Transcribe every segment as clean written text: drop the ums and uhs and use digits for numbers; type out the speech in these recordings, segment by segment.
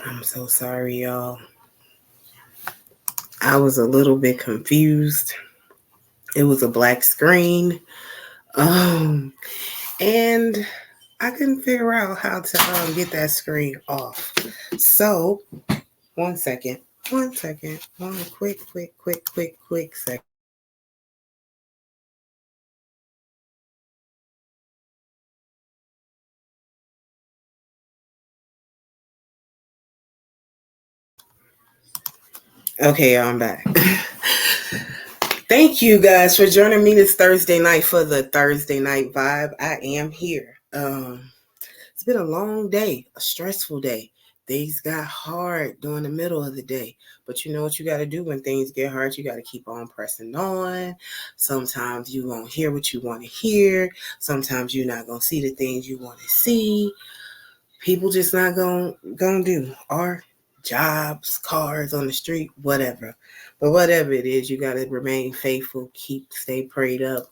I'm so sorry, y'all. I was a little bit confused. It was a black screen. Um, and I couldn't figure out how to get that screen off. So, one second. One second. One quick second. Okay, I'm back. Thank you guys for joining me this Thursday night for the Thursday night vibe. I am here. It's been a long day, a stressful day. Things got hard during the middle of the day. But you know what you got to do when things get hard? You got to keep on pressing on. Sometimes you won't hear what you want to hear. Sometimes you're not going to see the things you want to see. People just not going to do. Or jobs, cars on the street, whatever. But whatever it is, you got to remain faithful, stay prayed up,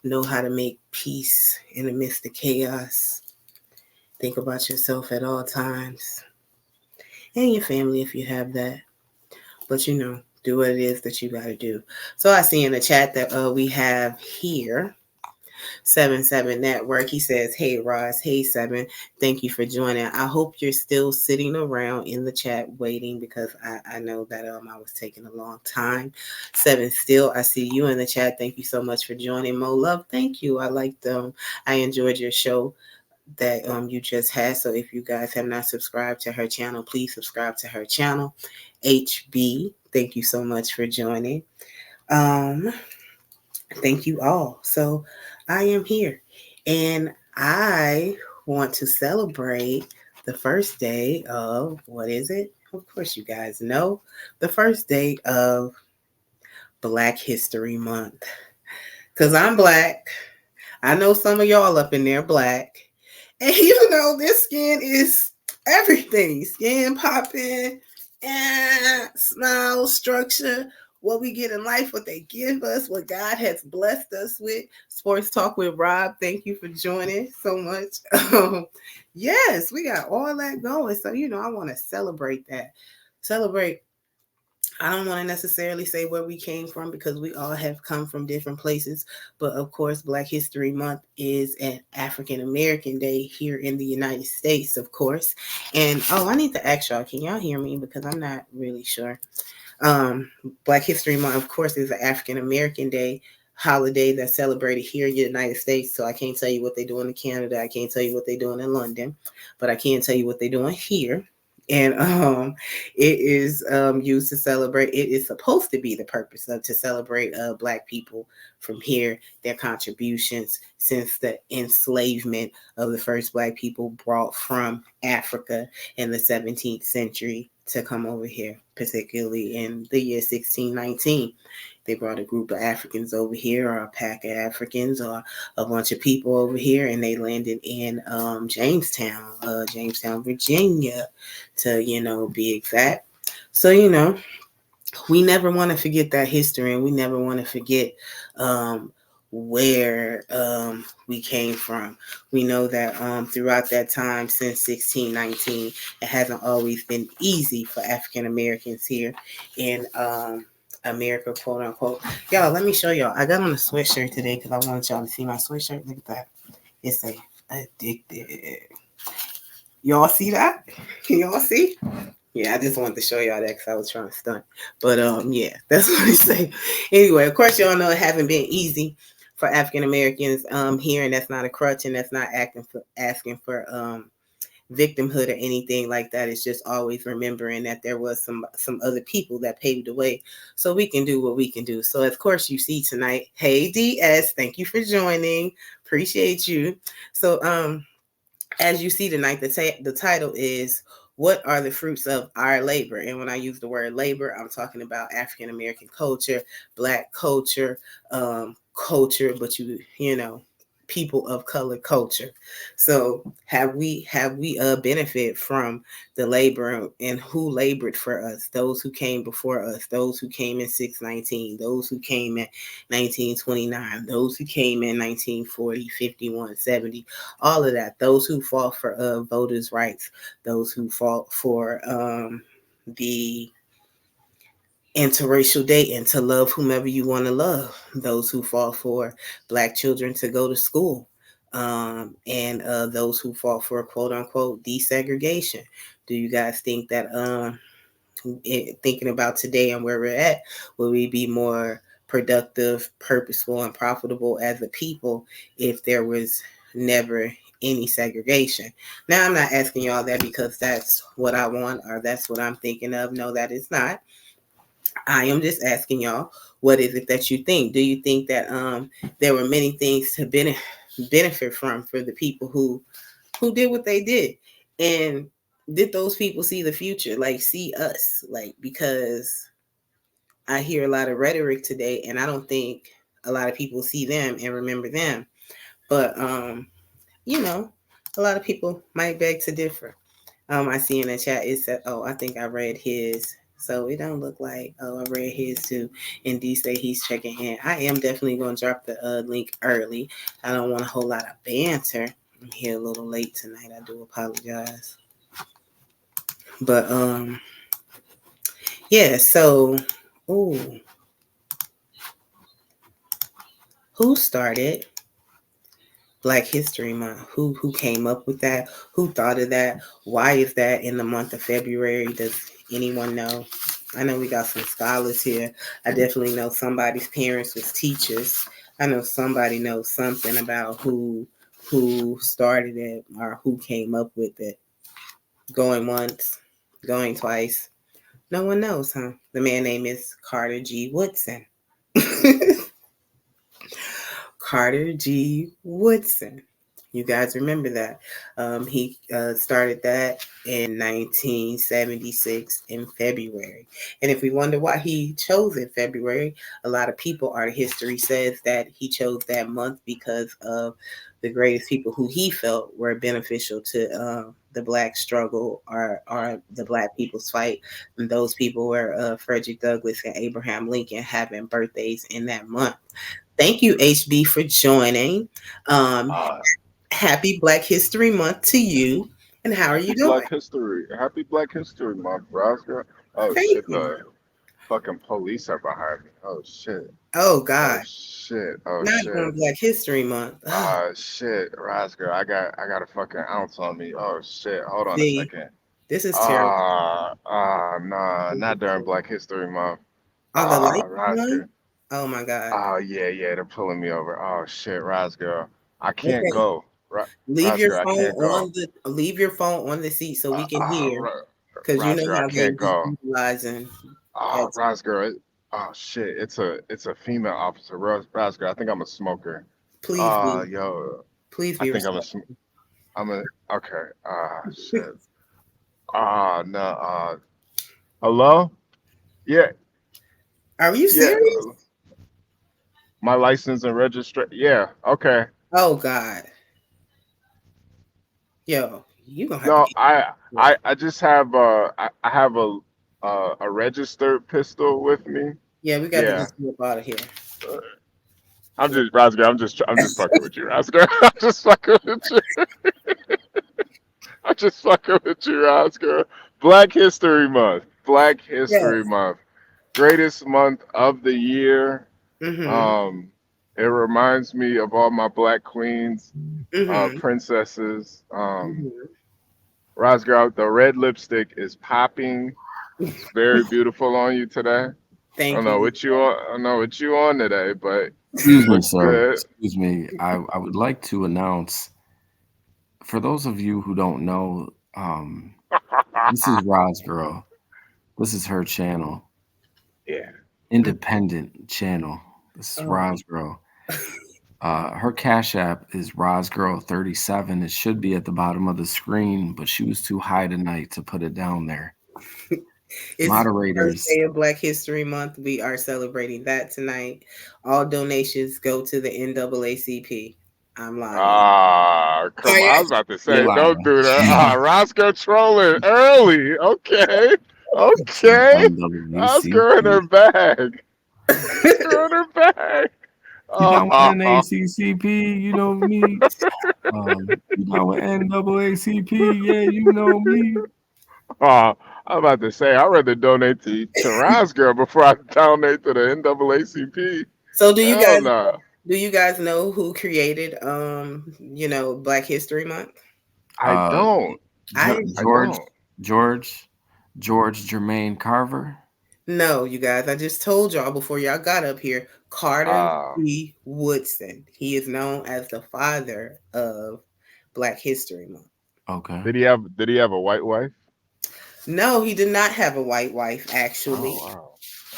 know how to make peace in the midst of chaos. Think about yourself at all times and your family if you have that. But do what it is that you got to do. So I see in the chat that we have here 77 Network. He says, "Hey Roz, hey Seven, thank you for joining. I hope you're still sitting around in the chat waiting because I know that I was taking a long time. Seven, still, I see you in the chat. Thank you so much for joining. Mo Love, thank you. I liked I enjoyed your show that you just had. So if you guys have not subscribed to her channel, please subscribe to her channel. HB, thank you so much for joining. Thank you all. So I am here and I want to celebrate the first day of what is it? Of course, you guys know the first day of Black History Month because I'm Black. I know some of y'all up in there Black. And this skin is everything. Skin popping, smile structure, what we get in life, what they give us, what God has blessed us with. Sports Talk with Rob. Thank you for joining so much. Yes, we got all that going. So, I want to celebrate that. Celebrate. I don't want to necessarily say where we came from because we all have come from different places. But of course, Black History Month is an African American Day here in the United States, of course. And I need to ask y'all, can y'all hear me? Because I'm not really sure. Black History Month, of course, is an African American Day holiday that's celebrated here in the United States. So I can't tell you what they're doing in Canada. I can't tell you what they're doing in London, but I can tell you what they're doing here. And it is used to celebrate. It is supposed to be the purpose of to celebrate Black people from here, their contributions since the enslavement of the first Black people brought from Africa in the 17th century to come over here, particularly in the year 1619. They brought a group of Africans over here, or a pack of Africans, or a bunch of people over here, and they landed in Jamestown, Virginia, to be exact. So we never want to forget that history, and we never want to forget where we came from. We know that throughout that time since 1619, it hasn't always been easy for African Americans here in America, quote unquote. Y'all, let me show y'all. I got on a sweatshirt today because I wanted y'all to see my sweatshirt. Look at that. It's a addicted. Y'all see that? Can y'all see? Yeah, I just wanted to show y'all that because I was trying to stunt. But yeah, that's what I say. Anyway, of course, y'all know it hasn't been easy for African Americans here, and that's not a crutch, and that's not asking for victimhood or anything like that. It's just always remembering that there was some other people that paved the way so we can do what we can do. So of course you see tonight, hey DS, thank you for joining. Appreciate you. So as you see tonight, the title is "What are the fruits of our labor?" And when I use the word labor, I'm talking about African American culture, Black culture, culture, but people of color culture. So have we benefit from the labor and who labored for us, those who came before us, those who came in 619, those who came in 1929, those who came in 1940, 51, 70, all of that, those who fought for voters' rights, those who fought for the interracial dating, to love whomever you want to love, those who fought for black children to go to school, and those who fought for quote unquote desegregation. Do you guys think that thinking about today and where we're at, will we be more productive, purposeful, and profitable as a people if there was never any segregation? Now, I'm not asking y'all that because that's what I want or that's what I'm thinking of. No, that is not. I am just asking y'all, what is it that you think? Do you think that there were many things to benefit from for the people who did what they did? And did those people see the future? Like see us? Like, because I hear a lot of rhetoric today and I don't think a lot of people see them and remember them. But you know, a lot of people might beg to differ. I see in the chat it said, "Oh, I think I read his." So it don't look like, oh, I read his too. And D say he's checking in. I am definitely going to drop the link early. I don't want a whole lot of banter. I'm here a little late tonight. I do apologize. But yeah. So, ooh, who started Black History Month? Who came up with that? Who thought of that? Why is that in the month of February? Does anyone know? I know we got some scholars here. I definitely know somebody's parents was teachers. I know somebody knows something about who started it or who came up with it. Going once, going twice. No one knows, huh? The man name is Carter G. Woodson. Carter G. Woodson. You guys remember that. He started that in 1976 in February. And if we wonder why he chose in February, a lot of people, art history says that he chose that month because of the greatest people who he felt were beneficial to the Black struggle or the Black people's fight. And those people were Frederick Douglass and Abraham Lincoln, having birthdays in that month. Thank you, HB, for joining. Um, Happy Black History Month to you. And how are you doing? Happy Black History Month, Oscar. Oh Thank shit, you. the fucking police are behind me. Oh shit. Oh Oh God, shit. Oh not shit. doing Black History Month. Oh, Shit, Oscar. I got a fucking ounce on me. Oh shit. Hold on a see, second. this is terrible. Nah, not during Black History Month. Are the lights on? Oscar. Oh my God. Oh yeah, they're pulling me over. Oh shit, Oscar. I can't Okay, go. leave your Oscar, I phone can't go. on the seat so we can Uh, hear, uh, because you know Oscar, I how they can't be go. utilizing. As, Roscoe, oh shit, it's a female officer. Roscoe, I think I'm a smoker. please be, Yo, please I be think respectful. I'm a, okay. Shit. No. Hello? Yeah, Are you yeah. serious? My license and register. Yeah, okay. Oh God, yo, you gonna have to No, get. I just have I have a registered pistol with me. Yeah, we got to Yeah. get you up out of here. Uh, I'm just Roscoe. I'm just fucking with you, Roscoe. I'm just fucking with you. I'm just fucking with you, Oscar. Black History Month. Black History Yes. Month. Greatest month of the year. Mm-hmm. Um, it reminds me of all my black queens, Mm-hmm. princesses. Mm-hmm. Roscoe, the red lipstick is popping. It's very beautiful on you today. I don't Thank know you. what you on. I don't know what you on today, but Excuse me, looks sir. good. Excuse me. I would like to announce for those of you who don't know, this is Rod's girl. This is her channel, Yeah. independent channel. This is Oh, Rod's girl. Her Cash App is RozGirl37. It should be at the bottom of the screen, but she was too high tonight to put it down there. it's the first Moderators, day of Black History Month. We are celebrating that tonight. All donations go to the NAACP. I'm lying. Come on. I was about to You're say, don't lying. do that. Roscoe trolling early. Okay. Roscoe in her NWCP. bag. Roscoe in her bag. You down with Oh, NACCP? You know me. You down with NAACP? Yeah, you know me. I'm about to say, I'd rather donate to Roscoe before I donate to the NAACP. So Hell no. do you guys know who created Black History Month? I Uh, don't. I I George, don't. George Jermaine Carver. No, you guys, I just told y'all before y'all got up here, Carter Uh, G. Woodson. He is known as the father of Black History Month. Okay. did he have a white wife? No, he did not have a white wife, actually. Oh,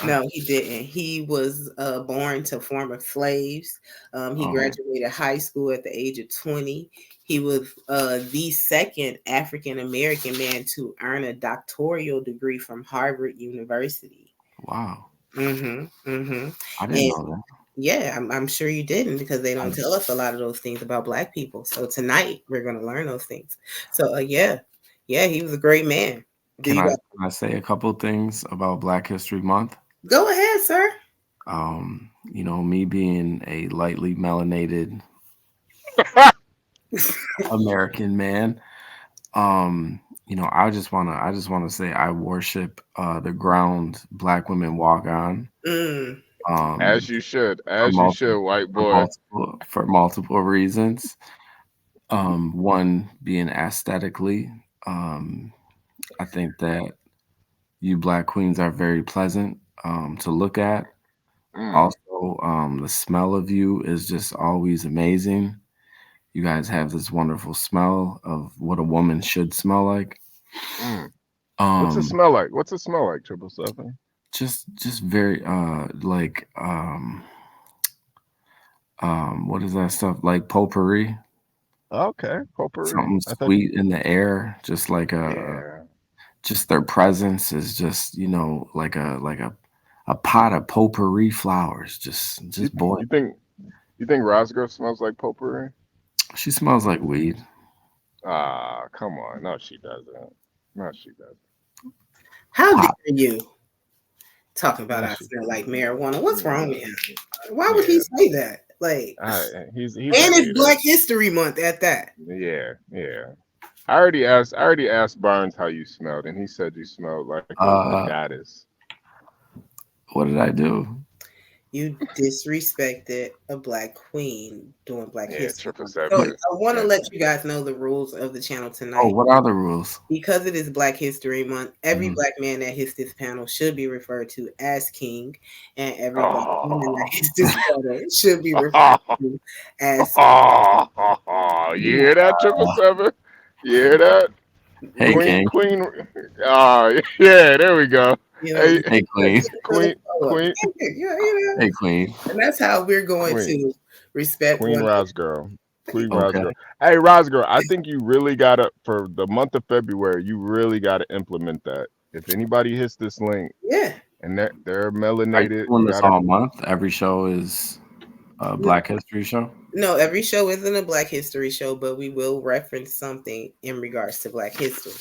No, he didn't. He was born to former slaves. He graduated high school at the age of 20. He was the second African American man to earn a doctoral degree from Harvard University. Wow. Mm-hmm. Mm-hmm. I didn't know that. Yeah, I'm sure you didn't, because they don't tell us a lot of those things about Black people. So tonight we're going to learn those things. So yeah, he was a great man. Can I say a couple things about Black History Month? Go ahead, sir. Me being a lightly melanated American man, I just wanna say I worship the ground Black women walk on. Mm. as you should, white boy. For multiple reasons. One being aesthetically. I think that you Black queens are very pleasant to look at. Mm, Also, the smell of you is just always amazing. You guys have this wonderful smell of what a woman should smell like. mm. What's it Um, smell like? 777? just very like what is that stuff like potpourri? Okay, potpourri. Something I thought, sweet in the air, just like yeah. just their presence is just like a pot of potpourri flowers. You, Just boy, you think you think Roscoe smells like potpourri? she smells like weed. Come on. No, she doesn't. No, she doesn't. How dare Pot. you talking about No, I she. smell like marijuana? What's wrong with Yeah, him? Why would he say that? Like, he's and a it's hater. Black History Month at that. Yeah, yeah. I already asked Barnes how you smelled, and he said you smelled like a Uh, goddess. what did I do? You disrespected a Black queen during Black Yeah, History triple Month. So seven. I want to Yeah. let you guys know the rules of the channel Oh, tonight. what are the rules? Because it is Black History Month, every Mhm. Black man that hits this panel should be referred to as king, and every Black woman that Oh. hits this panel should be referred to as. You hear that, 777? You hear that? Hey, You King. Queen. Yeah, there we go. know, Hey, Hey, Queen. Queen, yeah, Queen, Hey, Queen. and that's how we're going Queen, to respect Queen one Rosgirl. Queen Okay. Rosgirl. Hey, Rosgirl, I think you really gotta, for the month of February, you really gotta implement that. If anybody hits this link Yeah. and they're Are you melanated, doing you this gotta. all month? Every show is a Black History show? No, every show isn't a Black History show, but we will reference something in regards to Black history.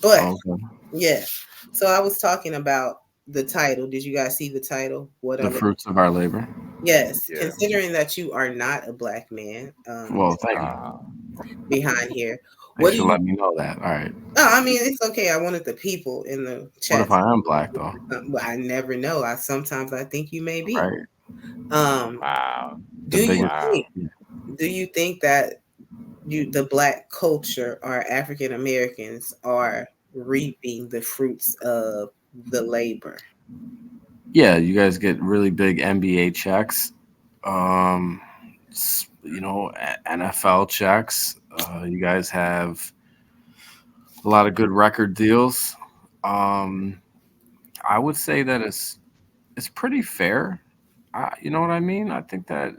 But Okay. yeah, so I was talking about the title. Did you guys see the title? What The are the fruits of our labor. Yes, Yeah. considering that you are not a Black man, Well, thank you. behind here, what Thanks do for you? letting me know that. All right. No, I mean it's okay. I wanted the people in the What chat. if I am Black, though? Well, I never know. Sometimes I think you may be. Right. Wow. The Do you biggest. Wow. think that the Black culture or African Americans are reaping the fruits of the labor? Yeah, you guys get really big NBA checks. NFL checks. You guys have a lot of good record deals. I would say that it's pretty fair. You know what I mean? I think that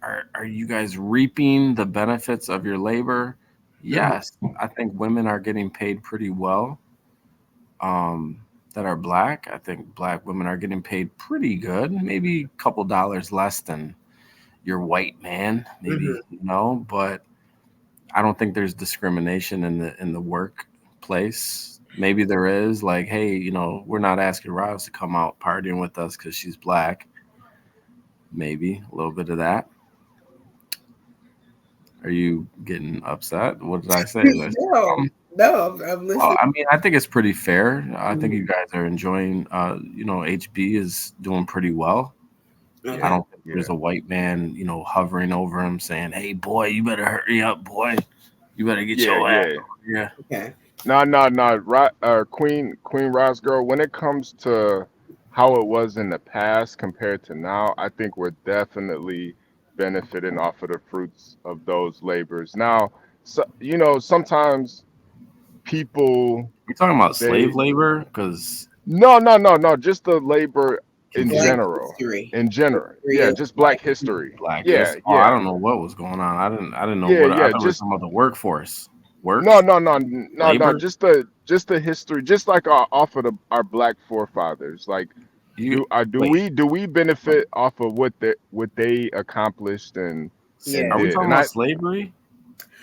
are you guys reaping the benefits of your labor? Yes, I think women are getting paid pretty well. That are Black. I think Black women are getting paid pretty good, maybe a couple dollars less than your white man, maybe, Mm-hmm. but I don't think there's discrimination in the workplace. Maybe there is, like, hey, we're not asking Roz to come out partying with us because she's black. Maybe a little bit of that. Are you getting upset? What did I say? No, no, I'm Well, listening. I mean, I think it's pretty fair. I think Mhm. you guys are enjoying. HB is doing pretty well. I Okay. Yeah, don't think yeah, there's a white man, hovering over him saying, "Hey, boy, you better hurry up, boy. You better get yeah, your ass yeah. over here." Okay. No, no, no. Right, Queen Ross girl. When it comes to how it was in the past compared to now, I think we're definitely benefiting off of the fruits of those labors. Now, so, sometimes people You talking about they slave labor? Because no, no, no, no, just the labor in confused. Black general. history. In general, History yeah, of just black black people. history. Black Yeah, history. Oh, I yeah, don't know what was going on. I didn't know yeah, what. I yeah. thought we were Just talking about the workforce. no, Work no, no, no, no. labor. Just the history, just like off of our black forefathers. Like, You do wait. we Wait. benefit off of what they accomplished and Yeah. Are we did? talking And about I slavery?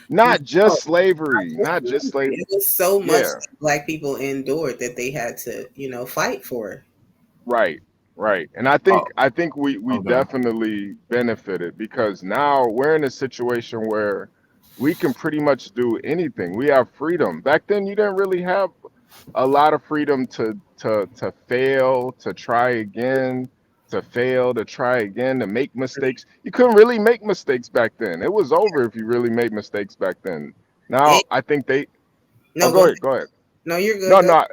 not No, just slavery, not not just just slavery. slavery. It was so much Yeah, that black people endured that they had to, fight for. right, right. And I Oh, think we okay. definitely benefited because now we're in a situation where we can pretty much do anything. We have freedom. Back then, you didn't really have a lot of freedom to fail, to try again, to fail, to try again, to make mistakes. You couldn't really make mistakes back then. It was over if you really made mistakes back then. And, Now I think they. Oh, no, go go ahead. ahead, go ahead. No, you're good. No, Go. no,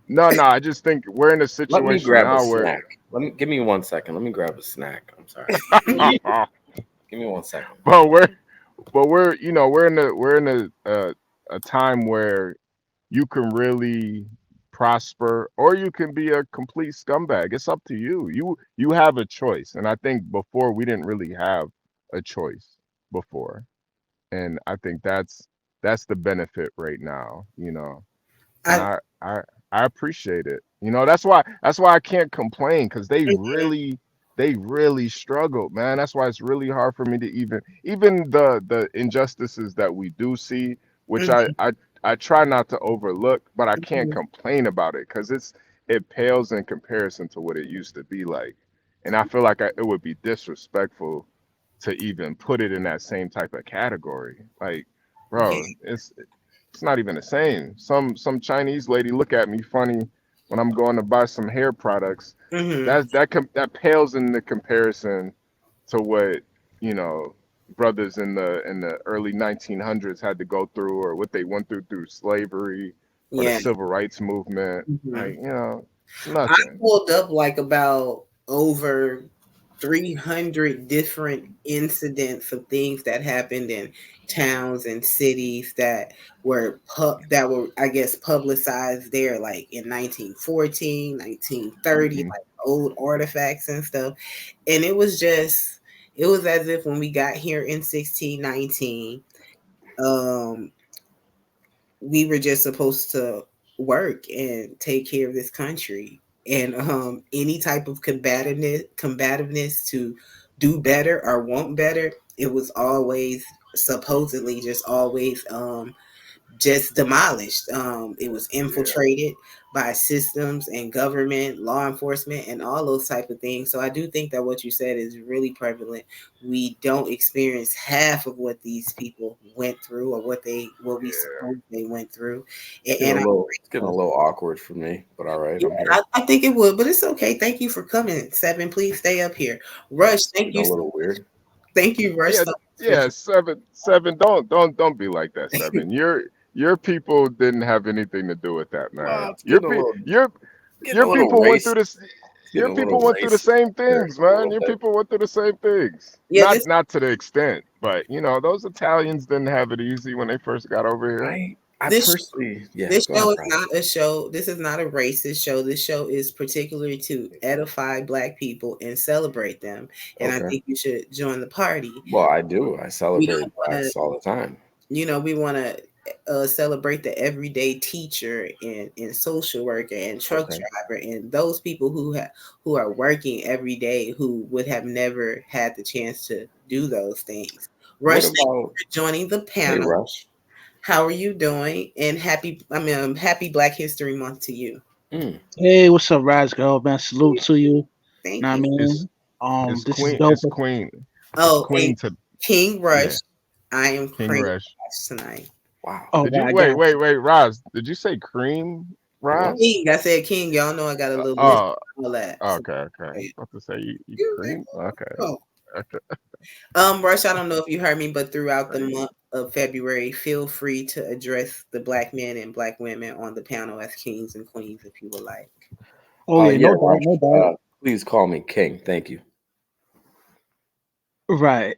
no, no. I just think we're in a Let me situation grab a now where. snack. Let me give me 1 second. Let me grab a snack. I'm sorry. Give me 1 second. but we're in a time where you can really prosper or you can be a complete scumbag. It's up to you. You have a choice. And I think before we didn't really have a choice before. And I think that's the benefit right now. And I, I appreciate it. That's why I can't complain because they really struggled, man. That's why it's really hard for me to even the injustices that we do see, which mhm, I try not to overlook, but I can't mhm. complain about it because it pales in comparison to what it used to be like. And I feel like it would be disrespectful to even put it in that same type of category. Like, Yeah. bro, it's not even the same. Some Chinese lady look at me funny when I'm going to buy some hair products. Hmm. That pales in the comparison to what you know brothers in the early 1900s had to go through, or what they went through slavery or the Yeah. civil rights movement. Hmm. Like, it's I nothing. pulled up like about over 300 different incidents of things that happened in towns and cities that were I guess publicized there, like in 1914, 1930, Hmm. like old artifacts and stuff. And it was as if when we got here in 1619, um we were just supposed to work and take care of this country. And any type of combativeness to do better or want better, it was always supposedly just demolished. It was Yeah, infiltrated by systems and government, law enforcement, and all those type of things. So I do think that what you said is really prevalent. We don't experience half of what these people went through, or what we yeah. suppose they went through. It's getting a And I'm little, it's getting a grateful. little awkward for me, but all right, Yeah, I'm here. I think it would, but it's okay. Thank you for coming, Seven. Please stay up here. Rush, It's getting a little weird. thank you, Rush, Yeah, so much for yeah, seven. Don't be like that, seven. Your people didn't have anything to do with that, Well, man. it's getting a little, getting Your a little people went through racist. this. It's Your getting a little people went through the racist same here things, a man. little Your bit. people went through the same things. yeah. Not to the extent, but those Italians didn't have it easy when they first got over here. I This personally, yeah, This go ahead, show is Rob. not a show. This is not a racist show. This show is particularly to edify Black people and celebrate them. And I Okay. think you should join the party. Well, I do. I We celebrate don't want to, blacks all the time. we want to celebrate the everyday teacher and social worker and truck Okay. driver and those people who are working every day who would have never had the chance to do those things. What Rush, thank you about for joining the Hey panel. Rush? How are you doing? And happy Black History Month to you. Mm. Hey, what's up, Raz girl? Man, salute to you. Thank Know what I you. Is mean? is This is Queen dope. is Queen is Oh, and Queen to King Rush, yeah, I am King Cream Rush. Rush tonight. Wow. Oh, Did you I got wait, Roz? Did you say cream, What? Roz? King, I said King. Y'all know I got a little list Oh, and all that. So, okay. I was about to say you you cream. Okay. know. Okay. Rush, I don't know if you heard me, but throughout the Crazy. month of February, feel free to address the Black men and Black women on the panel as kings and queens if you would like. Oh yeah, Yeah, no doubt, Rush. no doubt. Please call me King. Thank you. Right.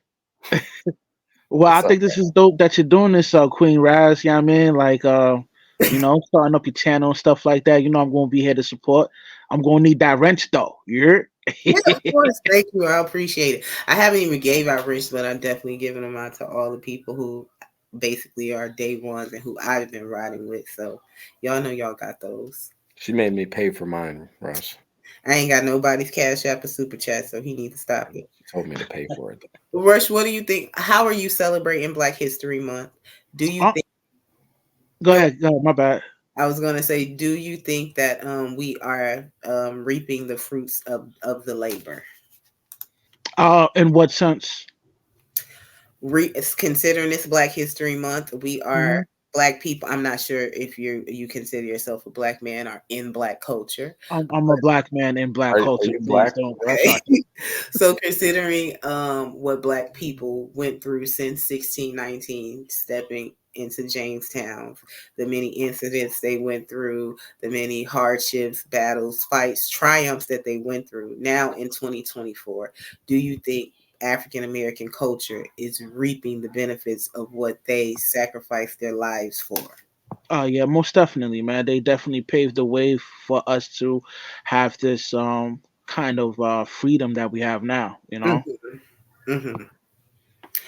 Well, I What's up? think this is dope that you're doing this, Queen Raz. You know what I mean? Like, starting up your channel and stuff like that. I'm going to be here to support. I'm going to need that wrench though. You're. Yeah, of course. Thank you. I appreciate it. I haven't even gave out rich, but I'm definitely giving them out to all the people who basically are day ones and who I've been riding with. So y'all know y'all got those. She made me pay for mine, Rush. I ain't got nobody's cash app or super chat, so he needs to stop it. She told me to pay for it. Rush, what do you think? How are you celebrating Black History Month? Do you Oh, think? go ahead. Go ahead. My bad. I was gonna say, do you think that we are reaping the fruits of the labor? In what sense? Considering this Black History Month, we are Mhm. Black people. I'm not sure if you consider yourself a Black man or in Black culture. I'm a black man in black Are culture. you Please black? don't Okay. try to. So considering what Black people went through since 1619, stepping into Jamestown, the many incidents they went through, the many hardships, battles, fights, triumphs that they went through. Now in 2024, do you think African American culture is reaping the benefits of what they sacrificed their lives for? Oh yeah, most definitely, man. They definitely paved the way for us to have this kind of freedom that we have now. Hmm.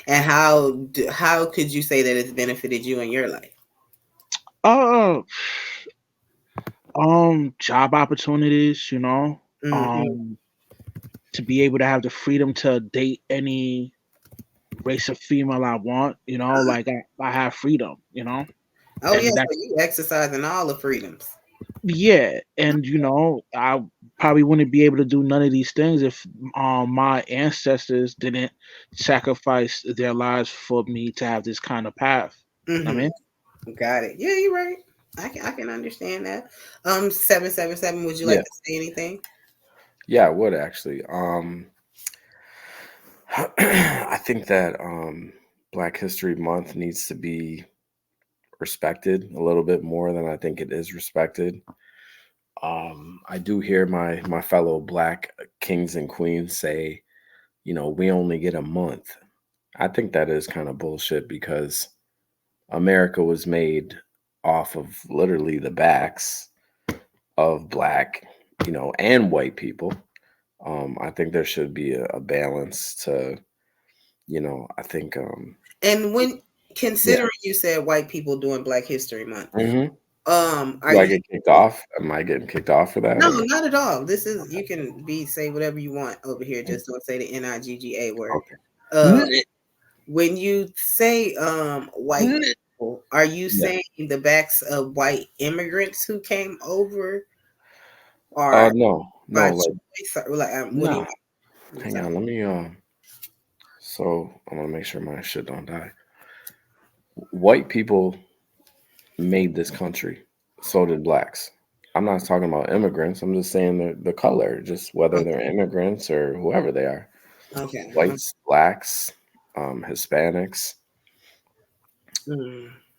And how could you say that it's benefited you in your life? Uh, job opportunities. Hmm. Um, to be able to have the freedom to date any race of female I want. Like I have freedom. Oh yeah, And so that's you exercising all the freedoms. yeah, and I probably wouldn't be able to do none of these things if my ancestors didn't sacrifice their lives for me to have this kind of path. I Hmm. mean, Got it. Yeah, you're right. I can understand that. 777. Would you like Yeah. to say anything? Yeah, I would actually. I think that Black History Month needs to be respected a little bit more than I think it is respected. I do hear my fellow Black kings and queens say, we only get a month. I think that is kind of bullshit because America was made off of literally the backs of Black, and white people. I think there should be a balance to, I think, And when yeah. considering you said white people doing Black History Month, Hmm. are Do I you? get kicked off? Am I getting kicked off for that? No, Or not at all. This is you can say whatever you want over here. okay. Just don't say the NIGGA word. Okay. Uh, when you say white people, are you Yeah. saying the backs of white immigrants who came over, or No, by like, choice, or like what do you nah. mean? Hang on, let me. So I'm gonna make sure my shit don't die. White people made this country. So did blacks. I'm not talking about immigrants. I'm just saying the color, just whether they're immigrants or whoever they are. Okay. Whites, blacks, Hispanics.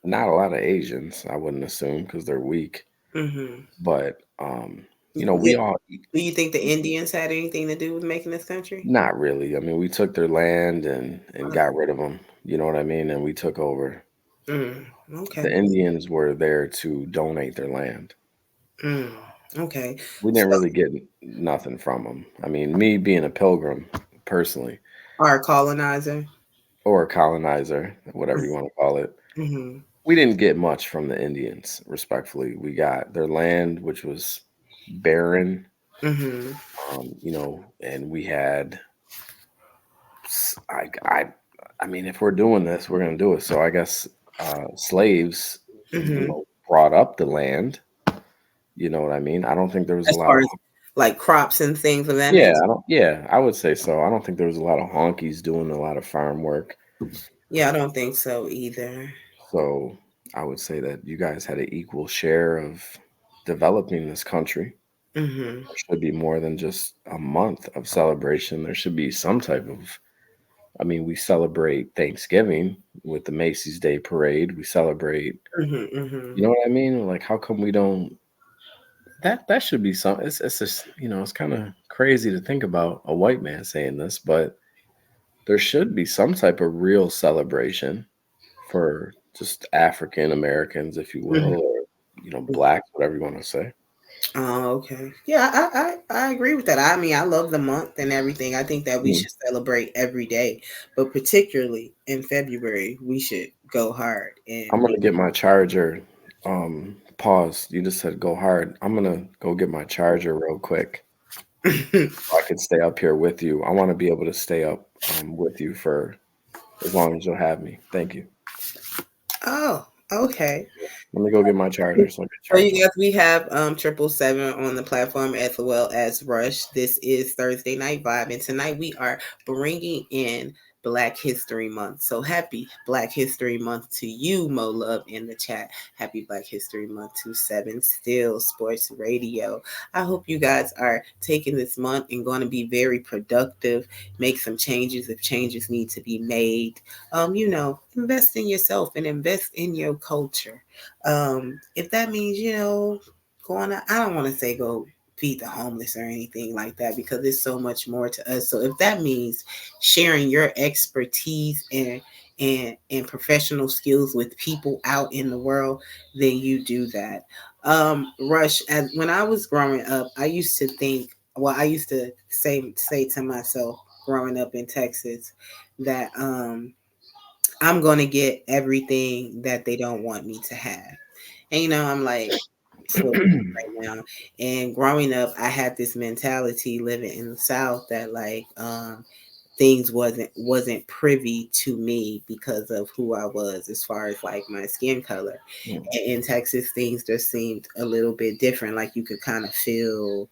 Not a lot of Asians, I wouldn't assume, because they're weak. Mm-hmm. But we all Do you think the Indians had anything to do with making this country? not really. I mean, we took their land and got rid of them. You know what I mean? And we took over. Okay. The Indians were there to donate their land. Okay. We So, didn't really get nothing from them. I mean, me being a pilgrim personally, our colonizer. or a colonizer, whatever you want to call it, Mm-hmm. We didn't get much from the Indians, respectfully. We got their land, which was barren, Mm-hmm. and we had. I mean, if we're doing this, we're gonna do it. So I guess slaves, Mm-hmm. brought up the land. You know what I mean? I don't think there was a As lot far of. as like crops and things of that Yeah, nature. I would say so. I don't think there was a lot of honkies doing a lot of farm work. Yeah, I don't think so either. So I would say that you guys had an equal share of developing this country. Mm-hmm. There should be more than just a month of celebration. There should be some type of. I mean, we celebrate Thanksgiving with the Macy's Day Parade. We celebrate. Mm-hmm. Mm-hmm. You know what I mean? Like, how come we don't? That should be some. It's just it's kind of crazy to think about a white man saying this, but there should be some type of real celebration for just African Americans, if you will, or blacks, whatever you want to say. Oh, okay. Yeah, I agree with that. I mean, I love the month and everything. I think that we Mm. should celebrate every day, but particularly in February, we should go hard I'm and gonna get my charger. Pause. You just said go hard. I'm gonna go get my charger real quick. make. So I could stay up here with you. I want to be able to stay up with you for as long as you'll have me. Thank you. Oh, okay. Let me go get my charger so I can So charge you up. guys, we have 777 on the platform as well as Rush. This is Thursday Night Vibe, and tonight we are bringing in Black History Month. So happy Black History Month to you, Mo Love, in the chat. Happy Black History Month to Seven Still Sports Radio. I hope you guys are taking this month and going to be very productive. Make some changes if changes need to be made. Invest in yourself and invest in your culture. If that means, going out, I don't want to say go feed the homeless or anything like that because there's so much more to us. So if that means sharing your expertise and professional skills with people out in the world, then you do that. Rush, when I was growing up, I used to say to myself growing up in Texas that I'm going to get everything that they don't want me to have. And I'm like 40 right now. And growing up, I had this mentality living in the South that like things wasn't privy to me because of who I was as far as like my skin color. Mm. In Texas, things just seemed a little bit different. Like you could kind of feel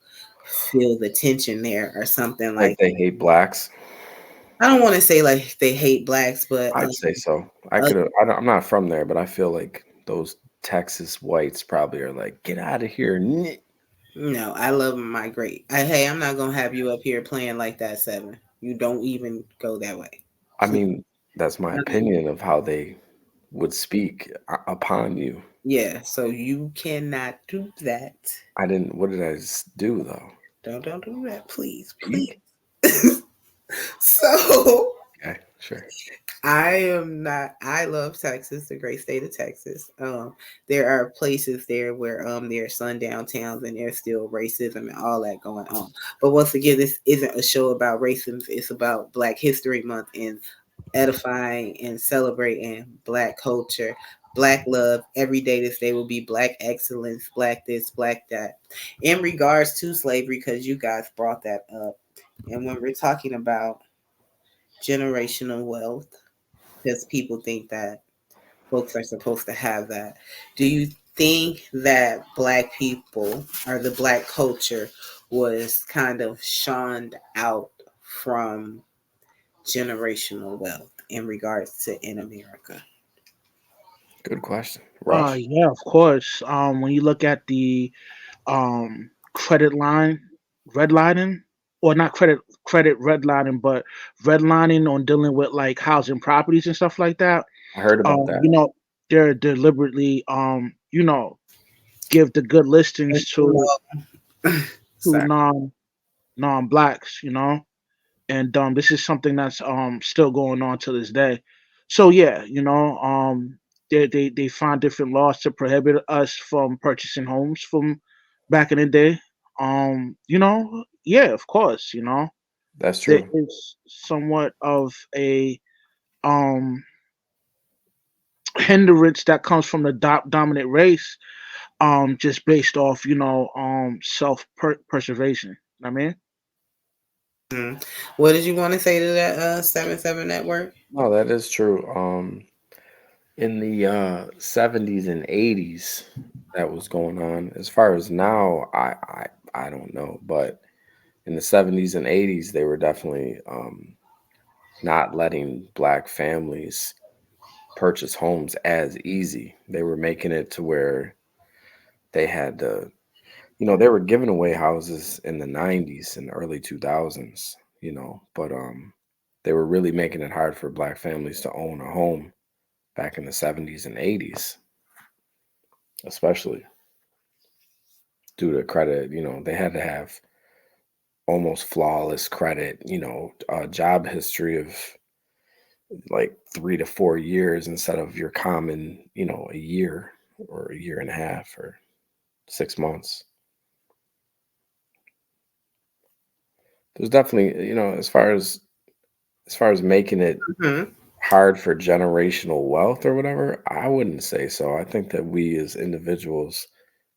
the tension there or something Like like they hate blacks. I don't want to say like they hate blacks, but I'd say so. uh, I'm not from there, but I feel like those Texas whites probably are like, get out of here. no, I love my great. Hey, I'm not gonna have you up here playing like that, Seven. You don't even go that way. I mean, that's my opinion of how they would speak upon you. Yeah, so you cannot do that. I didn't. What did I do though? Don't do that, please, Speak? please. So Okay, sure. I am not. I love Texas, the great state of Texas. There are places there where there are sundown towns and there's still racism and all that going on. But once again, this isn't a show about racism. It's about Black History Month and edifying and celebrating Black culture, Black love. Every day this day will be Black excellence, Black this, Black that. In regards to slavery, because you guys brought that up, and when we're talking about generational wealth, because people think that folks are supposed to have that. Do you think that Black people or the Black culture was kind of shunned out from generational wealth in regards to in America? Good question. Rush. Yeah, of course. When you look at the credit line redlining, or not credit redlining, but redlining on dealing with like housing properties and stuff like that. I heard about that. They're deliberately give the good listings to Sorry. non blacks, and this is something that's still going on to this day. So yeah, they find different laws to prohibit us from purchasing homes from back in the day. Yeah, of course, That's there true. is somewhat of a um hindrance that comes from the dominant race, just based off, self preservation. I mean, Mhm. What did you want to say to that 7-7 network? No, that is true. In the 70s and 80s, that was going on. As far as now, I don't know, but in the 70s and 80s, they were definitely not letting black families purchase homes as easy. They were making it to where they had to, they were giving away houses in the 90s and early 2000s, but they were really making it hard for black families to own a home back in the 70s and 80s, especially due to credit. They had to have almost flawless credit, a job history of like 3 to 4 years instead of your common, a year or a year and a half or 6 months. There's definitely, as far as making it Mhm. hard for generational wealth or whatever, I wouldn't say so. I think that we as individuals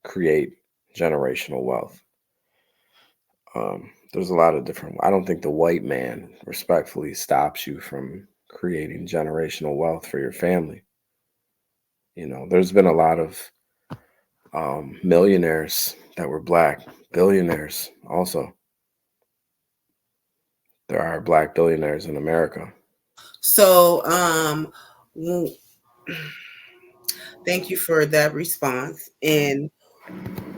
create generational wealth. There's a lot of different. I don't think the white man respectfully stops you from creating generational wealth for your family. There's been a lot of millionaires that were black, billionaires also. There are black billionaires in America. So, w- thank you for that response. And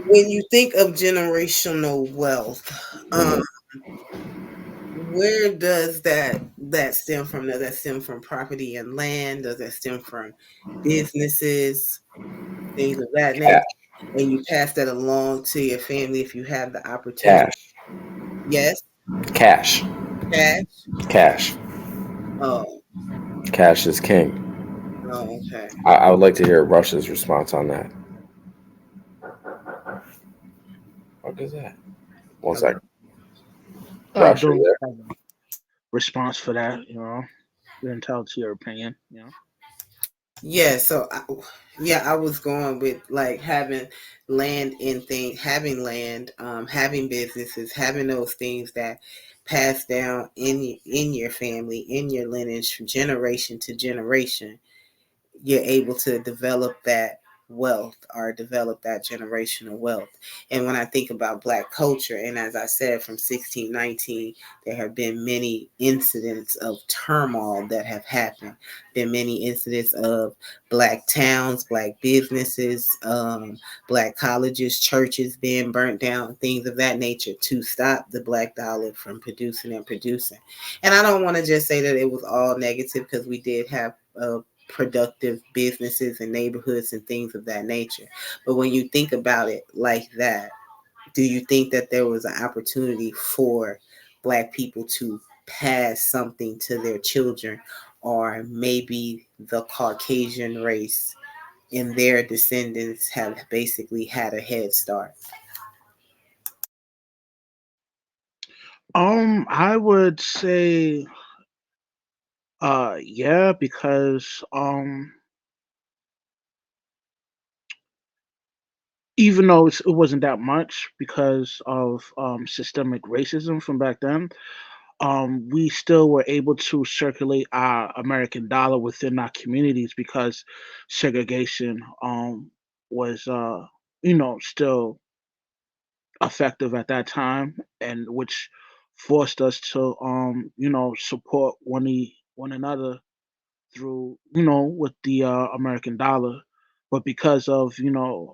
when you think of generational wealth, um, Mhm. where does that stem from? Does that stem from property and land? Does that stem from businesses, things of that nature? Cash, And you pass that along to your family if you have the opportunity. cash, Yes, cash, cash. cash. Oh, Cash is king. oh, okay. I would like to hear Rush's response on that. What is that? One Hello. second. Rush, are you don't there? have a response for that. You're entitled to your opinion. Yeah, so I was going with like having land in things, having land, having businesses, having those things that pass down in your family, in your lineage from generation to generation. You're able to develop that wealth or develop that generational wealth. And when I think about black culture, and as I said, from 1619, there have been many incidents of turmoil that have happened. Been many incidents of black towns, black businesses, black colleges, churches being burnt down, things of that nature to stop the black dollar from producing and producing. And I don't want to just say that it was all negative, because we did have productive businesses and neighborhoods and things of that nature. But when you think about it like that, do you think that there was an opportunity for black people to pass something to their children, or maybe the Caucasian race and their descendants have basically had a head start? I would say, yeah, because even though it wasn't that much because of systemic racism from back then, we still were able to circulate our American dollar within our communities because segregation was still effective at that time, and which forced us to support one another through with the American dollar. But because of the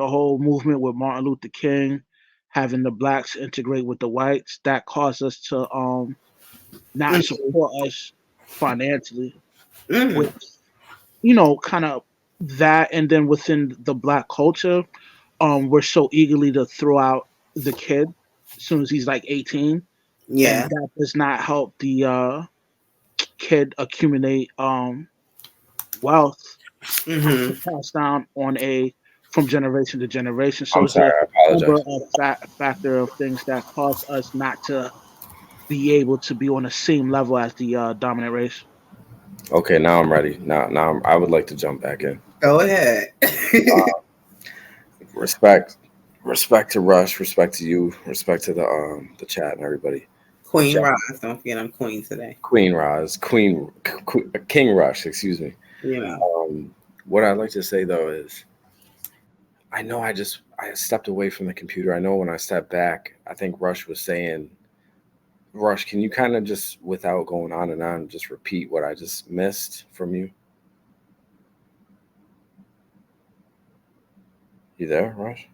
whole movement with Martin Luther King having the blacks integrate with the whites, that caused us to not Mm-hmm. support us financially, Mm-hmm. which kind of that. And then within the black culture, we're so eagerly to throw out the kid as soon as he's like 18, and Yeah. that does not help the kid accumulate wealth to Mm-hmm. pass down on a from generation to generation. So I'm it's a sorry. I number apologize. of factor of things that cause us not to be able to be on the same level as the dominant race. Okay, now I'm ready. I would like to jump back in. Go ahead. Respect, respect to Rush, respect to you, respect to the chat and everybody. Queen Jack, Roz, don't forget I'm queen today. Queen Roz, King Rush, excuse me. You know. What I'd like to say though is, I know I stepped away from the computer. I know when I stepped back, I think Rush was saying, Rush, can you kind of just, without going on and on, just repeat what I just missed from you? You there, Rush?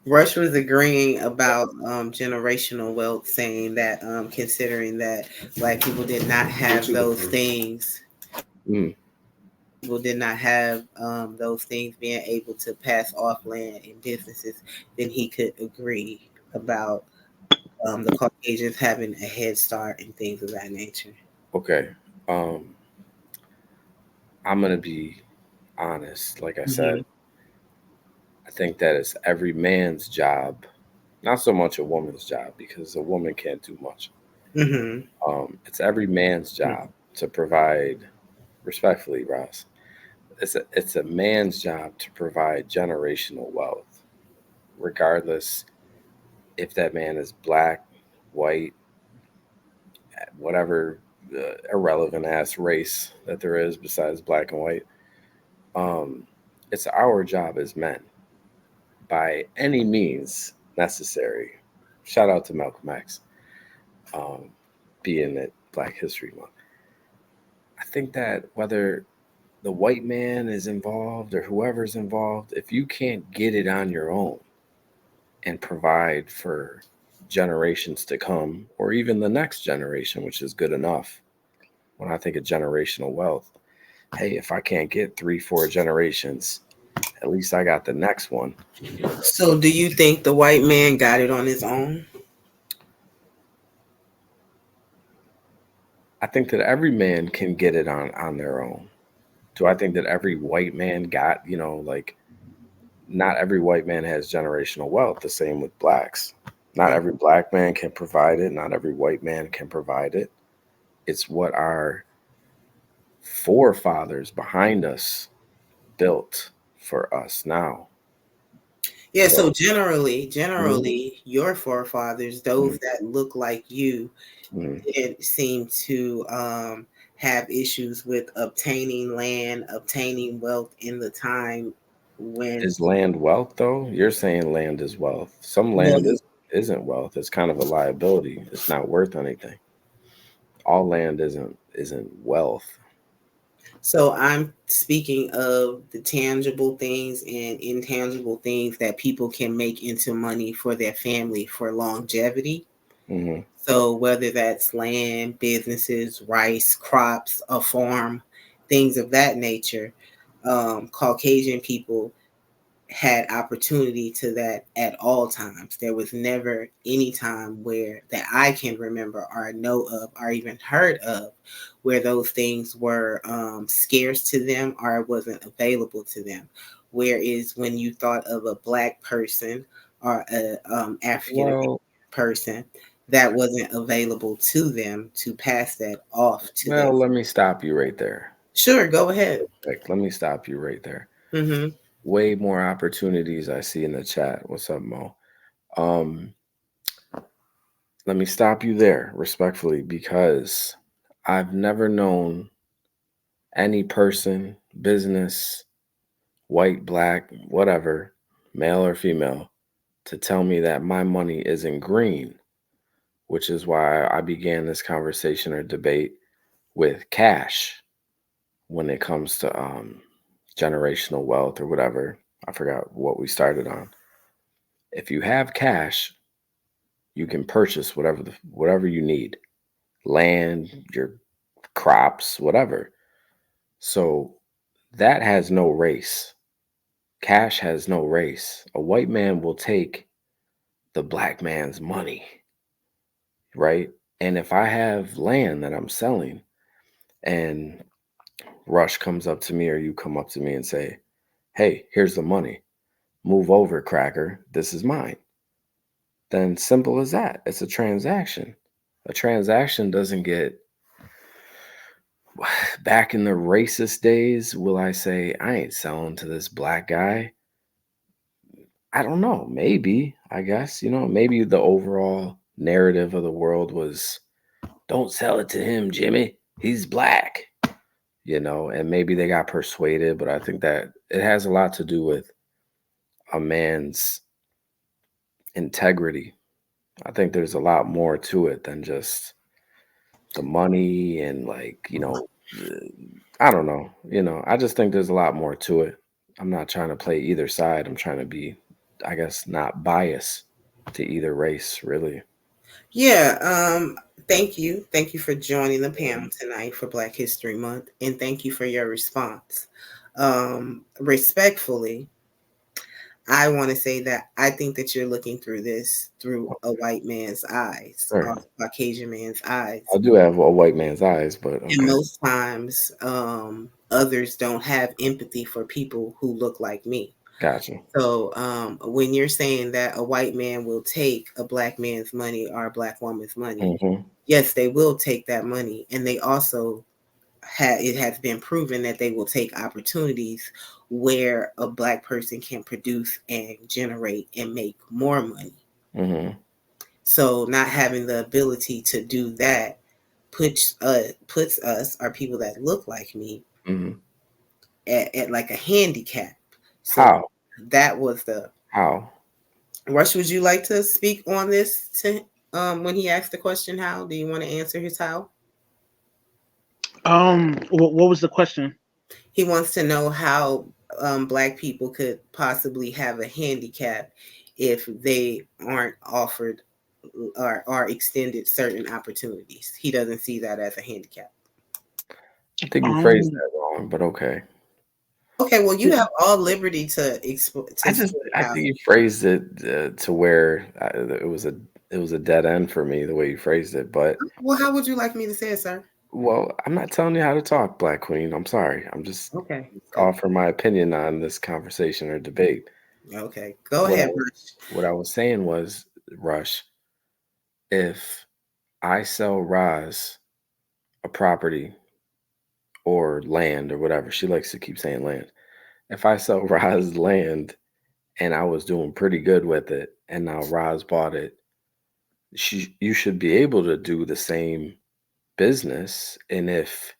Rush was agreeing about generational wealth, saying that considering that Black people did not have those things, people did not have those things being able to pass off land and businesses, then he could agree about the Caucasians having a head start and things of that nature. Okay. I'm going to be honest. Like I said, I think that it's every man's job, not so much a woman's job, because a woman can't do much. It's every man's job to provide, respectfully, Ross, it's a man's job to provide generational wealth, regardless if that man is black, white, whatever irrelevant ass race that there is besides black and white. It's our job as men, by any means necessary. Shout out to Malcolm X, being at Black History Month. I think that whether the white man is involved or whoever's involved, if you can't get it on your own and provide for generations to come, or even the next generation, which is good enough. When I think of generational wealth, hey, if I can't get 3-4 generations, at least I got the next one. So do you think the white man got it on his own? I think that every man can get it on their own. Do I think that every white man got, like, not every white man has generational wealth. The same with blacks. Not every black man can provide it. Not every white man can provide it. It's what our forefathers behind us built for us now. Yeah, so generally, your forefathers, those that look like you, didn't seem to have issues with obtaining land, obtaining wealth in the time when. Is land wealth though? You're saying land is wealth. Some land isn't wealth. It's kind of a liability. It's not worth anything. All land isn't wealth. So I'm speaking of the tangible things and intangible things that people can make into money for their family for longevity. So whether that's land, businesses, rice, crops, a farm, things of that nature, Caucasian people had opportunity to that at all times. There was never any time where that I can remember or know of or even heard of where those things were scarce to them or it wasn't available to them. Whereas when you thought of a black person or a African person, that wasn't available to them to pass that off to them. Let me stop you right there. Sure, go ahead. Let me stop you right there. Way more opportunities I see in the chat. What's up, Mo? Let me stop you there respectfully, because I've never known any person, business, white, black, whatever, male or female, to tell me that my money isn't green, which is why I began this conversation or debate with cash when it comes to generational wealth or whatever. I forgot what we started on. If you have cash, you can purchase whatever you need. Land, your crops, whatever. So that has no race. Cash has no race. A white man will take the black man's money, right? And if I have land that I'm selling and Rush comes up to me or you come up to me and say, hey, here's the money. Move over, cracker. This is mine. Then simple as that. It's a transaction. A transaction doesn't get back in the racist days, will I say I ain't selling to this black guy? I don't know. Maybe, I guess, maybe the overall narrative of the world was don't sell it to him, Jimmy. He's black, and maybe they got persuaded, but I think that it has a lot to do with a man's integrity. I think there's a lot more to it than just the money and I don't know. I just think there's a lot more to it. I'm not trying to play either side. I'm trying to be, I guess, not biased to either race, really. Yeah. Thank you. Thank you for joining the panel tonight for Black History Month, and thank you for your response. Respectfully, I want to say that I think that you're looking through this through a white man's eyes, Sure. or a Caucasian man's eyes. I do have a white man's eyes, but okay. And most times, others don't have empathy for people who look like me. Gotcha. So when you're saying that a white man will take a black man's money or a black woman's money, yes, they will take that money. And they also it has been proven that they will take opportunities where a black person can produce and generate and make more money. So not having the ability to do that puts us, or people that look like me, at like a handicap. So how? That was the how. Rush, would you like to speak on this to when he asked the question? How do you want to answer his how? What was the question? He wants to know how black people could possibly have a handicap if they aren't offered or are extended certain opportunities. He doesn't see that as a handicap. I think you phrased that wrong, but okay. Okay, well, you have all liberty to explain. I think you phrased it to where it was a dead end for me the way you phrased it. But well, how would you like me to say it, sir? Well, I'm not telling you how to talk, Black Queen. I'm sorry. I'm just offering my opinion on this conversation or debate. Okay, go ahead, Rush. What I was saying was, Rush, if I sell Roz a property or land or whatever, she likes to keep saying land. If I sell Roz land and I was doing pretty good with it, and now Roz bought it, you should be able to do the same business. And if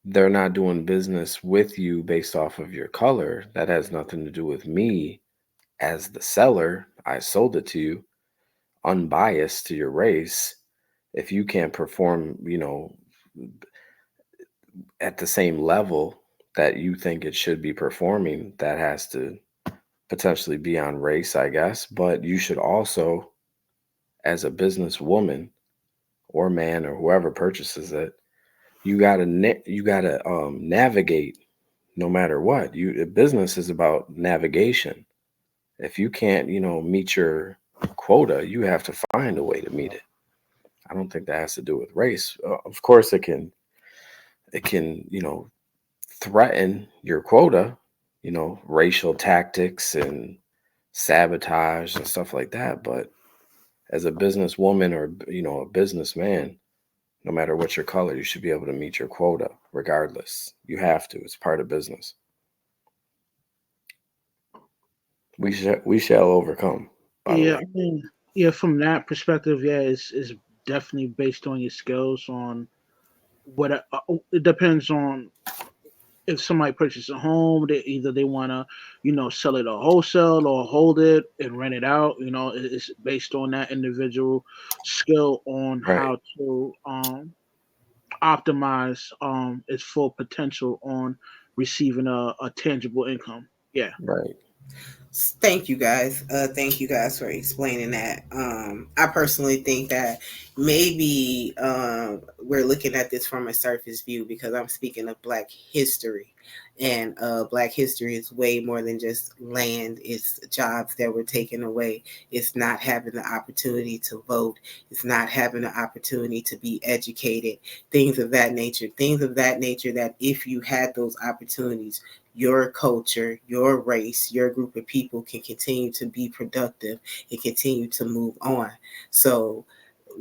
they're not doing business with you based off of your color, that has nothing to do with me as the seller. I sold it to you, unbiased to your race. If you can't perform, at the same level that you think it should be performing, that has to potentially be on race, I guess. But you should also, as a businesswoman or man or whoever purchases it, you gotta navigate no matter what. Business is about navigation. If you can't, meet your quota, you have to find a way to meet it. I don't think that has to do with race. Of course, it can, threaten your quota, racial tactics and sabotage and stuff like that. But as a businesswoman or, a businessman, no matter what your color, you should be able to meet your quota regardless. You have to. It's part of business. We shall overcome. Yeah, from that perspective, it's definitely based on your skills. On what it depends on. If somebody purchases a home, they want to, sell it or wholesale or hold it and rent it out. It's based on that individual skill on how to optimize its full potential on receiving a tangible income. Yeah. Right. Thank you guys. Thank you guys for explaining that. I personally think that maybe we're looking at this from a surface view because I'm speaking of Black history. And Black history is way more than just land. It's jobs that were taken away. It's not having the opportunity to vote. It's not having the opportunity to be educated. Things of that nature. Things of that nature that if you had those opportunities, your culture, your race, your group of people can continue to be productive and continue to move on. So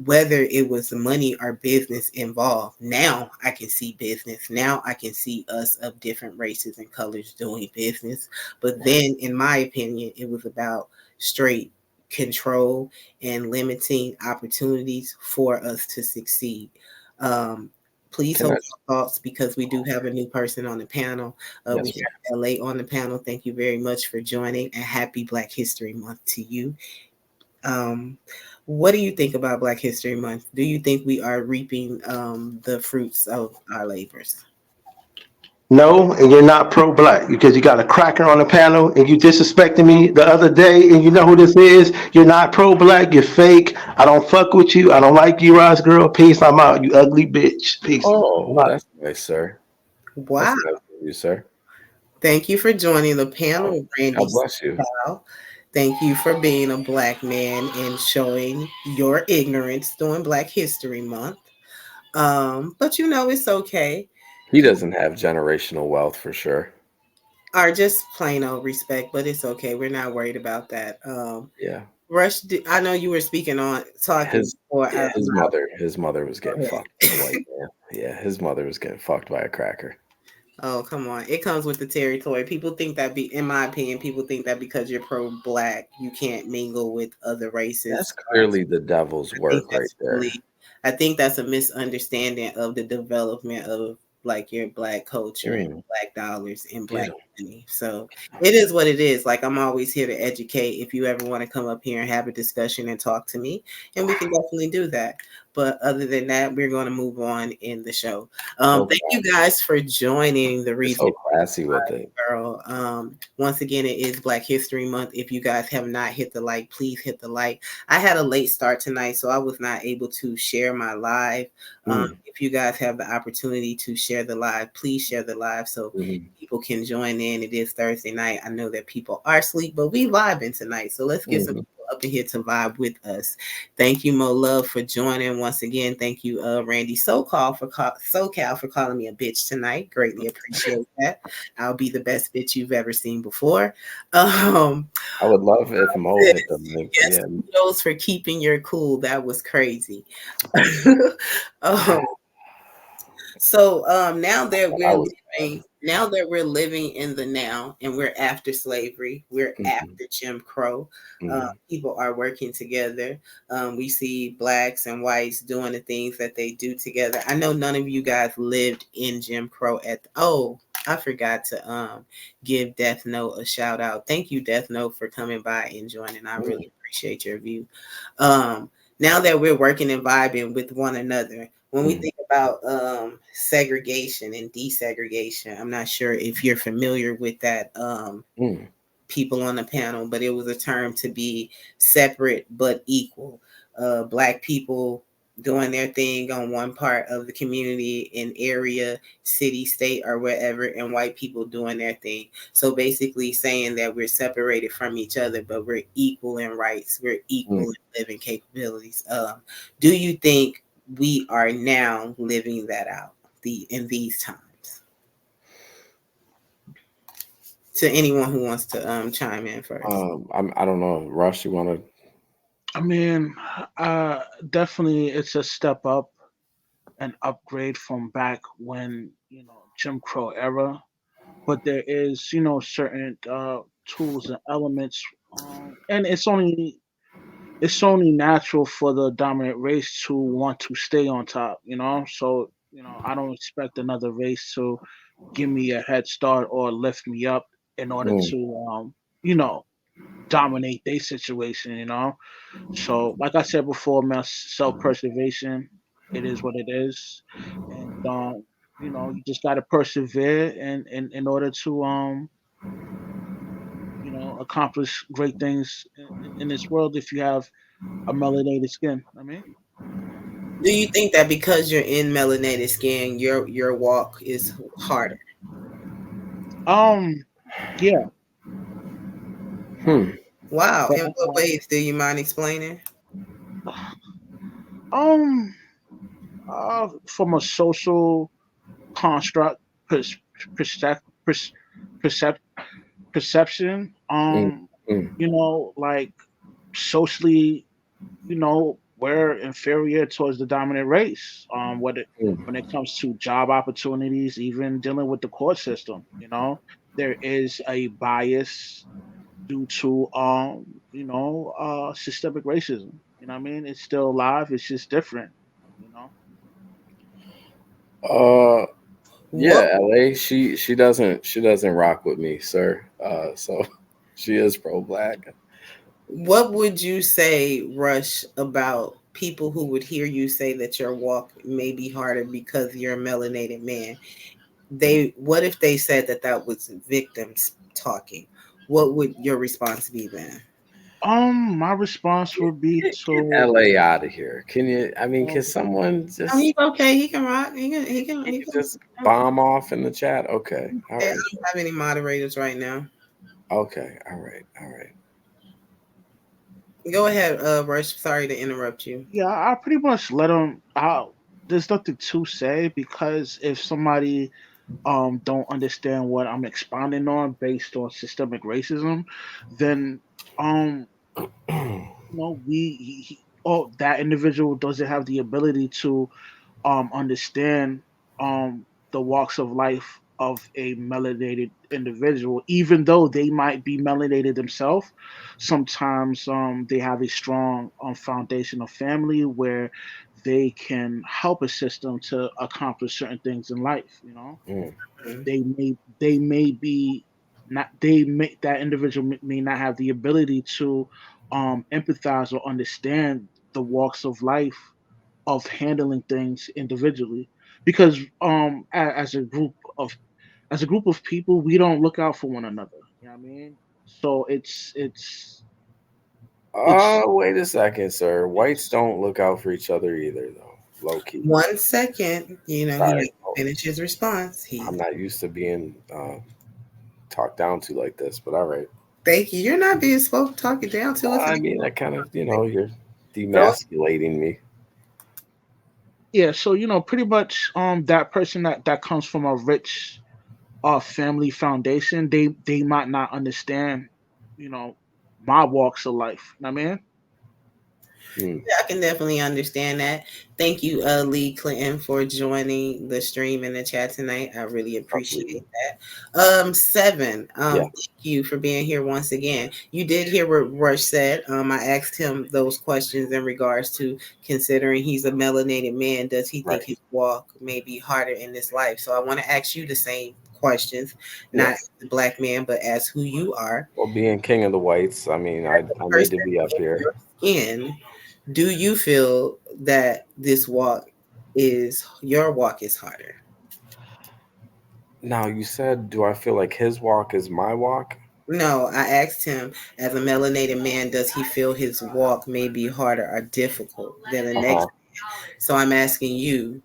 whether it was money or business involved. Now I can see business. Now I can see us of different races and colors doing business. But then, in my opinion, it was about straight control and limiting opportunities for us to succeed. Please hold your thoughts because we do have a new person on the panel. Yes, We have LA on the panel. Thank you very much for joining, and happy Black History Month to you. What do you think about Black History Month? Do you think we are reaping the fruits of our labors? No, and you're not pro-black because you got a cracker on the panel and you disrespected me the other day, and you know who this is. You're not pro-black. You're fake. I don't fuck with you. I don't like you, Ross girl. Peace. I'm out. You ugly bitch. Peace. Oh, that's nice, sir. Wow. That's nice of you, sir. Thank you for joining the panel, Randy. God bless you. Thank you for being a Black man and showing your ignorance during Black History Month. But you know, it's okay. He doesn't have generational wealth for sure. Or just plain old respect, but it's okay. We're not worried about that. Yeah. Rush, I know you were speaking on talking his mother was getting fucked by a white man. Yeah, his mother was getting fucked by a cracker. Oh, come on. It comes with the territory. People think that in my opinion, people think that because you're pro-black, you can't mingle with other races. That's clearly the devil's work right there. I think that's a misunderstanding of the development of like your Black culture and Black dollars and Black money. So it is what it is. Like, I'm always here to educate. If you ever want to come up here and have a discussion and talk to me, and we can definitely do that. But other than that, we're going to move on in the show. Thank you guys for joining the reason. So classy with it, girl. Once again, it is Black History Month. If you guys have not hit the like, please hit the like. I had a late start tonight, so I was not able to share my live. If you guys have the opportunity to share the live, please share the live so people can join in. It is Thursday night. I know that people are asleep, but we vibing tonight. So let's get some people up in here to vibe with us. Thank you, Mo Love, for joining once again. Thank you, Randy SoCal for calling me a bitch tonight. Greatly appreciate that. I'll be the best bitch you've ever seen before. I would love if Mo hit the link. Yes, kudos for keeping your cool. That was crazy. So now that we're living in the now and we're after slavery, we're after Jim Crow, people are working together. We see blacks and whites doing the things that they do together. I know none of you guys lived in Jim Crow I forgot to give Death Note a shout out. Thank you, Death Note, for coming by and joining. I really appreciate your view. Now that we're working and vibing with one another, when we think about segregation and desegregation, I'm not sure if you're familiar with that, people on the panel, but it was a term to be separate but equal. Black people doing their thing on one part of the community, in area, city, state, or wherever, and white people doing their thing. So basically saying that we're separated from each other, but we're equal in rights, we're equal in living capabilities. Do you think we are now living that out in these times? To anyone who wants to chime in first. I don't know. Rush, you want to? I mean, definitely it's a step up, an upgrade from back when, Jim Crow era. But there is, certain tools and elements, and it's only natural for the dominant race to want to stay on top, So, I don't expect another race to give me a head start or lift me up in order to, dominate their situation, So, like I said before, man, self-preservation, it is what it is, and you just got to persevere, and in order to accomplish great things in this world, if you have a melanated skin. Do you think that because you're in melanated skin, your walk is harder? Yeah. Wow. In what ways? Do you mind explaining? From a social construct perception, like socially, we're inferior towards the dominant race. When it Mm. comes to job opportunities, even dealing with the court system, there is a bias due to systemic racism. You know what I mean? It's still alive. It's just different. You know. Uh, What yeah, LA. She doesn't rock with me, sir. So she is pro black. what would you say, Rush, about people who would hear you say that your walk may be harder because you're a melanated man? What if they said that that was victims talking? What would your response be then? My response would be Get to LA out of here. Can you? I mean, can um, someone Oh, just he's okay. He can rock. He can. He can. you He can can. just bomb off in the chat? Okay, all I right, don't have any moderators right now. okay, all right, all right. Go ahead, Rush. Sorry to interrupt you. yeah, I pretty much let them out. There's nothing to say because if somebody don't understand what I'm expounding on based on systemic racism, then that individual doesn't have the ability to understand the walks of life of a melanated individual, even though they might be melanated themselves. Sometimes they have a strong foundation of family where they can help a system to accomplish certain things in life. Mm. Mhm. They may be not they may that individual may not have the ability to empathize or understand the walks of life of handling things individually because as a group of people we don't look out for one another, you know what I mean? So it's Wait a second, sir. Whites don't look out for each other either, though. Low key. 1 second. He Sorry, needs to finish his response. I'm not used to being talked down to like this, but all right. Thank you. You're not being spoke talking down to us. I mean, that kind of, you're Go. demasculating me. yeah, so pretty much that person that comes from a rich family foundation, they might not understand you know my walks of life, you know what I mean? Hmm. I can definitely understand that. Thank you, Lee Clinton, for joining the stream in the chat tonight. I really Absolutely. appreciate that. Seven. Yeah. Thank you for being here once again. You did hear what Rush said. I asked him those questions in regards to considering he's a melanated man. Does he think Right. his walk may be harder in this life? So I want to ask you the same questions, not Yeah. as the black man, but as who you are. Well, being king of the whites, I mean, I need Person to be up in here. your skin. Do you feel that your walk is harder? Now, you said, do I feel like his walk is my walk? No, I asked him, as a melanated man, does he feel his walk may be harder or difficult than the next? Uh-huh. So I'm asking you,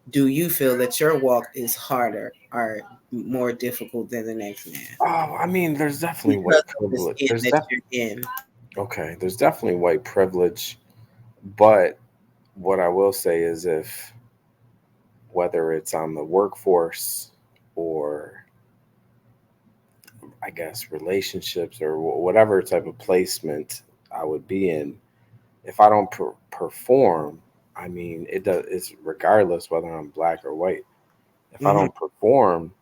do you feel that your walk is harder or more difficult than the next man Oh, I mean, there's definitely because white of the privilege. skin that you're in? Okay, there's definitely white privilege, but what I will say is if whether it's on the workforce or I guess relationships or whatever type of placement I would be in, if I don't perform, I mean, it's regardless whether I'm black or white. If I Mhm. don't perform,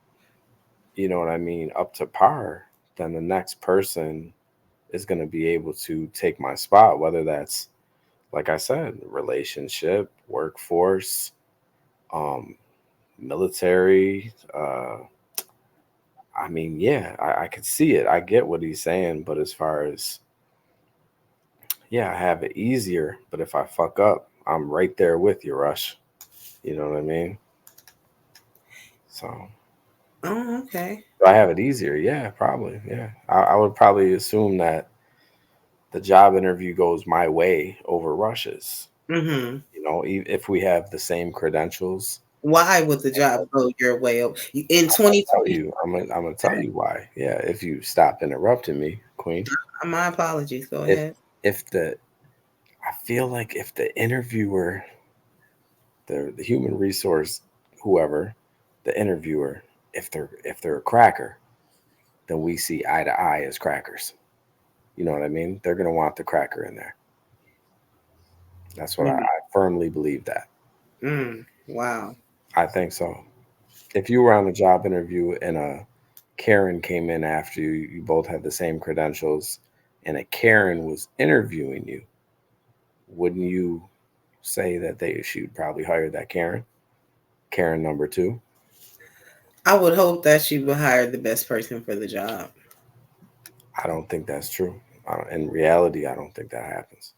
you know what I mean, up to par, then the next person is going to be able to take my spot, whether that's, like I said, relationship, workforce, um, military. I mean, yeah, I could see it. I get what he's saying, but as far as, yeah, I have it easier. But if I fuck up, I'm right there with you, Rush. You know what I mean? So Oh, okay. do I have it easier? Yeah, probably. Yeah, I would probably assume that the job interview goes my way over Rush's. Hmm. You know, if we have the same credentials. Why would the job go your way in Tell 2020? you, I'm gonna tell you why. Yeah, if you stop interrupting me, Queen. My apologies. Go If ahead. if the I feel like if the interviewer, the human resource, whoever, the interviewer, if they're a cracker, then we see eye to eye as crackers. You know what I mean? They're gonna want the cracker in there. That's what I firmly believe that. Wow. I think so. If you were on a job interview and a Karen came in after you, you both had the same credentials, and a Karen was interviewing you, wouldn't you say that she would probably hire that Karen number 2? I would hope that she would hire the best person for the job. I don't think that's true. In reality, I don't think that happens.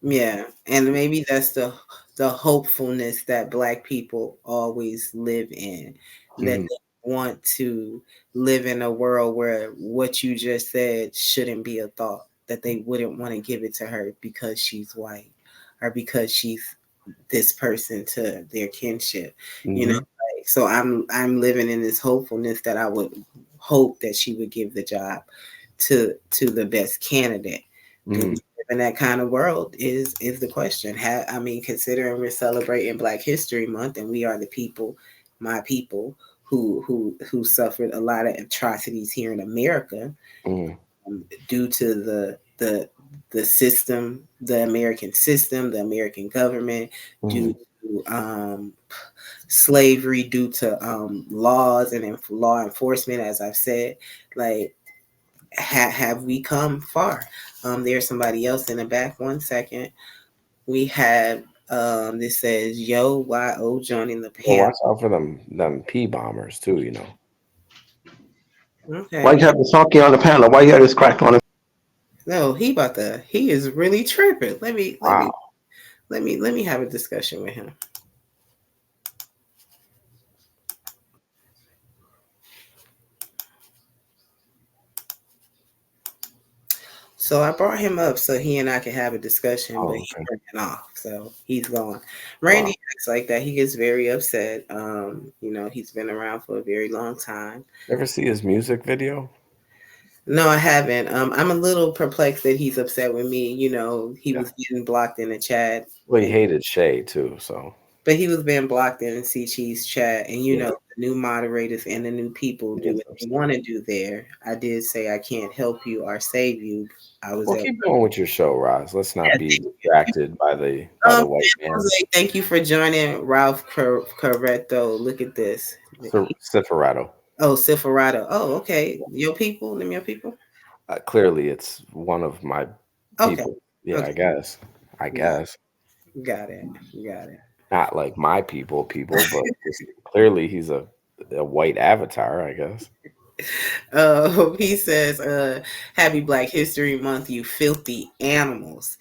Yeah, and maybe that's the hopefulness that Black people always live in, that they want to live in a world where what you just said shouldn't be a thought, that they wouldn't want to give it to her because she's white or because she's this person to their kinship, you know. So I'm living in this hopefulness that I would hope that she would give the job to the best candidate. Do we live in that kind of world is the question. I mean, considering we're celebrating Black History Month and we are the people, my people, who suffered a lot of atrocities here in America due to the system, the American system, the American government, due to slavery, due to laws and law enforcement, as I've said, like. Have we come far? There's somebody else in the back. 1 second. We have this says Yo YO joining the panel. Well, watch out for them P bombers too, you know. Okay. Why you have the funky on the panel? Why you have this crack on it? No, he is really tripping. Let me have a discussion with him. So I brought him up so he and I can have a discussion, but he's turning off, so he's gone. Randy acts like that. He gets very upset. You know, he's been around for a very long time. Ever see his music video? No, I haven't. I'm a little perplexed that he's upset with me. You know, he was getting blocked in the chat. Well, he hated Shay too, so. But he was being blocked in C Cheese chat, and you know, the new moderators and the new people do what they want to do there. I did say I can't help you or save you. Keep going with your show, Roz. Let's not be distracted by the white man. Thank you for joining, Ralph Corretto. Look at this. Ciferato. Oh, Ciferato. Oh, okay. Your people? Them your people? Clearly, it's one of my people. Okay. Yeah, okay. I guess. Got it. Not like my people, but clearly he's a white avatar, I guess. He says, happy Black History Month, you filthy animals.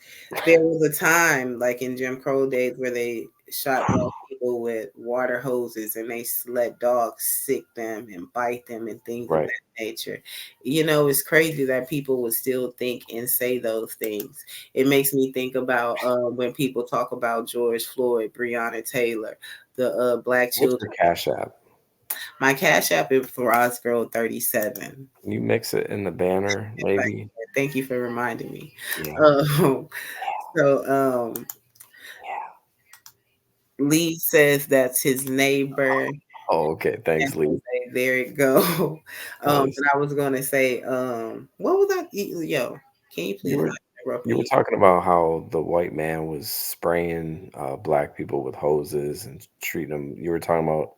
There was a time, like in Jim Crow days, where they shot Black people with water hoses and they let dogs sick them and bite them and things of that nature. You know, it's crazy that people would still think and say those things. It makes me think about when people talk about George Floyd, Breonna Taylor, the Black children. What's your Cash App? My Cash App is for Rosgirl37. You mix it in the banner, maybe. Thank you for reminding me. Lee says that's his neighbor. Oh, okay. Thanks, Lee. There you go. And I was gonna say, what was that? Yo, can you please? You were talking about how the white man was spraying Black people with hoses and treating them. You were talking about.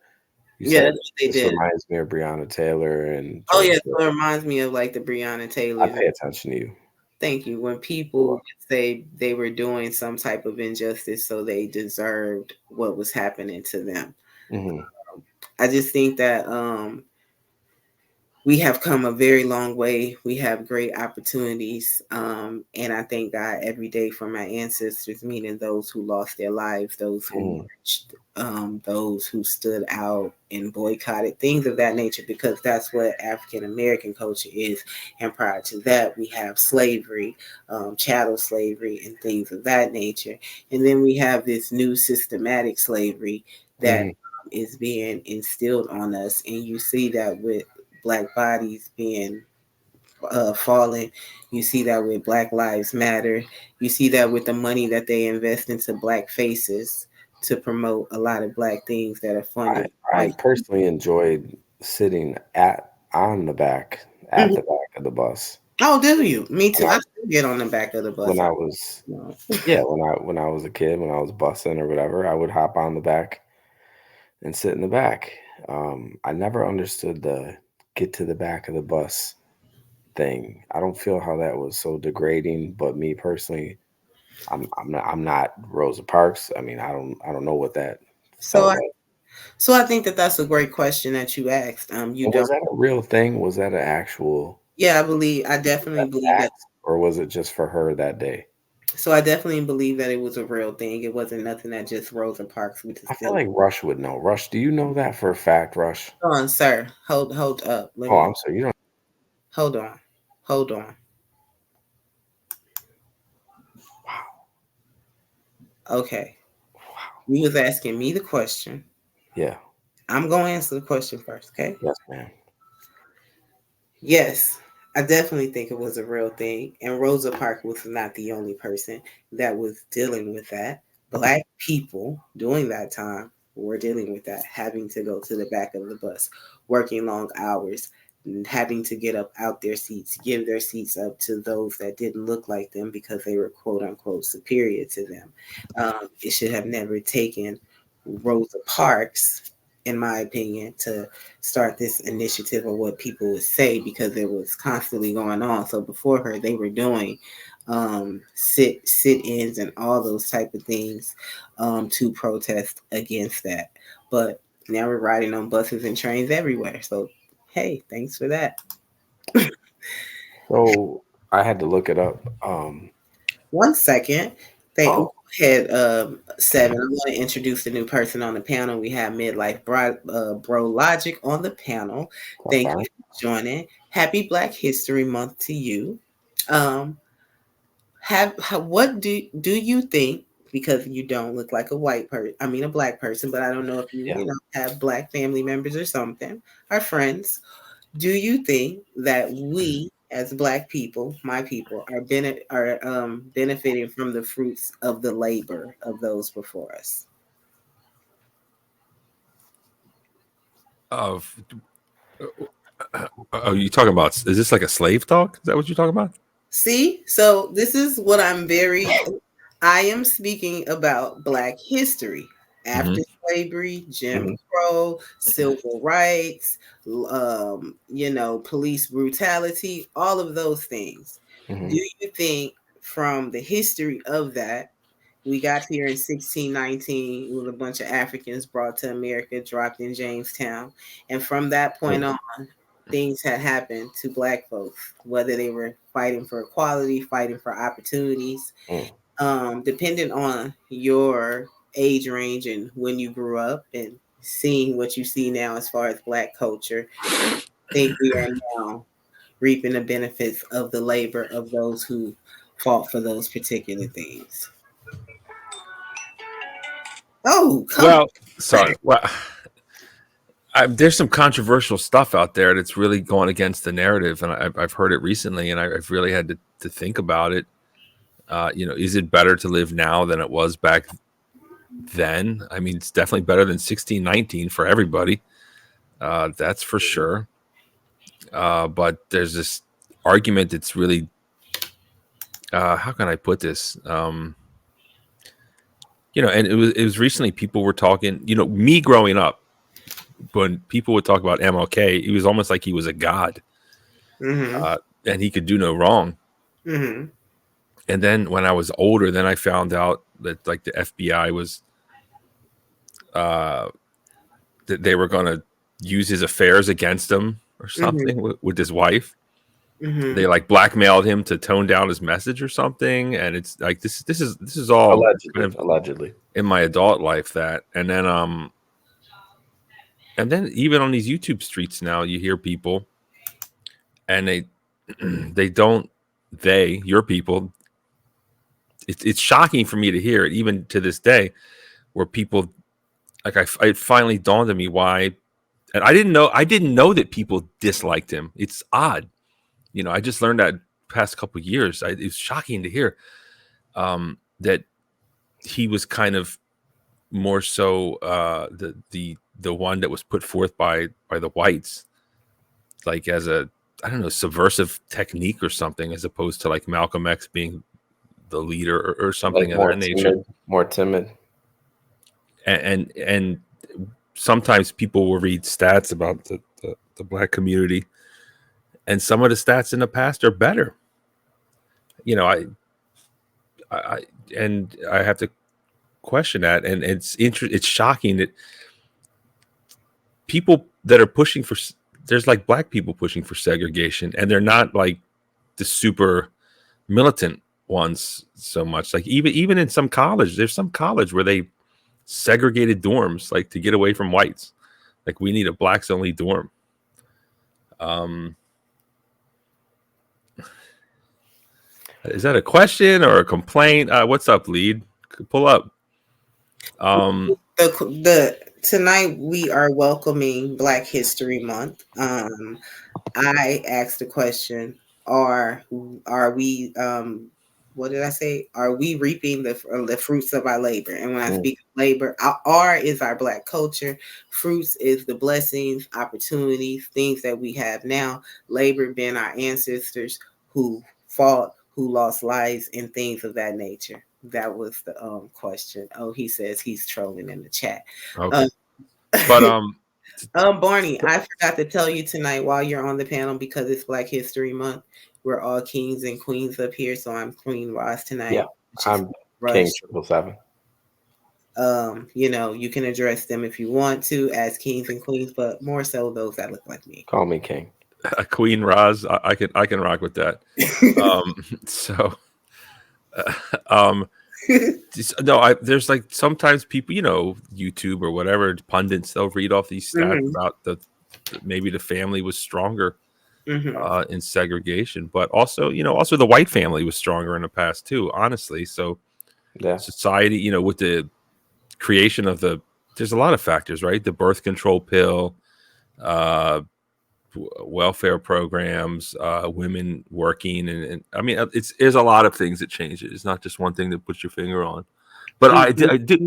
You said they did. Reminds me of Breonna Taylor and. It reminds me of like the Breonna Taylor. I pay attention to you. Thank you. When people say they were doing some type of injustice, so they deserved what was happening to them. I just think that we have come a very long way. We have great opportunities. And I thank God every day for my ancestors, meaning those who lost their lives, those who marched, those who stood out and boycotted, things of that nature, because that's what African American culture is. And prior to that, we have slavery, chattel slavery, and things of that nature. And then we have this new systematic slavery that is being instilled on us. And you see that with Black bodies being fallen. You see that with Black Lives Matter. You see that with the money that they invest into Black faces to promote a lot of Black things that are funded. I personally enjoyed sitting on the back of the bus Oh, do you? Me too. When I, I still get on the back of the bus. when I was No. yeah, when I was a kid, when I was busing or whatever, I would hop on the back and sit in the back. I never understood the get to the back of the bus thing. I don't feel how that was so degrading, but me personally, I'm not Rosa Parks. I mean, I don't know what that So felt I like. so I think that that's a great question that you asked. You And don't. was that a real thing? Was that an actual Yeah, I definitely believe that. act, or was it just for her that day? So I definitely believe that it was a real thing. It wasn't nothing that just Rosa Parks would I just feel do. like Rush would know. Rush, do you know that for a fact, Rush? Hold on, sir. Hold up. Let Oh, me I'm sorry. You don't. hold on. Hold on. Wow. Okay. You was asking me the question. Yeah. I'm gonna answer the question first, okay? Yes, ma'am. Yes, I definitely think it was a real thing. And Rosa Parks was not the only person that was dealing with that. Black people during that time were dealing with that, having to go to the back of the bus, working long hours, having to get up out their seats, give their seats up to those that didn't look like them because they were quote unquote superior to them. It should have never taken Rosa Parks, in my opinion, to start this initiative of what people would say because it was constantly going on. So before her, they were doing sit-ins and all those type of things to protest against that. But now we're riding on buses and trains everywhere. So hey, thanks for that. So I had to look it up. 1 second. Thank Oh, head 7. I want to introduce the new person on the panel. We have Midlife Bro Logic on the panel. that's Thank fine. you for joining. Happy Black History Month to you. What do you think? Because you don't look like a white person, I mean a black person, but I don't know if you Yeah. have black family members or something, or friends. Do you think that we as black people, my people, are benefiting from the fruits of the labor of those before us? Of are you talking about? Is this like a slave talk? Is that what you're talking about? See, so this is what I am speaking about black history after slavery, Jim Crow, civil rights, police brutality, all of those things. Mhm. Do you think from the history of that, we got here in 1619 with a bunch of Africans brought to America, dropped in Jamestown, and from that point on, things had happened to black folks, whether they were fighting for equality, fighting for opportunities, depending on your age range and when you grew up and seeing what you see now as far as black culture. I think we are now reaping the benefits of the labor of those who fought for those particular things. Oh, come Well, sorry. Well, there's some controversial stuff out there that's really going against the narrative, and I've heard it recently, and I've really had to think about it. Is it better to live now than it was back then? I mean, it's definitely better than 1619 for everybody. That's for sure. But there's this argument that's really, how can I put this? And it was recently people were talking. Me growing up, when people would talk about MLK, it was almost like he was a god, and he could do no wrong. Mm-hmm. And then when I was older, then I found out that like the FBI was that they were going to use his affairs against him or something with his wife. They like blackmailed him to tone down his message or something, and it's like this is all allegedly in my adult life. That and then even on these YouTube streets now, you hear people, and your people. It's shocking for me to hear it, even to this day, where people like it finally dawned on me why, and I didn't know that people disliked him. It's odd, I just learned that past couple of years. It's shocking to hear that he was kind of more so the one that was put forth by the whites, like as a I don't know, subversive technique or something, as opposed to like Malcolm X being the leader or something Like of that nature. more timid. And sometimes people will read stats about the black community, and some of the stats in the past are better. You know, I have to question that, and it's shocking that people that are pushing for, there's like black people pushing for segregation, and they're not like the super militant ones so much. Like even in some college, there's some college where they segregated dorms, like to get away from whites. Like, we need a blacks only dorm. Is that a question or a complaint? What's up, lead? Pull up. Tonight we are welcoming Black History Month. I asked the question: Are we? What did I say? Are we reaping the fruits of our labor? And when I speak of labor, R is our Black culture. Fruits is the blessings, opportunities, things that we have now. Labor being our ancestors who fought, who lost lives, and things of that nature. That was the question. Oh, he says he's trolling in the chat. Okay. But Barney, I forgot to tell you tonight while you're on the panel, because it's Black History Month. We're all kings and queens up here, so I'm Queen Roz tonight. Yeah, I'm King 777. You know, you can address them if you want to as kings and queens, but more so those that look like me. Call me King. Queen Roz, I can rock with that. No, there's like sometimes people, you know, YouTube or whatever, pundits, they'll read off these stats about maybe the family was stronger in segregation, but also, you know, also the white family was stronger in the past too, honestly. So society, you know, with the creation of there's a lot of factors, right? The birth control pill, welfare programs, women working, and I mean, there's a lot of things that change it. It's not just one thing that puts your finger on. But do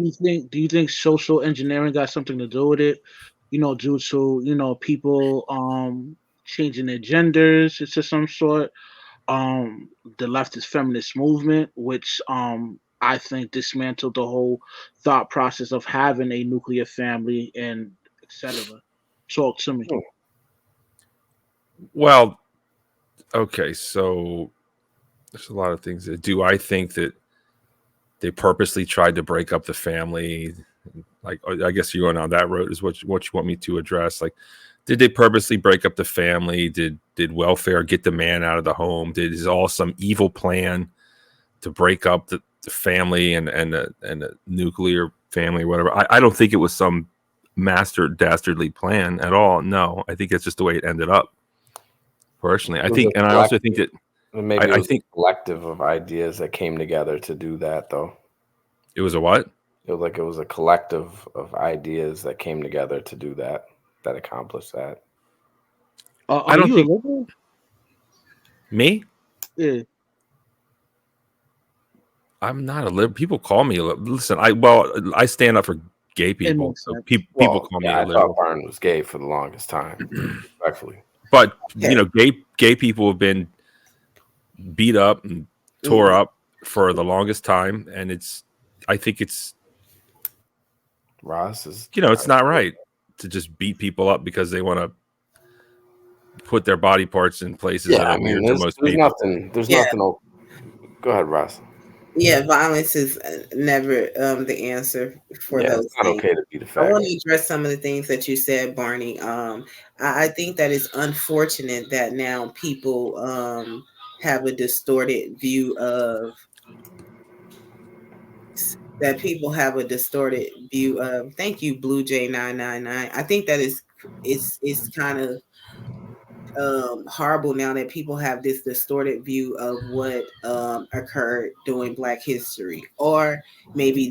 you think social engineering got something to do with it? You know, due to, you know, people changing their genders to some sort. The leftist feminist movement, which I think dismantled the whole thought process of having a nuclear family and etc. Talk to me. Well, okay, so there's a lot of things. Do I think that they purposely tried to break up the family? Like, I guess you're going on that road is what you want me to address. Like, did they purposely break up the family? Did welfare get the man out of the home? Is all some evil plan to break up the family and the nuclear family or whatever? I don't think it was some dastardly plan at all. No, I think it's just the way it ended up. Personally, I think, and I also think that maybe it was a collective of ideas that came together to do that, though. It was a what? It was a collective of ideas that came together to do that accomplished that. I don't think me. Yeah. I'm not a liberal. People call me a liberal. Listen, I stand up for gay people, so people call me a liberal. I thought Barn was gay for the longest time, respectfully. But you know, gay people have been beat up and tore up for the longest time, and I think it's Ross is, you know, it's not right to just beat people up because they want to put their body parts in places that are weird to most people. There's nothing. Go ahead, Ross. Yeah, violence is never the answer for those it's not things. okay to be the fact. I want to address some of the things that you said, Barney. I think that it's unfortunate that now people have a distorted view of thank you, Blue J 999. I think that it's kind of horrible now that people have this distorted view of what occurred during Black history, or maybe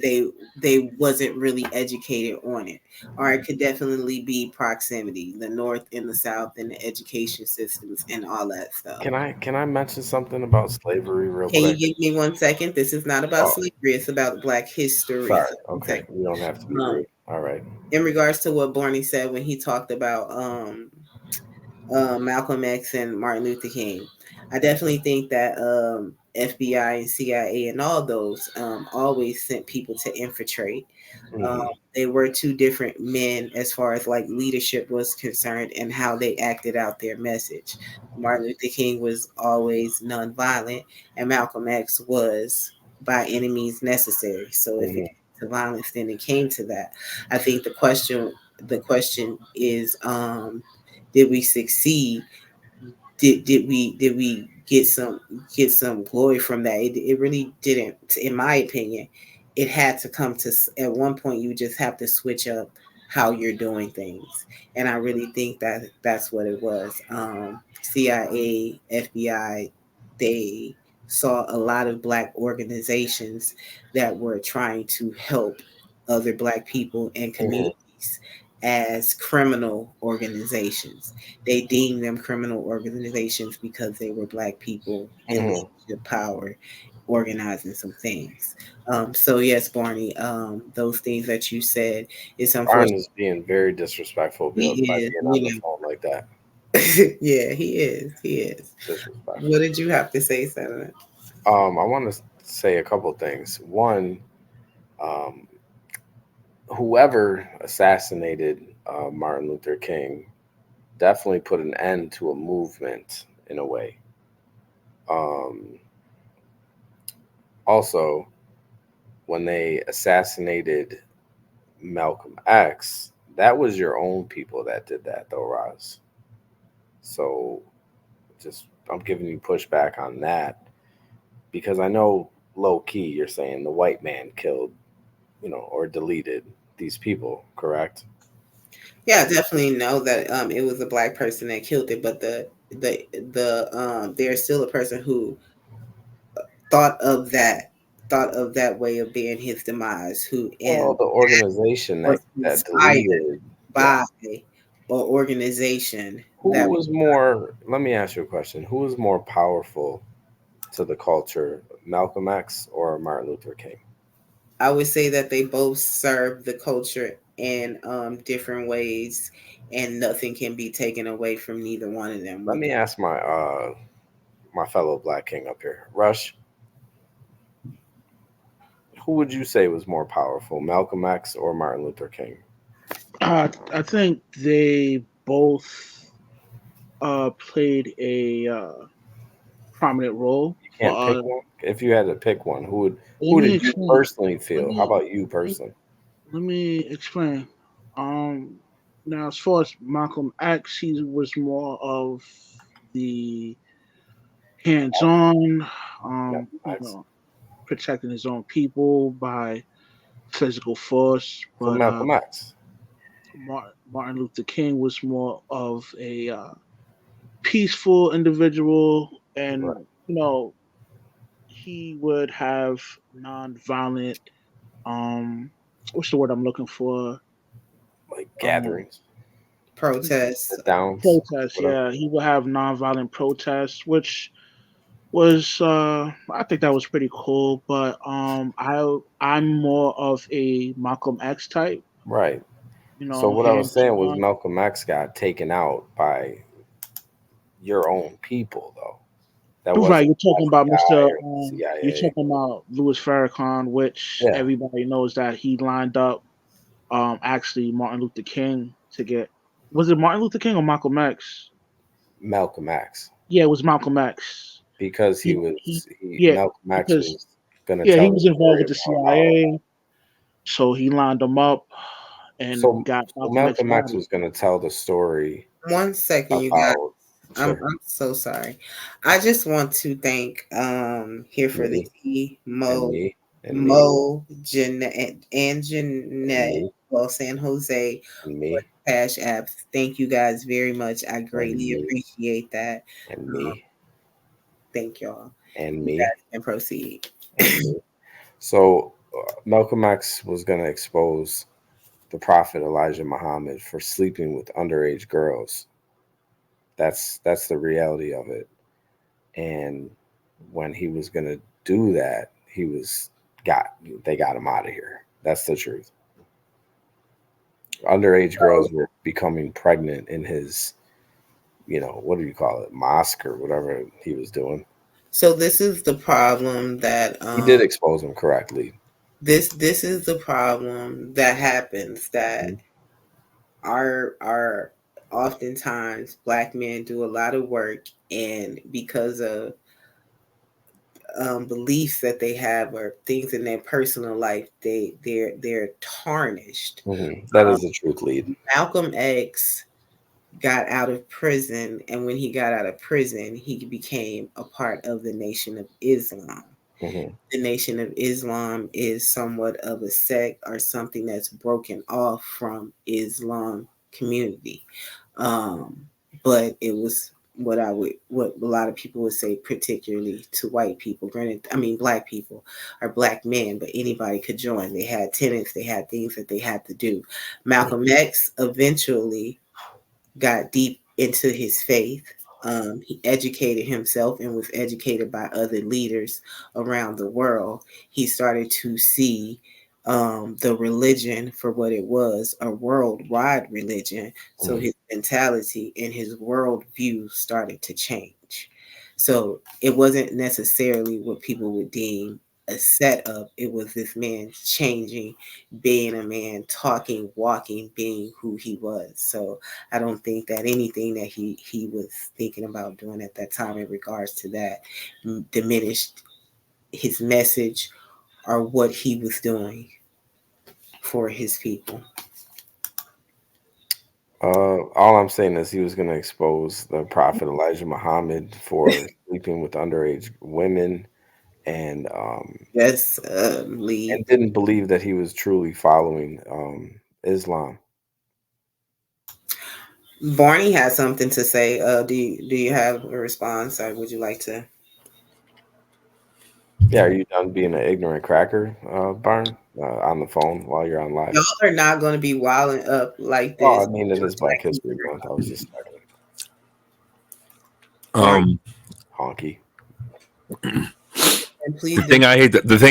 they wasn't really educated on it, or it could definitely be proximity, the North and the South and the education systems and all that stuff. Can I mention something about slavery real quick? Can you give me 1 second? This is not about slavery, it's about Black history. Sorry. Okay, we don't have to be rude. All right. In regards to what Barney said when he talked about Malcolm X and Martin Luther King. I definitely think that FBI and CIA and all those always sent people to infiltrate. They were two different men as far as like leadership was concerned and how they acted out their message. Martin Luther King was always nonviolent, and Malcolm X was by any means necessary. So if it came to violence, then it came to that. I think the question is, did we succeed? Did we get some glory from that? It really didn't, in my opinion. It had to come to, at one point you just have to switch up how you're doing things, and I really think that that's what it was. CIA, FBI, they saw a lot of Black organizations that were trying to help other Black people and communities as criminal organizations. They deemed them criminal organizations because they were Black people in leadership power organizing some things. So yes, Barney, those things that you said, it's Brian unfortunate. is being very disrespectful by He being is, on the phone like that. yeah, he is. Disrespectful. What did you have to say, Senator? I want to say a couple things. One, whoever assassinated Martin Luther King definitely put an end to a movement in a way. Also, when they assassinated Malcolm X, that was your own people that did that, though, Roz. So, just I'm giving you pushback on that because I know low key you're saying the white man killed, or deleted these people, correct? Yeah, I definitely know that it was a Black person that killed it, but there's still a person who thought of that way of being his demise, who Well, the organization was that inspired deleted. by an organization Who that was more? Let me ask you a question. Who was more powerful to the culture, Malcolm X or Martin Luther King? I would say that they both serve the culture in different ways, and nothing can be taken away from neither one of them. Let me ask my my fellow Black King up here, Rush. Who would you say was more powerful, Malcolm X or Martin Luther King? I think they both played a prominent role. You can't pick one. If you had to pick one, who did you personally feel? How about you personally? Let me explain. Now, as far as Malcolm X, he was more of the hands-on, protecting his own people by physical force. So But Malcolm X. Martin Luther King was more of a peaceful individual, and he would have nonviolent. What's the word I'm looking for? Like gatherings, protests. Protests, yeah. He would have nonviolent protests, which was I think that was pretty cool. But I'm more of a Malcolm X type. Right. So what I was saying was Malcolm X got taken out by your own people, though. That was right. You're talking about Mr. CIA. You're talking about Louis Farrakhan, which everybody knows that he lined up. Actually, Martin Luther King to get. Was it Martin Luther King or Malcolm X? Malcolm X. Yeah, it was Malcolm X. Because Malcolm X was going to tell. Yeah, he was involved with the CIA, so he lined them up and got Malcolm X was going to tell the story. 1 second, you guys. I'm so sorry. I just want to thank here for the Mo, Jeanette, and Jeanette, San Jose, for Cash Apps. Thank you guys very much. I greatly appreciate that. And me. Thank y'all. And me. You guys can proceed. So Malcolm X was going to expose the Prophet Elijah Muhammad for sleeping with underage girls. That's the reality of it. And when he was going to do that, they got him out of here. That's the truth. Underage girls were becoming pregnant in his what do you call it, mosque or whatever he was doing. So this is the problem that He did expose him correctly. This is the problem that happens, that our oftentimes Black men do a lot of work, and because of beliefs that they have or things in their personal life, they're tarnished. That is the truth, lead. Malcolm X got out of prison, and when he got out of prison, he became a part of the Nation of Islam. The Nation of Islam is somewhat of a sect or something that's broken off from Islam community, but it was what a lot of people would say, particularly to white people. Granted, I mean, Black people are Black men, but anybody could join. They had tenets, they had things that they had to do. Malcolm X eventually got deep into his faith. He educated himself and was educated by other leaders around the world. He started to see the religion for what it was, a worldwide religion. So his mentality and his worldview started to change. So it wasn't necessarily what people would deem a setup. It was this man changing, being a man, talking, walking, being who he was. So I don't think that anything that he was thinking about doing at that time in regards to that diminished his message or what he was doing for his people. All I'm saying is he was going to expose the Prophet Elijah Muhammad for sleeping with underage women, and Lee, and didn't believe that he was truly following Islam. Barney has something to say. Do you have a response, or would you like to? Yeah, are you done being an ignorant cracker, Barn, on the phone while you're on live? Y'all are not going to be wilding up like this. Oh, I mean, it is Black History Month. I was just talking. Honky. And please, The thing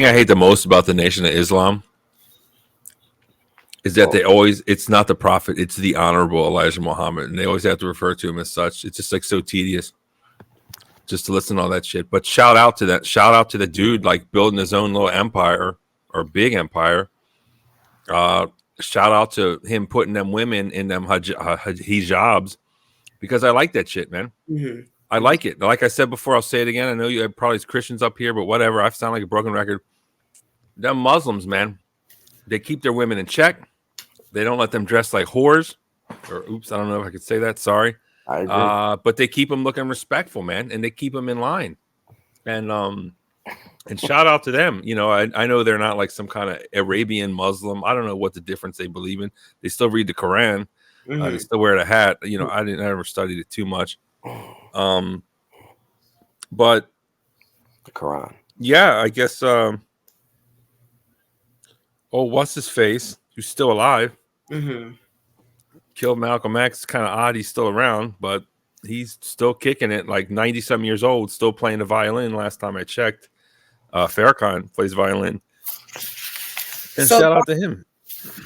I hate the most about the Nation of Islam is that it's not the Prophet, it's the Honorable Elijah Muhammad, and they always have to refer to him as such. It's just like so tedious just to listen to all that shit. But shout out to the dude like building his own little empire or big empire. Shout out to him putting them women in them hijabs, because I like that shit, man. I like it. Like I said before, I'll say it again. I know you have probably Christians up here, but whatever. I sound like a broken record. Them Muslims, man, they keep their women in check. They don't let them dress like whores. Or oops, I don't know if I could say that. Sorry. I agree. But they keep them looking respectful, man, and they keep them in line. And shout out to them. I know they're not like some kind of Arabian Muslim. I don't know what the difference they believe in. They still read the Quran. They still wear the hat. I never studied it too much. But the Quran. Yeah, I guess. What's his face? Who's still alive? Killed Malcolm X. Kind of odd he's still around, but he's still kicking it. Like 90-some years old, still playing the violin. Last time I checked, Farrakhan plays violin. And shout out to him.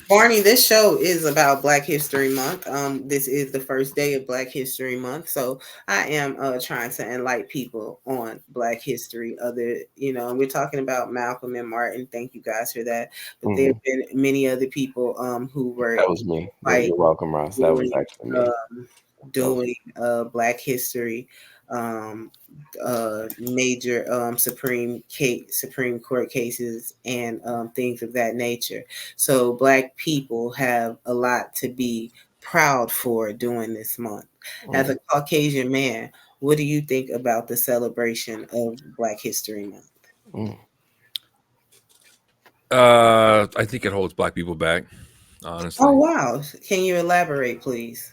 Barney, this show is about Black History Month. This is the first day of Black History Month, so I am trying to enlighten people on Black history. And we're talking about Malcolm and Martin. Thank you guys for that. But there have been many other people who were. That was me. You're welcome, Ross. That was actually me. Doing Black history. Major Supreme Court cases and things of that nature. So Black people have a lot to be proud for during this month. As a Caucasian man, what do you think about the celebration of Black History Month? I think it holds Black people back, honestly. Oh wow! Can you elaborate, please?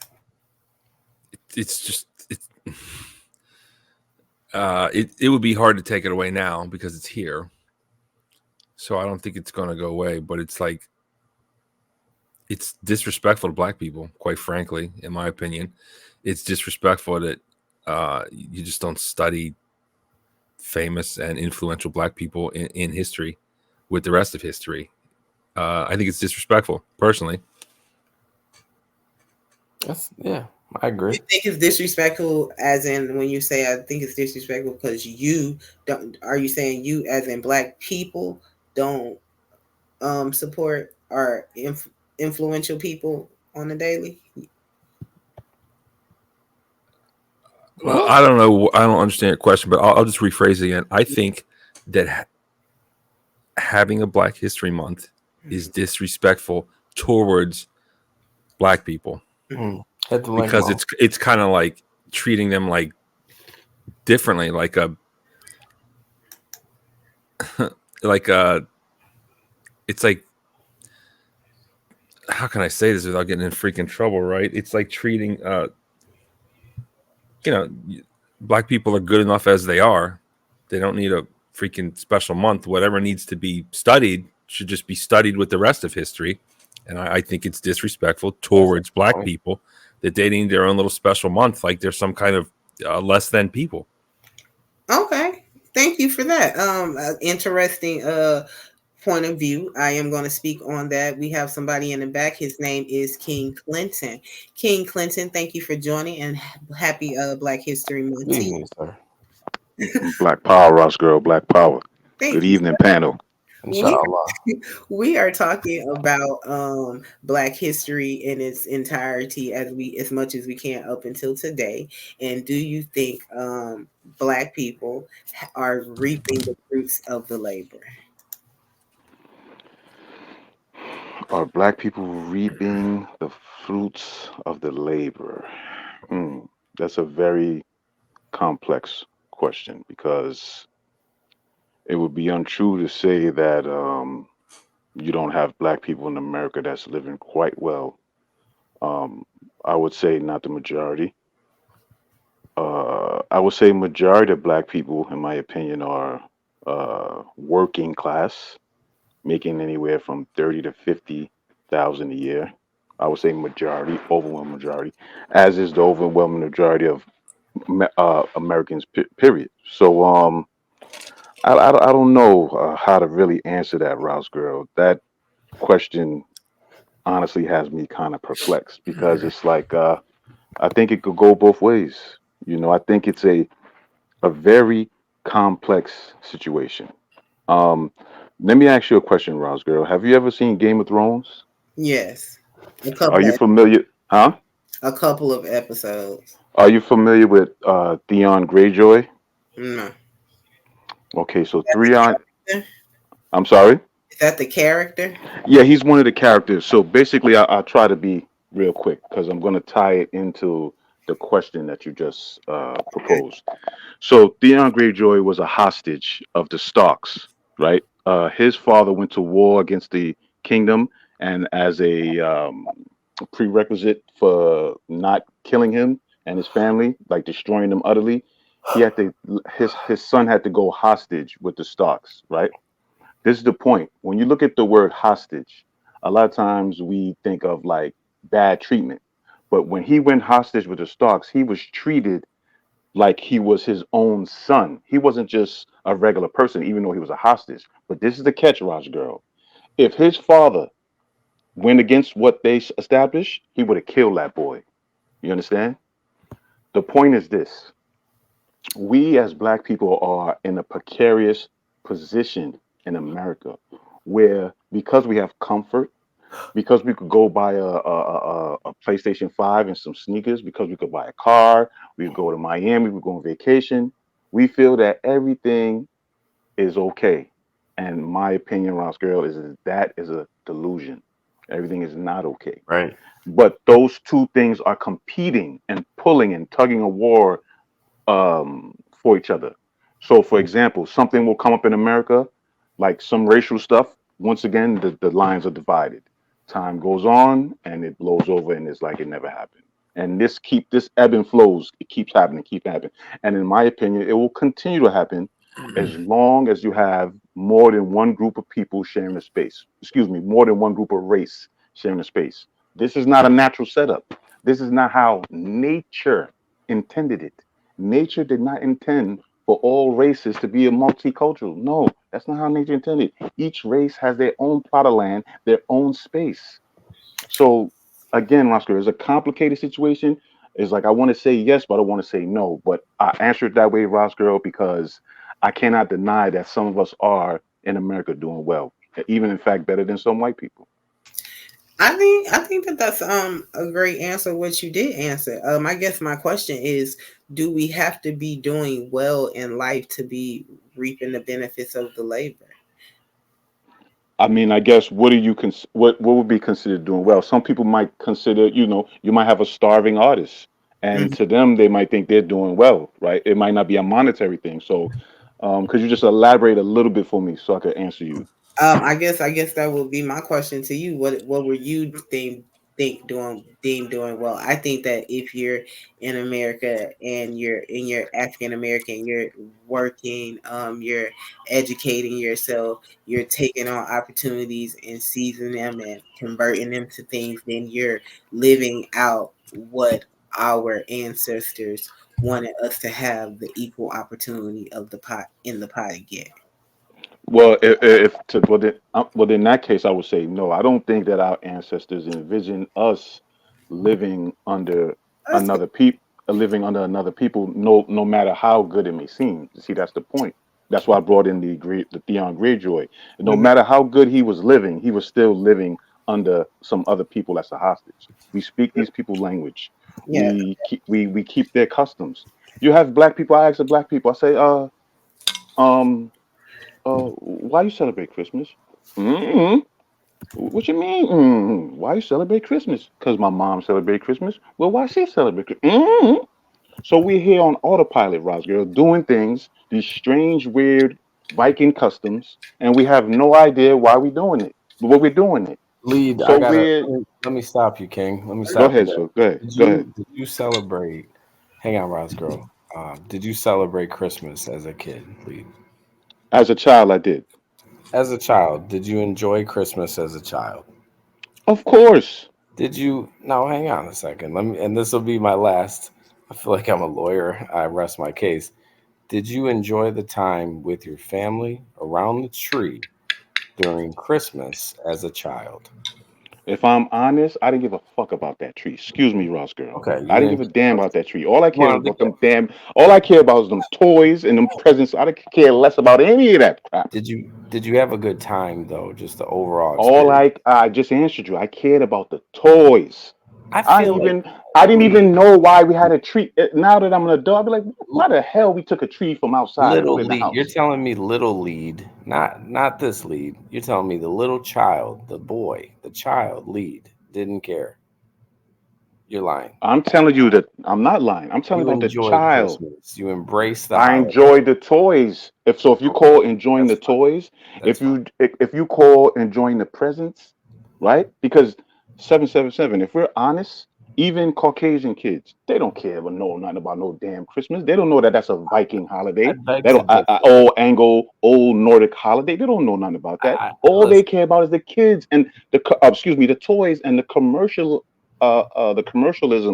It would be hard to take it away now because it's here. So I don't think it's going to go away, but it's like, it's disrespectful to Black people, quite frankly, in my opinion. It's disrespectful that you just don't study famous and influential Black people in history with the rest of history. I think it's disrespectful, personally. I agree. You think it's disrespectful, as in when you say I think it's disrespectful because you don't? Are you saying you, as in Black people, don't support or influential people on the daily? Well, I don't know. I don't understand your question, but I'll just rephrase it again. I think that having a Black History Month is disrespectful towards Black people because it's kind of like treating them like differently, like a it's like, how can I say this without getting in freaking trouble, right? It's like treating Black people are good enough as they are. They don't need a freaking special month. Whatever needs to be studied should just be studied with the rest of history. And I think it's disrespectful towards Black people that they need their own little special month, like they're some kind of less than people. Okay, thank you for that. Interesting point of view. I am going to speak on that. We have somebody in the back. His name is King Clinton. King Clinton, thank you for joining, and happy Black History Month to you. Sir. Black Power, Ross Girl, Black Power. Thank Good you. evening, panel. We are talking about Black history in its entirety as much as we can up until today. And do you think Black people are reaping the fruits of the labor? Are Black people reaping the fruits of the labor? That's a very complex question, because it would be untrue to say that you don't have Black people in America that's living quite well. I would say not the majority. I would say majority of Black people, in my opinion, are working class, making anywhere from 30 to 50,000 a year. I would say majority, overwhelming majority, as is the overwhelming majority of Americans. Period. So I don't know how to really answer that, Rouse Girl. That question honestly has me kind of perplexed, because it's like I think it could go both ways. I think it's a very complex situation. Um, Let me ask you a question, Rouse Girl. Have you ever seen Game of Thrones? Yes, Are you familiar? Huh? a couple of episodes. Are you familiar with Theon Greyjoy? No. Okay, so Is I'm sorry? that the character? Yeah, he's one of the characters. So basically, I'll try to be real quick, because I'm going to tie it into the question that you just proposed. So Theon Greyjoy was a hostage of the Starks, right? His father went to war against the kingdom, and as a prerequisite for not killing him and his family, like destroying them utterly, he had to his son had to go hostage with the Starks, right? This is the point. When you look at the word hostage, a lot of times we think of like bad treatment. But when he went hostage with the Starks, he was treated like he was his own son. He wasn't just a regular person, even though he was a hostage. But this is the catch, Raj Girl. If his father went against what they established, he would have killed that boy. You understand? The point is this: we as Black people are in a precarious position in America, where because we have comfort, because we could go buy a PlayStation 5 and some sneakers, because we could buy a car, we could go to Miami, we could go on vacation, we feel that everything is okay. And my opinion, Ross Girl, is that is a delusion. Everything is not okay. Right. But those two things are competing and pulling and tugging a war for each other. So, for example, something will come up in America, like some racial stuff. Once again, the lines are divided. Time goes on, and it blows over, and it's like it never happened. And this ebb and flows. It keeps happening, keep happening. And in my opinion, it will continue to happen as long as you have more than one group of people sharing a space. Excuse me, more than one group of race sharing a space. This is not a natural setup. This is not how nature intended it. Nature did not intend for all races to be a multicultural. No, that's not how nature intended. Each race has their own plot of land, their own space. So again, Oscar, it's a complicated situation. It's like I want to say yes, but I want to say no. But I answered that way, Ross girl, because I cannot deny that some of us are in America doing well, even in fact better than some white people. I think that that's a great answer. What you did answer. I guess my question is, do we have to be doing well in life to be reaping the benefits of the labor? I mean, I guess what do you what would be considered doing well? Some people might consider, you might have a starving artist, and Mhm. to them, they might think they're doing well, right? It might not be a monetary thing. So, could you just elaborate a little bit for me so I could answer you? I guess that would be my question to you. What were you doing well? I think that if you're in America and you're African American, you're working, you're educating yourself, you're taking on opportunities and seizing them and converting them to things, then you're living out what our ancestors wanted us to have the equal opportunity of the pot in the pot again. Well, well, in that case, I would say no. I don't think that our ancestors envisioned us living under That's good. another people, living under another people. No matter how good it may seem. See, that's the point. That's why I brought in the Theon Greyjoy. No Mhm. matter how good he was living, he was still living under some other people as a hostage. We speak these people's language. Yeah. We keep their customs. You have black people. I ask the black people. I say, um why you celebrate Christmas? mm What you mean? Why you celebrate Christmas? Because my mom celebrate Christmas. Well, why she celebrate Christmas? So we're here on autopilot, Rosgirl, doing things, these strange, weird Viking customs, and we have no idea why we're doing it, but we're doing it. Lead, I So gotta we're let me stop you, King. Let me Go stop you ahead, there. so go ahead, Did go ahead. you celebrate? Hang on, Ross girl. Did you celebrate Christmas as a kid, Lead? As a child, I did, As a child, did you enjoy Christmas as a child? of course. Did you? Now, hang on a second. Let me, and this will be my last. I feel like I'm a lawyer. I rest my case. Did you enjoy the time with your family around the tree during Christmas as a child? If I'm honest, I didn't give a fuck about that tree. Excuse me, Ross girl. Okay, I you didn't didn't. give a damn about that tree. All I You cared wanted to about get. them damn. All I care about is them toys and them presents. I didn't care less about any of that crap. Did you have a good time though? Just the overall All experience. I just answered you. I cared about the toys. I I feel like even I didn't Lee, even know why we had a tree. Now that I'm an adult, I'll be like, why the hell we took a tree from outside and put little it in the lead. You're house? telling me little lead, not this lead. You're telling me the little child, the boy, the child lead didn't care. You're lying. I'm telling you that I'm not lying. I'm telling You you about the enjoyed child. Christmas. You embraced the I holiday. enjoy the toys. If you Okay, call enjoying that's the fine. toys, That's fine. if you call enjoying the presents, right? Because 777. If we're honest, even Caucasian kids, they don't care about know nothing about no damn Christmas. They don't know that that's a Viking I holiday. beg They to don't differ. old Anglo, old Nordic holiday. They don't know nothing about that. All they Listen. care about is the kids and excuse me, the toys and the commercialism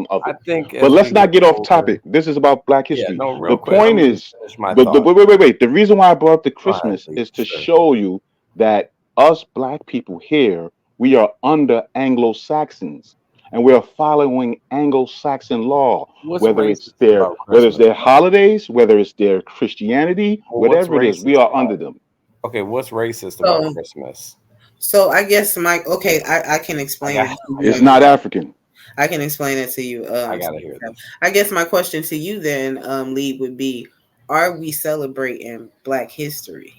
of I it. think But as we let's get not get off older, topic. This is about Black yeah. history. No, The real quick. Let point me just is, finish my but thought. wait. The reason why I brought up the Go ahead, Christmas Lee. is to Sure. show you that us Black people here, we are under Anglo Saxons, and we are following Anglo Saxon law. What's racist about Whether it's Christmas? their holidays, whether it's their Christianity, Well, what's whatever it is, we racist are about? under them. Okay, what's racist about So Christmas? so I guess Mike. Okay, I can I explain it got. to I It's you. gotta not hear. African. I can explain it to you. I gotta hear this. I guess my question to you then, Lee, would be: are we celebrating Black history?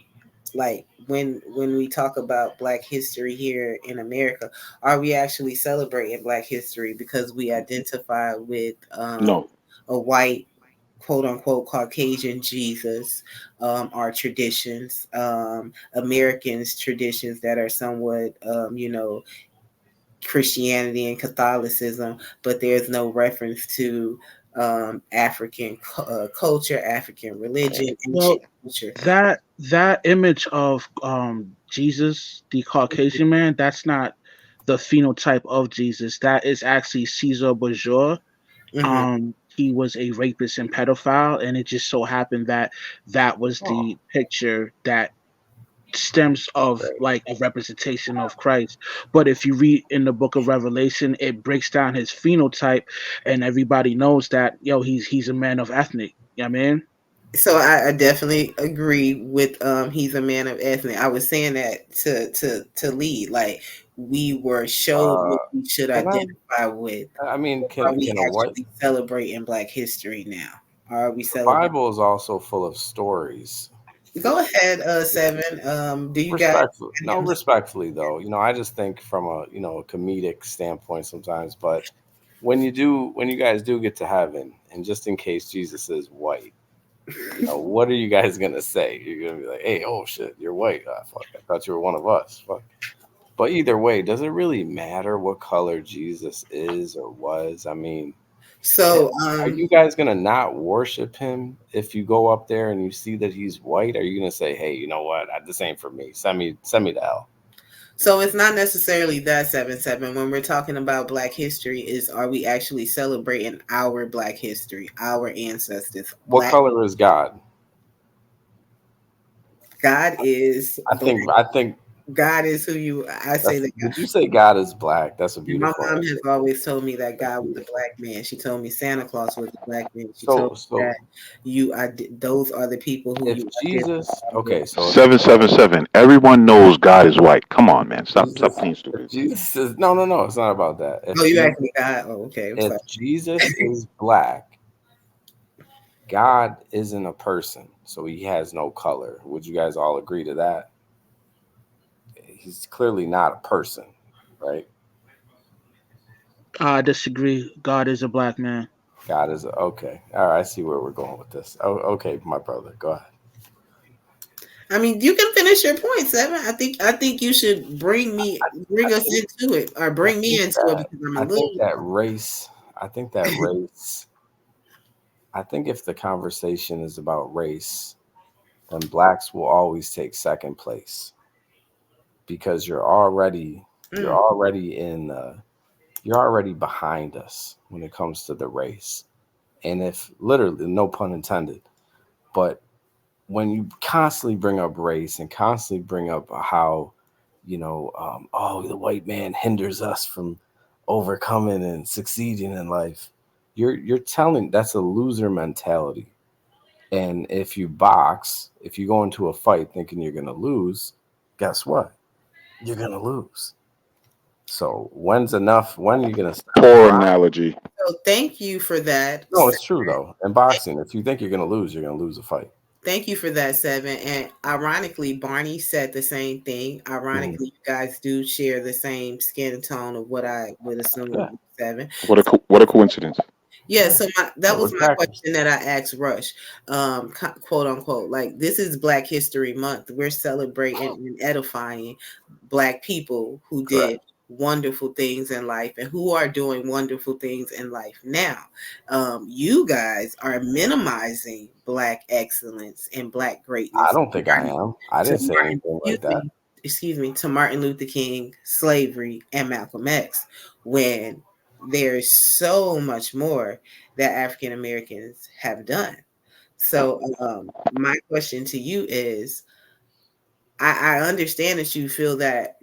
Like when we talk about Black history here in America, are we actually celebrating Black history because we identify with No. a white quote unquote Caucasian Jesus, our traditions, Americans' traditions that are somewhat, Christianity and Catholicism, but there's no reference to African culture, African religion, ancient Well, culture. that image of Jesus, the Caucasian man, that's not the phenotype of Jesus. That is actually Caesar Borgia. Hmm. He was a rapist and pedophile, and it just so happened that that was Oh, the picture that stems of like a representation of Christ. But if you read in the book of Revelation, it breaks down his phenotype, and everybody knows that he's a man of ethnic. You know what I mean? So I definitely agree with he's a man of ethnic. I was saying that to lead, like we were showed what we should can I- identify with. I mean, Are we can a white actually celebrating Black history now? Are we the celebrating? Bible is also full of stories. Go ahead, Seven. Do you guys? Respectfully though, I just think from a a comedic standpoint sometimes. But when you guys do get to heaven, and just in case Jesus is white, what are you guys gonna say? You're gonna be like, "Hey, oh shit, you're white. Ah, fuck, I thought you were one of us." Fuck. But either way, does it really matter what color Jesus is or was? I mean, So are you guys gonna not worship him if you go up there and you see that he's white? Are you gonna say, "Hey, you know what? This ain't for me. Send me to hell"? So it's not necessarily that 7-7. When we're talking about Black history, are we actually celebrating our Black history, our ancestors? What color is God? God is. I think God is who I say that. Did you say God is black? That's a beautiful. My mom has always told me that God was a black man. She told me Santa Claus was a black man. She told me that those are the people who. If Jesus, okay, so 777. Everyone knows God is white. Come on, man. Stop being stupid. Jesus is no. It's not about that. You actually God. Oh, okay. If Jesus is black, God isn't a person, so he has no color. Would you guys all agree to that? He's clearly not a person, right? I disagree. God is a black man. God is okay. All right, I see where we're going with this. Oh, okay, my brother, go ahead. I mean, you can finish your point, Seven. I think you should bring us into it, or bring me into it, because I'm a little. I think that race. I think if the conversation is about race, then blacks will always take second place. Because you're already behind us when it comes to the race. And if literally, no pun intended, but when you constantly bring up race and constantly bring up how, the white man hinders us from overcoming and succeeding in life, you're telling that's a loser mentality. And if you go into a fight thinking you're going to lose, guess what? You're going to lose. So when's enough? When are you going to stop? Poor analogy. So thank you for that. No, it's true though. In boxing, if you think you're going to lose a fight. Thank you for that, Seven. And ironically, Barney said the same thing. Ironically, you guys do share the same skin tone of what I would assume would be Seven. What a coincidence. Yeah, so that was my question that I asked Rush, quote unquote. Like, this is Black History Month. We're celebrating and edifying Black people who did wonderful things in life and who are doing wonderful things in life now. You guys are minimizing Black excellence and Black greatness. I don't think I am. I didn't say anything like that. Excuse me, to Martin Luther King, slavery, and Malcolm X, when there's so much more that African Americans have done. So my question to you is, I understand that you feel that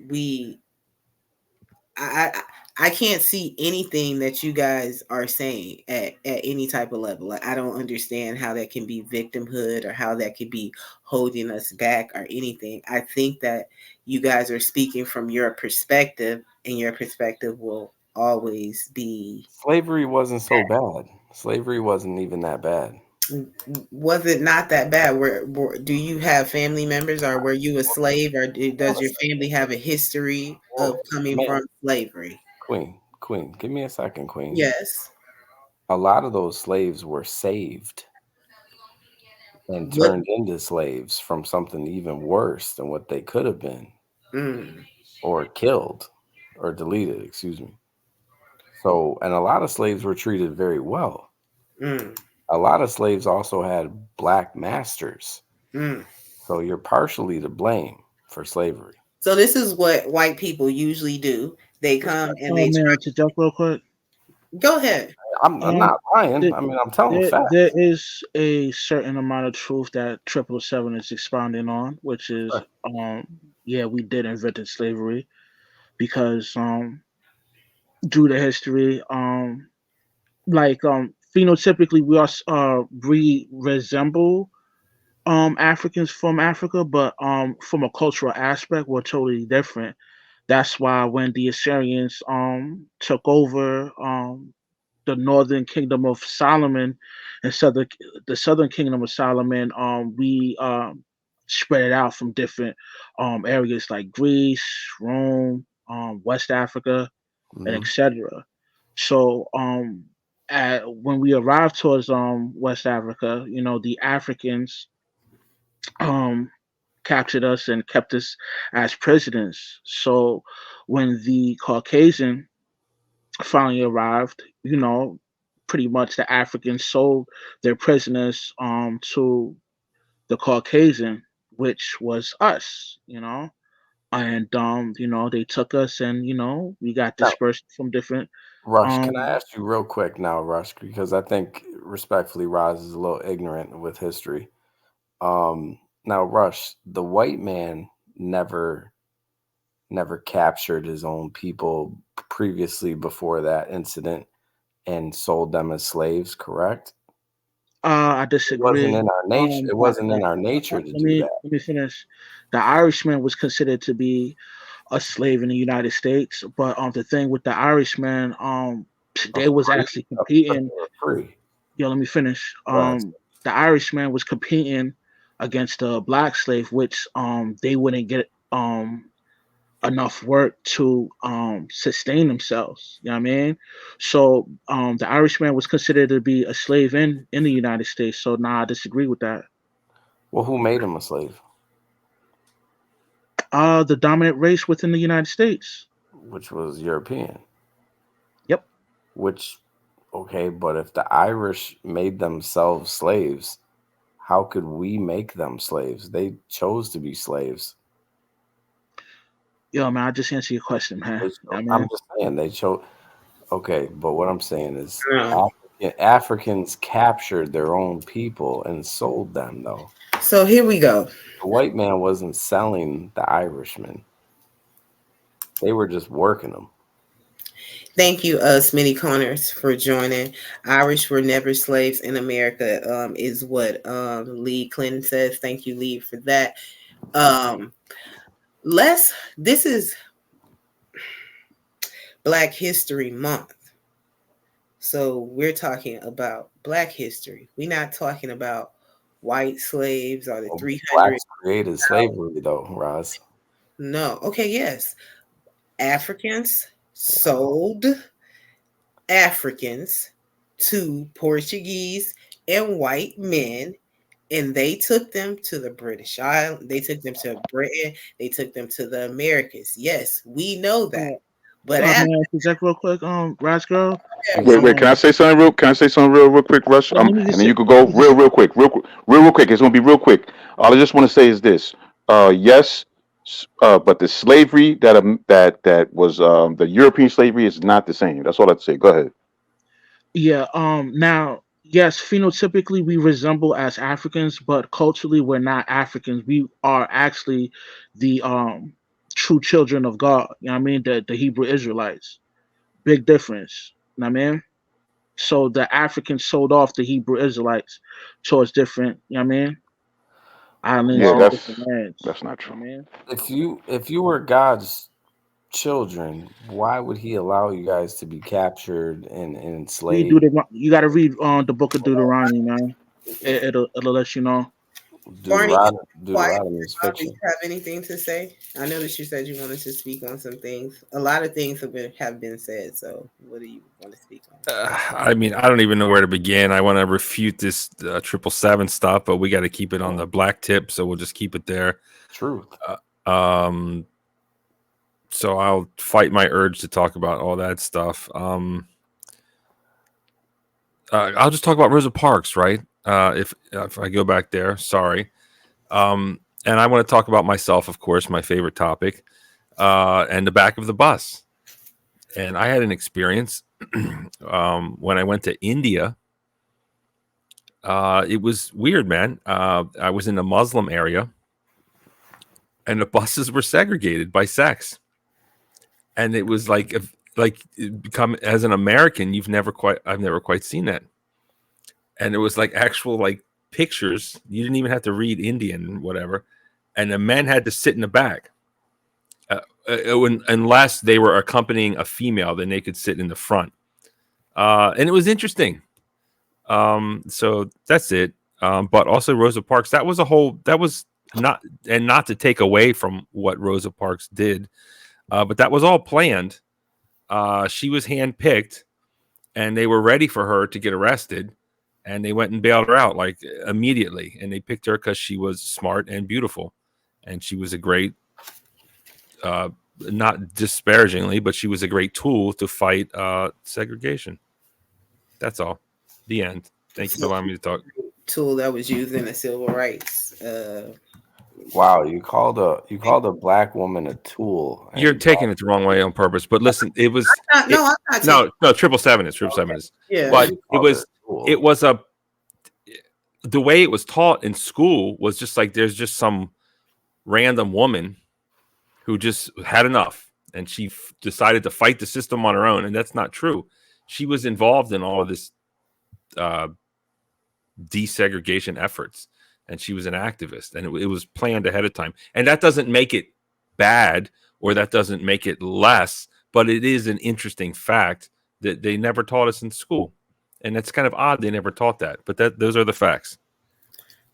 I can't see anything that you guys are saying at any type of level. Like, I don't understand how that can be victimhood or how that could be holding us back or anything. I think that you guys are speaking from your perspective, and your perspective will always be. Slavery wasn't so bad. Slavery wasn't even that bad. Was it not that bad? Do you have family members, or were you a slave, or does your family have a history of coming from slavery? Queen, give me a second, Queen. Yes. A lot of those slaves were saved and turned into slaves from something even worse than what they could have been, or killed, or deleted, excuse me. So, and a lot of slaves were treated very well. A lot of slaves also had Black masters. So you're partially to blame for slavery. So this is what white people usually do. They come and they to jump real quick. Go ahead. I'm not lying. I mean, I'm telling facts. There is a certain amount of truth that 777 is expounding on, which is, yeah, we did invent slavery because due to history, phenotypically we resemble Africans from Africa, but from a cultural aspect, we're totally different. That's why when the Assyrians took over the northern kingdom of Solomon and the southern kingdom of Solomon, we spread it out from different areas like Greece, Rome, West Africa, and etc. So when we arrived towards West Africa, the Africans captured us and kept us as prisoners. So when the Caucasian finally arrived, pretty much the Africans sold their prisoners to the Caucasian, which was us, and they took us, and we got dispersed from different. Rush, can I ask you real quick now, Rush, because I think respectfully, Roz is a little ignorant with history. Now, Rush, the white man never captured his own people previously before that incident and sold them as slaves, correct? I disagree. It wasn't in our nature. It wasn't in our nature to do that. Let me finish. The Irishman was considered to be a slave in the United States, but the thing with the Irishman, they was actually competing. Free. Yo, let me finish. The Irishman was competing against the black slave, which they wouldn't get enough work to sustain themselves. You know what I mean? So the Irishman was considered to be a slave in the United States. So I disagree with that. Well, who made him a slave? The dominant race within the United States, which was European. Yep. Okay, but if the Irish made themselves slaves, how could we make them slaves? They chose to be slaves. Yo, man, I just answer your question, man. I'm just saying they chose. Okay, but what I'm saying is Africans captured their own people and sold them, though. So here we go. The white man wasn't selling the Irishmen. They were just working them. Thank you, Smitty Connors, for joining. Irish were never slaves in America, is what Lee Clinton says. Thank you, Lee, for that. This is Black History Month. So we're talking about Black history. We're not talking about white slaves or the 300. Blacks created slavery, though, Roz. No. Okay, yes. Africans sold Africans to Portuguese and white men, and they took them to the British Island. They took them to Britain. They took them to the Americas. Yes, we know that. But check real quick, Rascal. Wait. Can I say something real quick, Rush? And then you could go real quick. It's gonna be real quick. All I just want to say is this: yes, but the slavery that was the European slavery is not the same. That's all I'd say. Go ahead. Yeah. Now, yes, phenotypically we resemble as Africans, but culturally we're not Africans. We are actually the true children of God. You know what I mean? The Hebrew Israelites. Big difference. You know what I mean? So the Africans sold off the Hebrew Israelites towards different, you know what I mean? Islands, that's not true. You know if you were God's children, why would he allow you guys to be captured and enslaved? You got to read the book of Deuteronomy, man. It'll let you know. Deuteronomy is fiction. Do you have anything to say? I noticed you said you wanted to speak on some things. A lot of things have been said. So, what do you want to speak on? I mean, I don't even know where to begin. I want to refute this 777 stuff, but we got to keep it on the black tip, so we'll just keep it there. Truth. So I'll fight my urge to talk about all that stuff. I'll just talk about Rosa Parks, right? If I go back there, sorry. And I want to talk about myself, of course, my favorite topic, and the back of the bus. And I had an experience when I went to India, it was weird, man. I was in a Muslim area, and the buses were segregated by sex, and it was like become as an American, I've never quite seen that, and it was like actual like pictures. You didn't even have to read Indian, whatever, and the men had to sit in the back. Unless they were accompanying a female, then they could sit in the front. And it was interesting. So that's it. But also Rosa Parks, that was not to take away from what Rosa Parks did, but that was all planned. She was handpicked, and they were ready for her to get arrested, and they went and bailed her out like immediately. And they picked her because she was smart and beautiful, and she was a great, not disparagingly, but she was a great tool to fight segregation. That's all. The end. Thank you for allowing me to talk. Tool that was used in the civil rights. Wow, you called a black woman a tool. You're taking it the wrong way on purpose. But listen, it was I'm not. no 777 is 777 is. Yeah, But it was the way it was taught in school was just like there's just some random woman who just had enough, and she decided to fight the system on her own, and that's not true. She was involved in all of this desegregation efforts, and she was an activist, and it was planned ahead of time. And that doesn't make it bad, or that doesn't make it less, but it is an interesting fact that they never taught us in school, and it's kind of odd they never taught that. But those are the facts.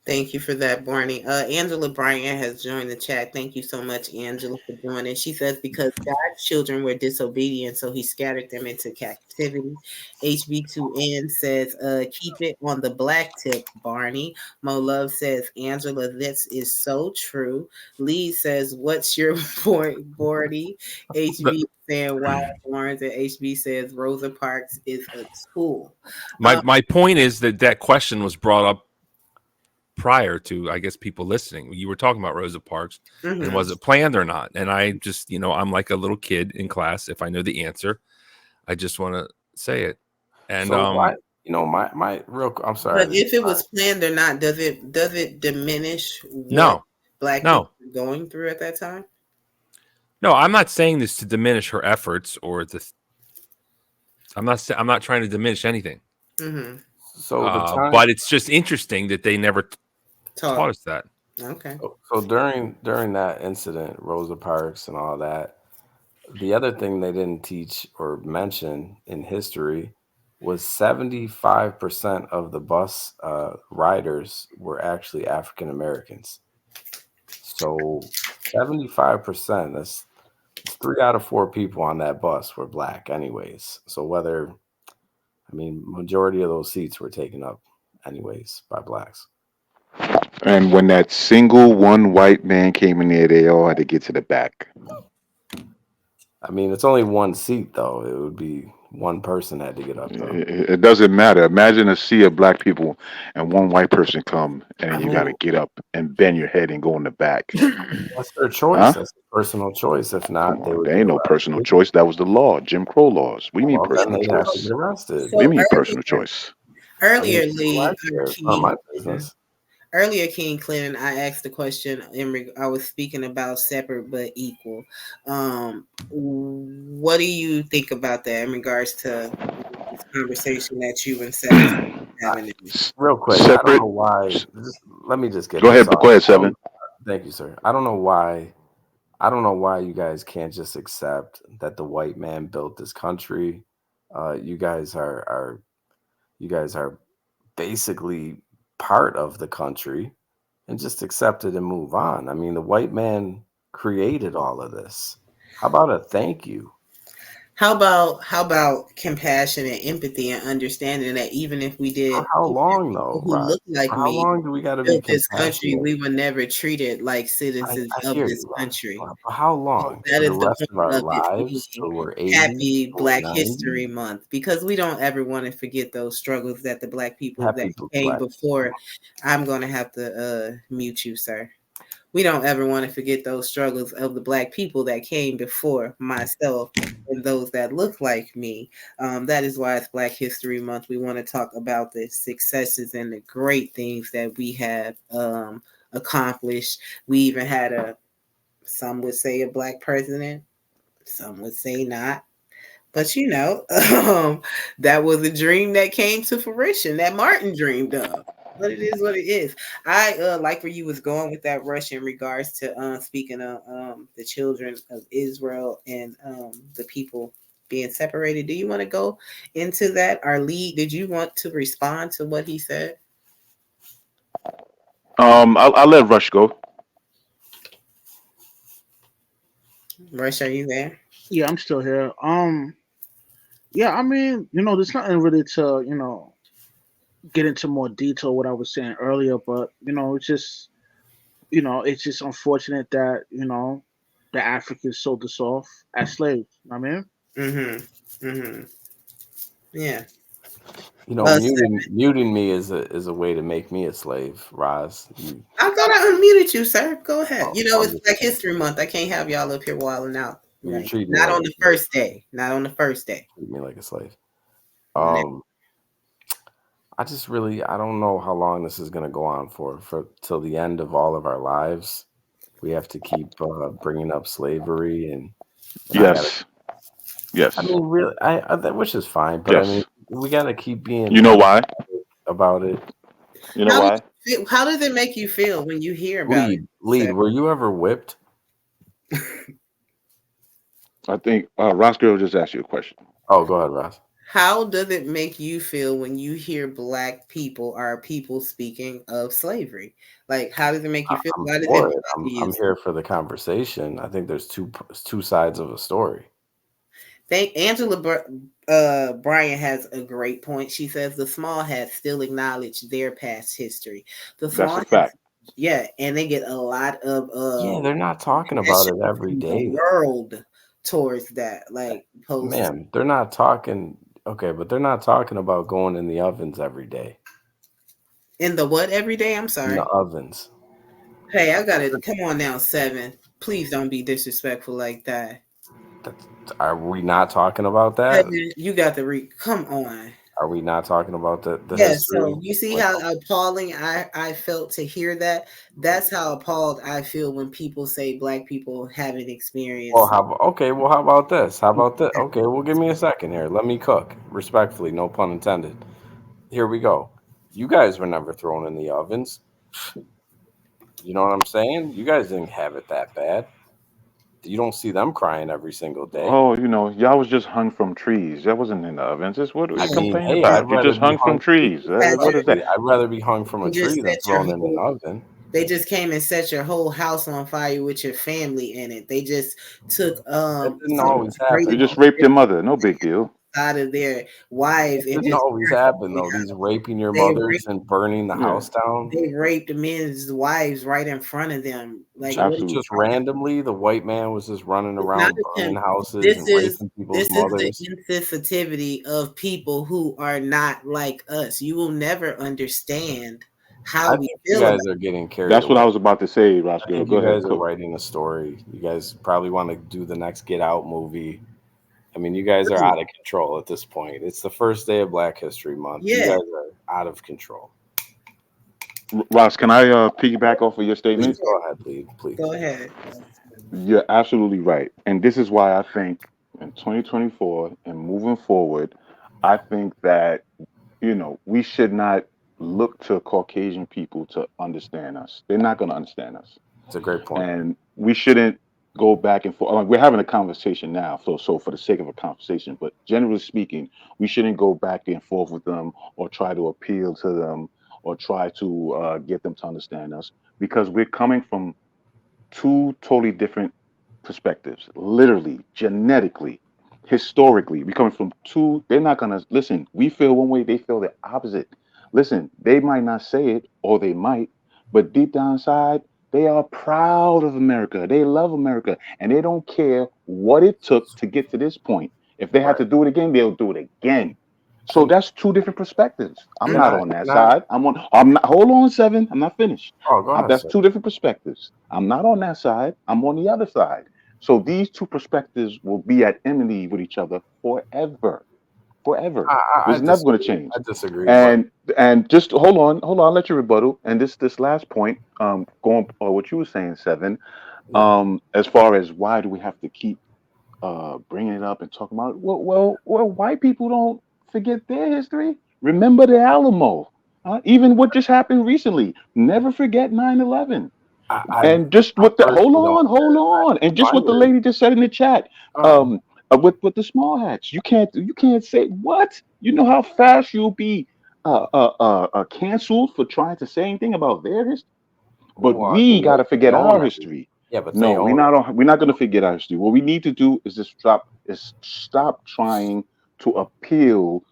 Thank you for that, Barney. Angela Bryant has joined the chat. Thank you so much, Angela, for joining. She says because God's children were disobedient, so he scattered them into captivity. HB2N says, keep it on the black tip, Barney. Mo Love says, Angela, this is so true. Lee says, what's your point, Barney? HB saying Wild Orange, and HB says Rosa Parks is a tool. My point is that question was brought up prior to, I guess, people listening. You were talking about Rosa Parks, and was it planned or not? And I just, I'm like a little kid in class. If I know the answer, I just want to say it. And so my real, I'm sorry. But if it was planned or not, does it diminish what no black people were going through at that time? No, I'm not saying this to diminish her efforts or I'm not trying to diminish anything. Mm-hmm. So but it's just interesting that they never taught us that. Okay. So during that incident, Rosa Parks and all that, the other thing they didn't teach or mention in history was 75% of the bus riders were actually African Americans. So 75%, that's 3 out of 4 people on that bus were black anyways. So majority of those seats were taken up anyways by blacks. And when that single one white man came in there, they all had to get to the back. It's only one seat though. It would be one person had to get up though. It doesn't matter. Imagine a sea of black people and one white person come, and you got to get up and bend your head and go in the back. That's their choice. Huh? That's a personal choice. If not, there ain't no personal choice. That was the law, Jim Crow laws. We mean personal choice. We mean personal choice. Earlier, Lee, my business. Earlier, King Clinton, I asked the question. I was speaking about separate but equal. What do you think about that in regards to this conversation that you and Seven having? Real quick, I don't know why. Let me just get. Go ahead, Seven. Thank you, sir. I don't know why you guys can't just accept that the white man built this country. You guys are basically part of the country, and just accept it and move on. The white man created all of this. How about a thank you? How about compassion and empathy and understanding that even if we did, how long though? Who look like how me, long do we got to be this country? We were never treated like citizens of this country. How long? That is the rest of our lives. So we're 80, happy Black 90. History Month, because we don't ever want to forget those struggles that the Black people that came before. I'm going to have to mute you, sir. we don't ever want to forget those struggles of the Black people that came before myself and those that look like me. That is why it's Black History Month. We want to talk about the successes and the great things that we have accomplished. We even had some would say a Black president, some would say not. But that was a dream that came to fruition that Martin dreamed of. But it is what it is. I like where you was going with that, Rush, in regards to speaking of the children of Israel and the people being separated. Do you want to go into that? Our lead, did you want to respond to what he said? I'll let Rush go. Rush, are you there? Yeah, I'm still here. Yeah, I mean, there's nothing really to, get into more detail what I was saying earlier, but it's just unfortunate that, the Africans sold us off as slaves. I mean, Yeah. Muting me is a way to make me a slave, Roz. I thought I unmuted you, sir. Go ahead. Oh, It's Black History Month. I can't have y'all up here wilding out. You're Right? treating me Not like on the first day. Not on the first day. treat me like a slave. No. I don't know how long this is going to go on for till the end of all of our lives. We have to keep bringing up slavery and Yes. I mean, really, which is fine, but Yes. I mean, we got to keep being. You know why? About it. You know why? How does it make you feel when you hear about it? Lead, were you ever whipped? I think Ross Girl just asked you a question. Oh, go ahead, Ross. How does it make you feel when you hear Black people or people speaking of slavery? Like, how does it make you feel? Why does it I'm here for the conversation. I think there's two sides of a story. Angela Bryant has a great point. She says the small hats still acknowledge their past history. The small That's a fact. Yeah, and they get a lot of they're not talking about it every day. The world towards that, like post. Man, they're not talking. Okay, but they're not talking about going in the ovens every day. In the what every day? I'm sorry. In the ovens. Hey, I got it. Come on now, 7. Please don't be disrespectful like that. Are we not talking about that? Hey, you got the come on. Are we not talking about the yes, history? So you see how appalling I felt to hear that? That's how appalled I feel when people say Black people haven't experienced. Well, how about this? How about this? Okay, well, give me a second here. Let me cook. Respectfully, no pun intended. Here we go. You guys were never thrown in the ovens. You know what I'm saying? You guys didn't have it that bad. You don't see them crying every single day. Oh, y'all was just hung from trees. That wasn't in the ovens. It's what are you complaining I'd about? You just hung from trees. What is that? I'd rather be hung from a tree than thrown in an oven. They just came and set your whole house on fire with your family in it. They just took That didn't always happen. They just raped your mother. No big deal. Out of their wives. It didn't always happen though. These raping your mothers and burning the house down. They raped men's wives right in front of them. Like just randomly, the white man was just running around burning houses and raping people's mothers. This is the insensitivity of people who are not like us. You will never understand how we feel. You guys are getting carried. That's what I was about to say, Roscoe. Go ahead. You guys are writing a story. You guys probably want to do the next Get Out movie. I mean, you guys are out of control at this point. It's the first day of Black History Month. Yeah. You guys are out of control. Ross, can I piggyback off of your statement? Please go ahead, please. Go ahead. You're absolutely right. And this is why I think in 2024 and moving forward, I think that, we should not look to Caucasian people to understand us. They're not going to understand us. It's a great point. And we shouldn't go back and forth. We're having a conversation now, so for the sake of a conversation, but generally speaking, we shouldn't go back and forth with them or try to appeal to them or try to get them to understand us, because we're coming from two totally different perspectives, literally, genetically, historically. We're coming from they're not going to listen. We feel one way, they feel the opposite. Listen, they might not say it, or they might, but deep down inside, they are proud of America. They love America, and they don't care what it took to get to this point. If they have to do it again, they'll do it again. So that's two different perspectives. I'm Can not I? on that Can I? side. I'm not. Hold on, Seven. I'm not finished. Oh, go ahead, That's sir. two different perspectives. I'm not on that side. I'm on the other side. So these two perspectives will be at enmity with each other forever. Forever. I It's never going to disagree. change. I disagree. But And just hold on. I'll let you rebuttal. And this last point, going what you were saying, Seven. yeah. As far as why do we have to keep bringing it up and talking about it? Well, white people don't forget their history. Remember the Alamo. Even what just happened recently. Never forget 9/11. I And just what the personally don't. hold on, and just what the Mind lady just said in the chat. Oh, With the small hats, you can't say what. You know how fast you'll be canceled for trying to say anything about their history. But well, I we mean, got to they forget own our it. history. Yeah, but No, they own it. we're not going to forget our history. What we need to do is just stop trying to appeal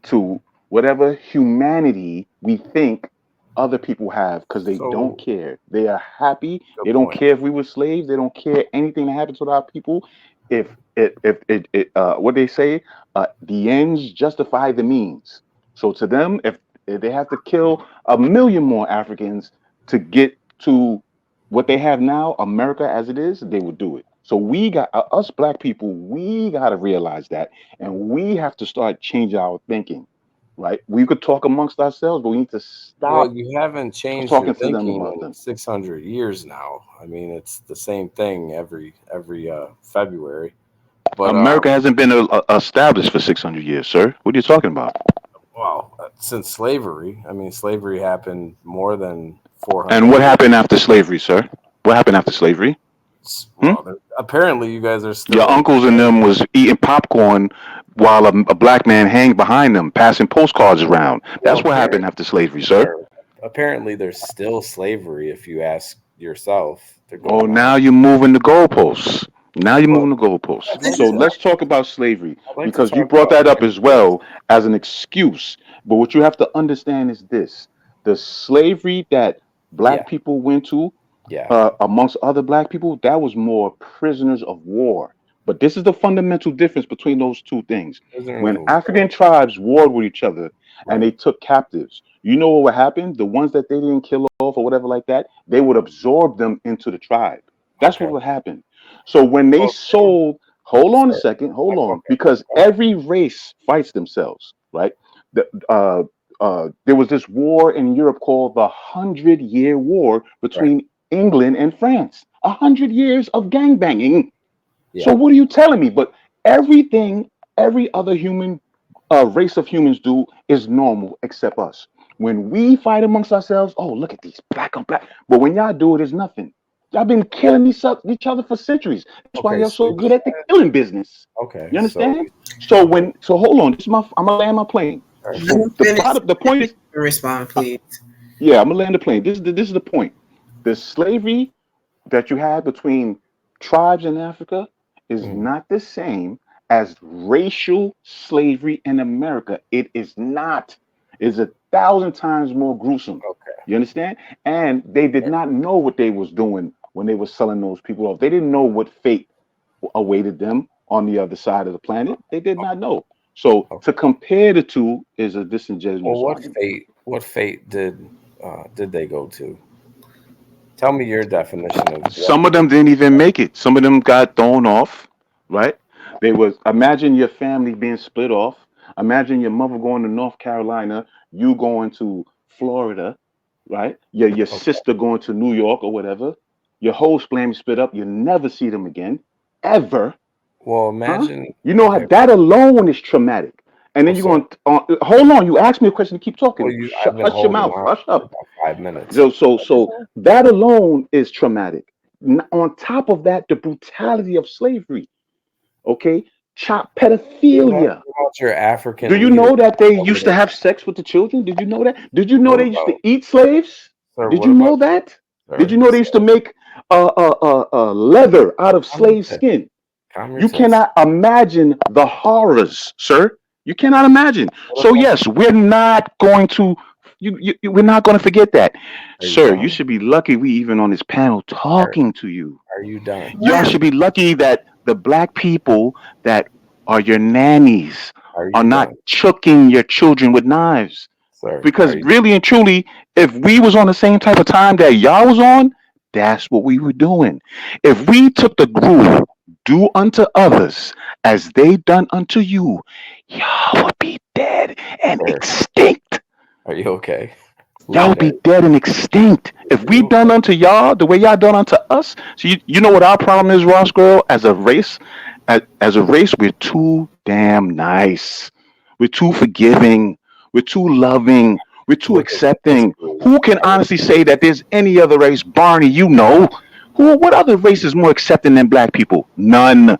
to whatever humanity we think other people have, because they don't So care. They are happy. They good don't point. care if we were slaves. They don't care anything that happens to our people. If what they say, the ends justify the means. So to them, if they have to kill 1 million more Africans to get to what they have now, America as it is, they would do it. So we got us black people, we got to realize that, and we have to start changing our thinking, right? We could talk amongst ourselves, but we need to Well, stop you haven't changed your talking to them thinking about in them. 600 years now. I mean, it's the same thing every February. But America hasn't been established for 600 years, sir. What are you talking about? well, since slavery, I mean, slavery happened more than 400 And what years. happened after slavery, sir? What happened after slavery? Well, apparently you guys are still Your uncles and them was eating popcorn while a black man hanged behind them, passing postcards around. That's what happened after slavery, sir. Apparently there's still slavery if you ask yourself. They're Oh, going now on. you're moving the goalposts. Now you're moving the goalposts. I'd like So to- let's talk about slavery, I'd like to because you talk brought about that up as well as an excuse. But what you have to understand is this: the slavery that black Yeah. people went to, Yeah. amongst other black people, that was more prisoners of war. But this is the fundamental difference between those two things. Prisoners When of African tribes warred with each other and they took captives, you know what would happen? The ones that they didn't kill off or whatever like that, they would absorb them into the tribe. That's what would happen. So when they sold, hold on a second, hold on, because every race fights themselves, right? There was this war in Europe called the 100-Year War between England and France. 100 years of gangbanging. Yeah. So what are you telling me? But everything every other human race of humans do is normal except us. When we fight amongst ourselves, oh, look at these black on black. But when y'all do it, it's nothing. Y'all been killing each other for centuries. That's why y'all so good at the killing business. Okay. You understand? So hold on. I'm gonna land my plane. The point is, respond, please. Yeah, I'm gonna land the plane. This is the point. The slavery that you had between tribes in Africa is not the same as racial slavery in America. It is not. It's 1,000 times more gruesome. Okay. You understand? And they did not know what they was doing when they were selling those people off. They didn't know what fate awaited them on the other side of the planet. They did not know. So to compare the two is a disingenuous argument. What fate did they go to? Tell me your definition of. Some of them didn't even make it. Some of them got thrown off, right? Imagine your family being split off. Imagine your mother going to North Carolina, you going to Florida, right? Your sister going to New York or whatever. Your whole family split up. You never see them again, ever. Well, imagine. You know how that alone is traumatic. And then you're going to hold on. You asked me a question to keep talking. Well, hush your mouth. Hush up. 5 minutes. So that alone is traumatic. On top of that, the brutality of slavery. Okay, pedophilia. Your African. Do you know that they used to have sex with the children? Did you know that? Did you know they used to eat slaves? Did you know that? Did you know they used to make leather out of slave skin? You cannot imagine the horrors, sir. You cannot imagine. So yes, we're not going to. We're not going to forget that, sir. You should be lucky we even on this panel talking to you. Are you done? Y'all should be lucky that the black people that are your nannies are not choking your children with knives. Sir, Because really and truly, if we was on the same type of time that y'all was on, that's what we were doing. If we took the rule, do unto others as they done unto you, y'all would be dead and Sir. extinct. Are you okay? Y'all would be dead and extinct. If we done unto y'all the way y'all done unto us, so you know what our problem is, Ross Girl, as a race? As a race, we're too damn nice. We're too forgiving. We're too loving. We're too accepting. Who can honestly say that there's any other race, Barney, you know? What other race is more accepting than black people? None.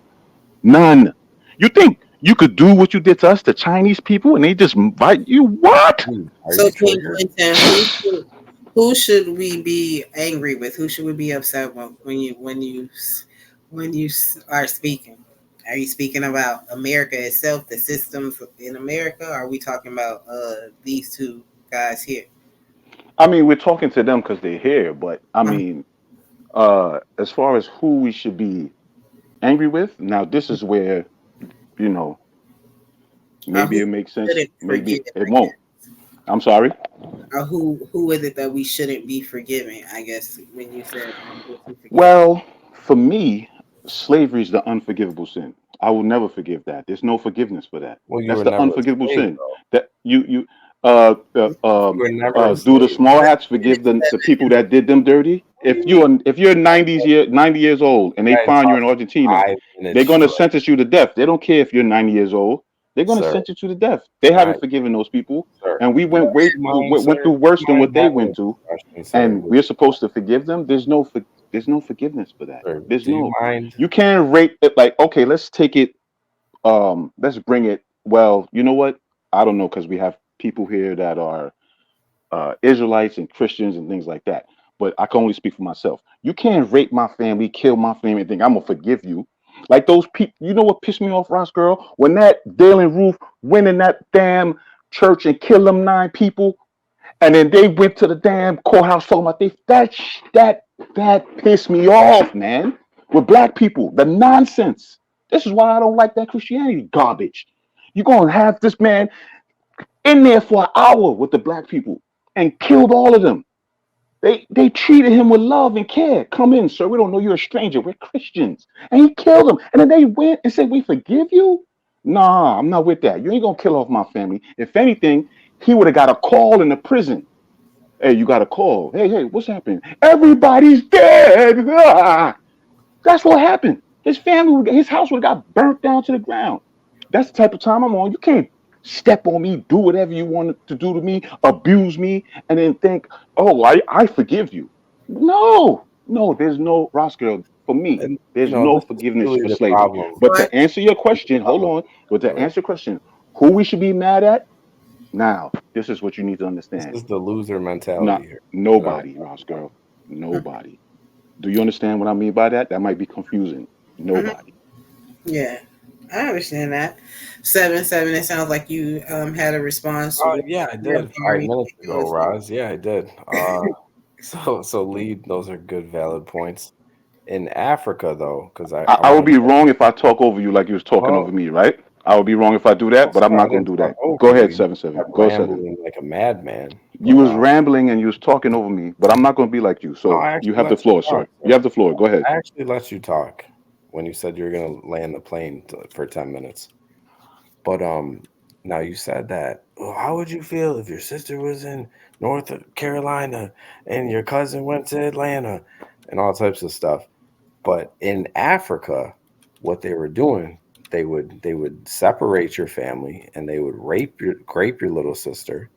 None. You think you could do what you did to us, the Chinese people, and they just invite you? What? So, King Quentin, who should we be angry with? Who should we be upset with when you are speaking? Are you speaking about America itself, the systems in America? Or are we talking about these two guys here? I mean, we're talking to them because they're here, but I mean, as far as who we should be angry with, now this is where, you know, maybe it makes sense, maybe it won't. I'm sorry. Who is it that we shouldn't be forgiving? I guess when you said, well, for me, slavery is the unforgivable sin. I will never forgive that. There's no forgiveness for that. Well, that's the unforgivable sin. That you do the small acts, forgive the people that did them dirty. If you're 90 years old and they find you in Argentina, they're going to sentence you to death. They don't care if you're 90 years old. They're going to sentence you to death. They haven't forgiven those people, and we went through worse than what they went through, and we're supposed to forgive them. There's no forgiveness for that. There's no. You can't rate it like, okay, let's take it. Let's bring it. Well, you know what? I don't know, because we have people here that are Israelites and Christians and things like that. But I can only speak for myself. You can't rape my family, kill my family, and think I'm gonna forgive you. Like those people, you know what pissed me off, Ross Girl? When that Dale and Ruth went in that damn church and killed them 9 people, and then they went to the damn courthouse talking about that pissed me off, man. With black people, the nonsense. This is why I don't like that Christianity garbage. You're gonna have this man in there for an hour with the black people and killed all of them. They treated him with love and care. Come in, sir. We don't know you're a stranger. We're Christians. And he killed them. And then they went and said, we forgive you? Nah, I'm not with that. You ain't going to kill off my family. If anything, he would have got a call in the prison. Hey, you got a call. Hey, what's happening? Everybody's dead. Ah! That's what happened. His family, his house would have got burnt down to the ground. That's the type of time I'm on. You can't step on me, do whatever you want to do to me, abuse me, and then think, oh, I forgive you. No, there's no, Ross Girl, for me, there's no forgiveness for slavery. But to answer your question, hold on. But to answer your question, who we should be mad at? Now, this is what you need to understand. This is the loser mentality here. Nobody, Ross Girl. Nobody. Do you understand what I mean by that? That might be confusing. Nobody. Yeah. I understand that. 7-7. It sounds like you had a response. Yeah, I did 5 minutes ago, Roz. Yeah, I did. So lead. Those are good, valid points. In Africa, though, because I would be wrong if I talk over you like you was talking over me, right? I would be wrong if I do that, but I'm not going to do that. Go ahead, 7-7. Go ahead, 7. Like a madman. You was rambling and you was talking over me, but I'm not going to be like you. So you have the floor, sir. You have the floor. Go ahead. I actually let you talk when you said you were going to land the plane for 10 minutes. But now you said that, well, how would you feel if your sister was in North Carolina and your cousin went to Atlanta and all types of stuff? But in Africa, what they were doing, they would separate your family and they would rape your little sister,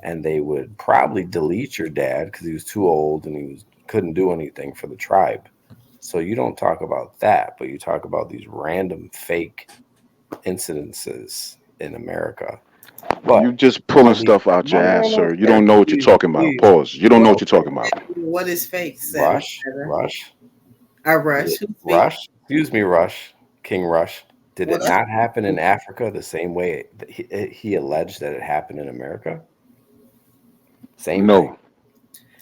and they would probably delete your dad because he was too old and he couldn't do anything for the tribe. So you don't talk about that, but you talk about these random fake incidences in America. But you just pulling stuff out your ass, sir. You don't know what you're talking about. Pause. You don't know what you're talking about. What is fake? Rush. Rush. Excuse me, Rush. King Rush. Did it not happen in Africa the same way that he alleged that it happened in America? Same thing.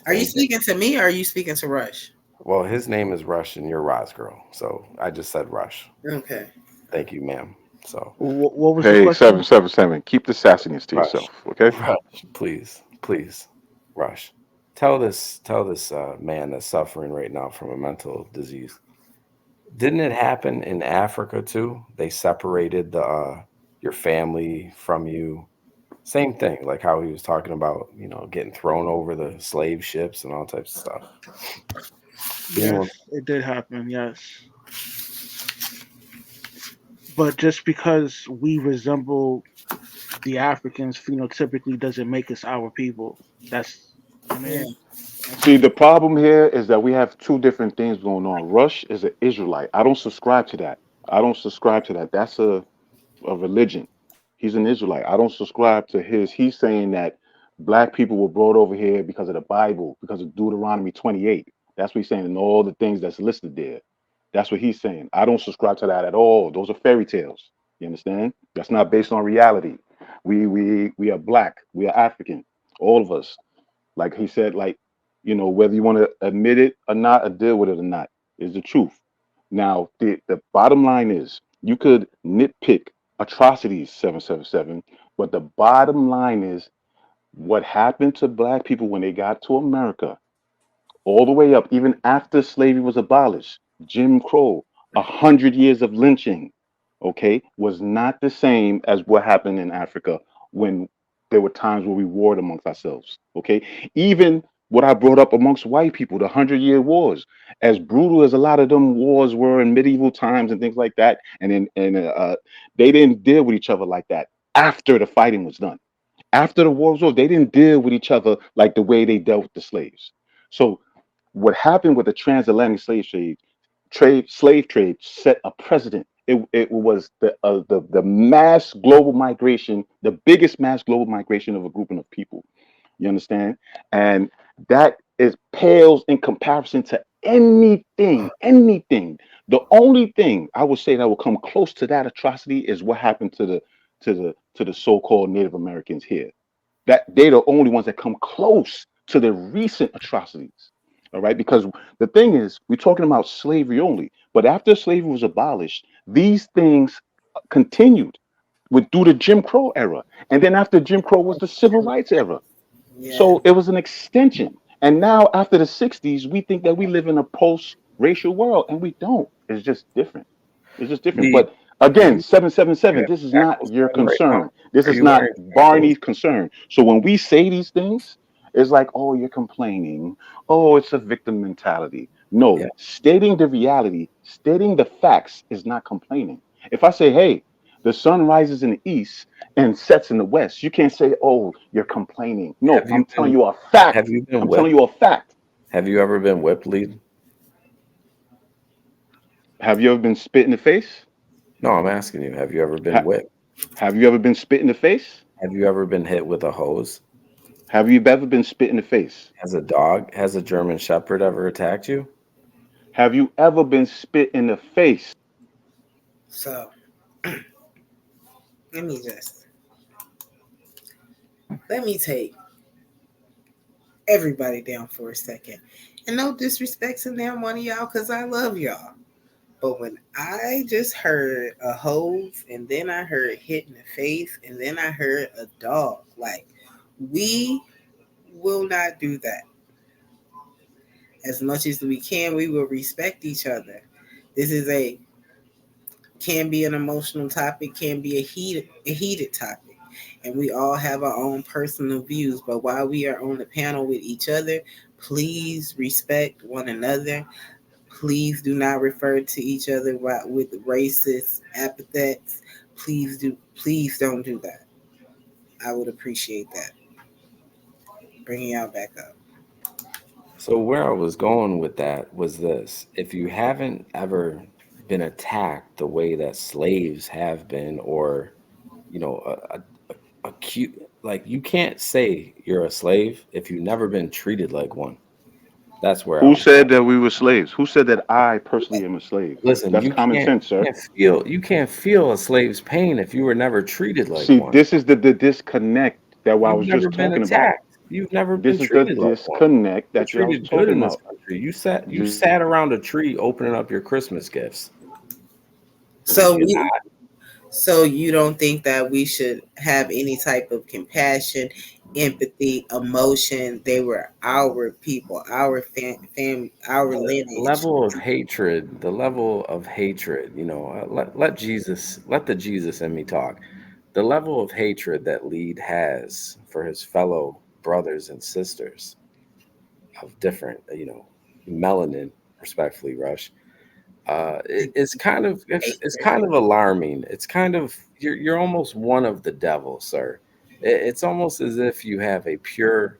Are you speaking to me or are you speaking to Rush? Well, his name is Rush and you're Roz Girl. So I just said Rush. Okay. Thank you, ma'am. So, What was the Hey, question? 777. Keep the sassiness to Rush, yourself, okay? Rush, please, Rush. Tell this man that's suffering right now from a mental disease. Didn't it happen in Africa too? They separated the your family from you. Same thing, like how he was talking about, getting thrown over the slave ships and all types of stuff. Yes, it did happen. Yes, but just because we resemble the Africans phenotypically doesn't make us our people. That's, I Yeah. mean, See, the problem here is that we have two different things going on. Rush is an Israelite. I don't subscribe to that. I don't subscribe to that. That's a religion. He's an Israelite. I don't subscribe to his. He's saying that black people were brought over here because of the Bible, because of Deuteronomy 28. That's what he's saying, and all the things that's listed there. That's what he's saying. I don't subscribe to that at all. Those are fairy tales. You understand? That's not based on reality. We are black. We are African. All of us. Like he said, like, whether you want to admit it or not, or deal with it or not, is the truth. Now, the bottom line is you could nitpick atrocities, 777, but the bottom line is what happened to black people when they got to America, all the way up, even after slavery was abolished, Jim Crow, 100 years of lynching, okay, was not the same as what happened in Africa when there were times where we warred amongst ourselves, okay? Even what I brought up amongst white people, the 100-year wars, as brutal as a lot of them wars were in medieval times and things like that, they didn't deal with each other like that after the fighting was done. After the war was over, they didn't deal with each other like the way they dealt with the slaves. So what happened with the transatlantic slave trade set a precedent. It was the mass global migration, the biggest mass global migration of a grouping of people. You understand? And that is pales in comparison to anything. The only thing I would say that will come close to that atrocity is what happened to the so-called Native Americans here. That they're the only ones that come close to the recent atrocities. All right, because the thing is, we're talking about slavery only, but after slavery was abolished, these things continued through the Jim Crow era, and then after Jim Crow was the Civil Rights era. Yeah. So it was an extension. And now after the 60s, we think that we live in a post-racial world, and we don't. It's just different. It's just different. the But are again, you 777, have this is not shackles your on right now? concern. This Are is you not wearing shackles? Barney's concern. So when we say these things, it's like, oh, you're complaining. Oh, it's a victim mentality. No, Yeah. stating the reality, stating the facts is not complaining. If I say, hey, the sun rises in the east and sets in the west, you can't say, oh, you're complaining. No, Have you I'm telling been you a have fact. you been I'm telling whipped? you a fact. Have you ever been whipped, lead? Have you ever been spit in the face? No, I'm asking you, have you ever been Ha- whipped? have you ever been spit in the face? Have you ever been hit with a hose? Have you ever been spit in the face? Has a German Shepherd ever attacked you? Have you ever been spit in the face? So let me take everybody down for a second. And no disrespect to damn one of y'all, because I love y'all. But when I just heard a hose, and then I heard hit in the face, and then I heard a dog, like, we will not do that. As much as we can, we will respect each other. This is can be an emotional topic, can be a heated topic. And we all have our own personal views. But while we are on the panel with each other, please respect one another. Please do not refer to each other with racist epithets. Please don't do that. I would appreciate that. Bringing y'all back up. So where I was going with that was this. If you haven't ever been attacked the way that slaves have been, or, a cute, like, you can't say you're a slave if you've never been treated like one. That's where I Who was going. said that we were slaves? Who said that I personally am a slave? Listen, That's common sense, sir. you can't feel a slave's pain if you were never treated like See, one. this is the disconnect that I You've was never just been talking about. attacked. You've never been This is the treated like one. disconnect You're that I was treated good talking in this about. country. You sat around a tree opening up your Christmas gifts. So You're we, not. So you don't think that we should have any type of compassion, empathy, emotion? They were our people, our family, our lineage. The level of hatred, let the Jesus in me talk. The level of hatred that Lead has for his fellow brothers and sisters of different, melanin, respectfully, Rush, it's kind of alarming. It's kind of you're almost one of the devil, sir. It's almost as if you have a pure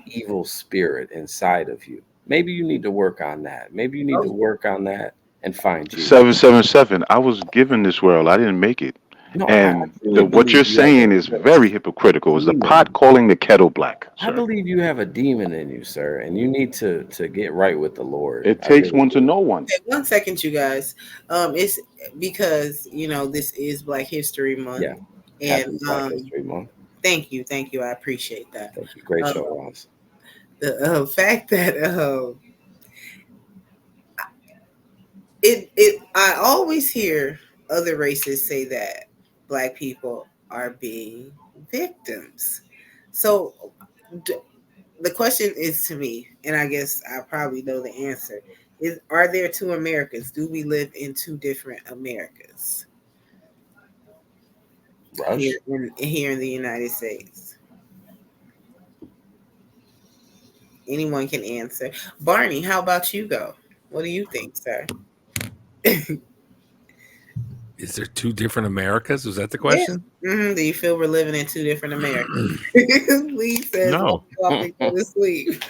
evil spirit inside of you. Maybe you need to work on that. Maybe you need to work on that and find Jesus. 777. I was given this world. I didn't make it. No, And I truly what you're believe you have saying is very hypocritical. Is the pot calling the kettle black, I sir? believe you have a demon in you, sir, and you need to get right with the Lord. It I takes really one to do. know one. Okay, 1 second, you guys. It's because this is Black History Month, Yeah. and Happy Black History Month. thank you, I appreciate that. Thank you. Great show, Um, Ross. the fact that I always hear other races say that Black people are being victims. So the question is to me, and I guess I probably know the answer, is are there two Americas? Do we live in two different Americas Rush. here in the United States? Anyone can answer. Barney, how about you go? What do you think, sir? Is there two different Americas? Was that the question? Do you feel we're living in two different Americas? Lee says, No. "Walk off and go to sleep."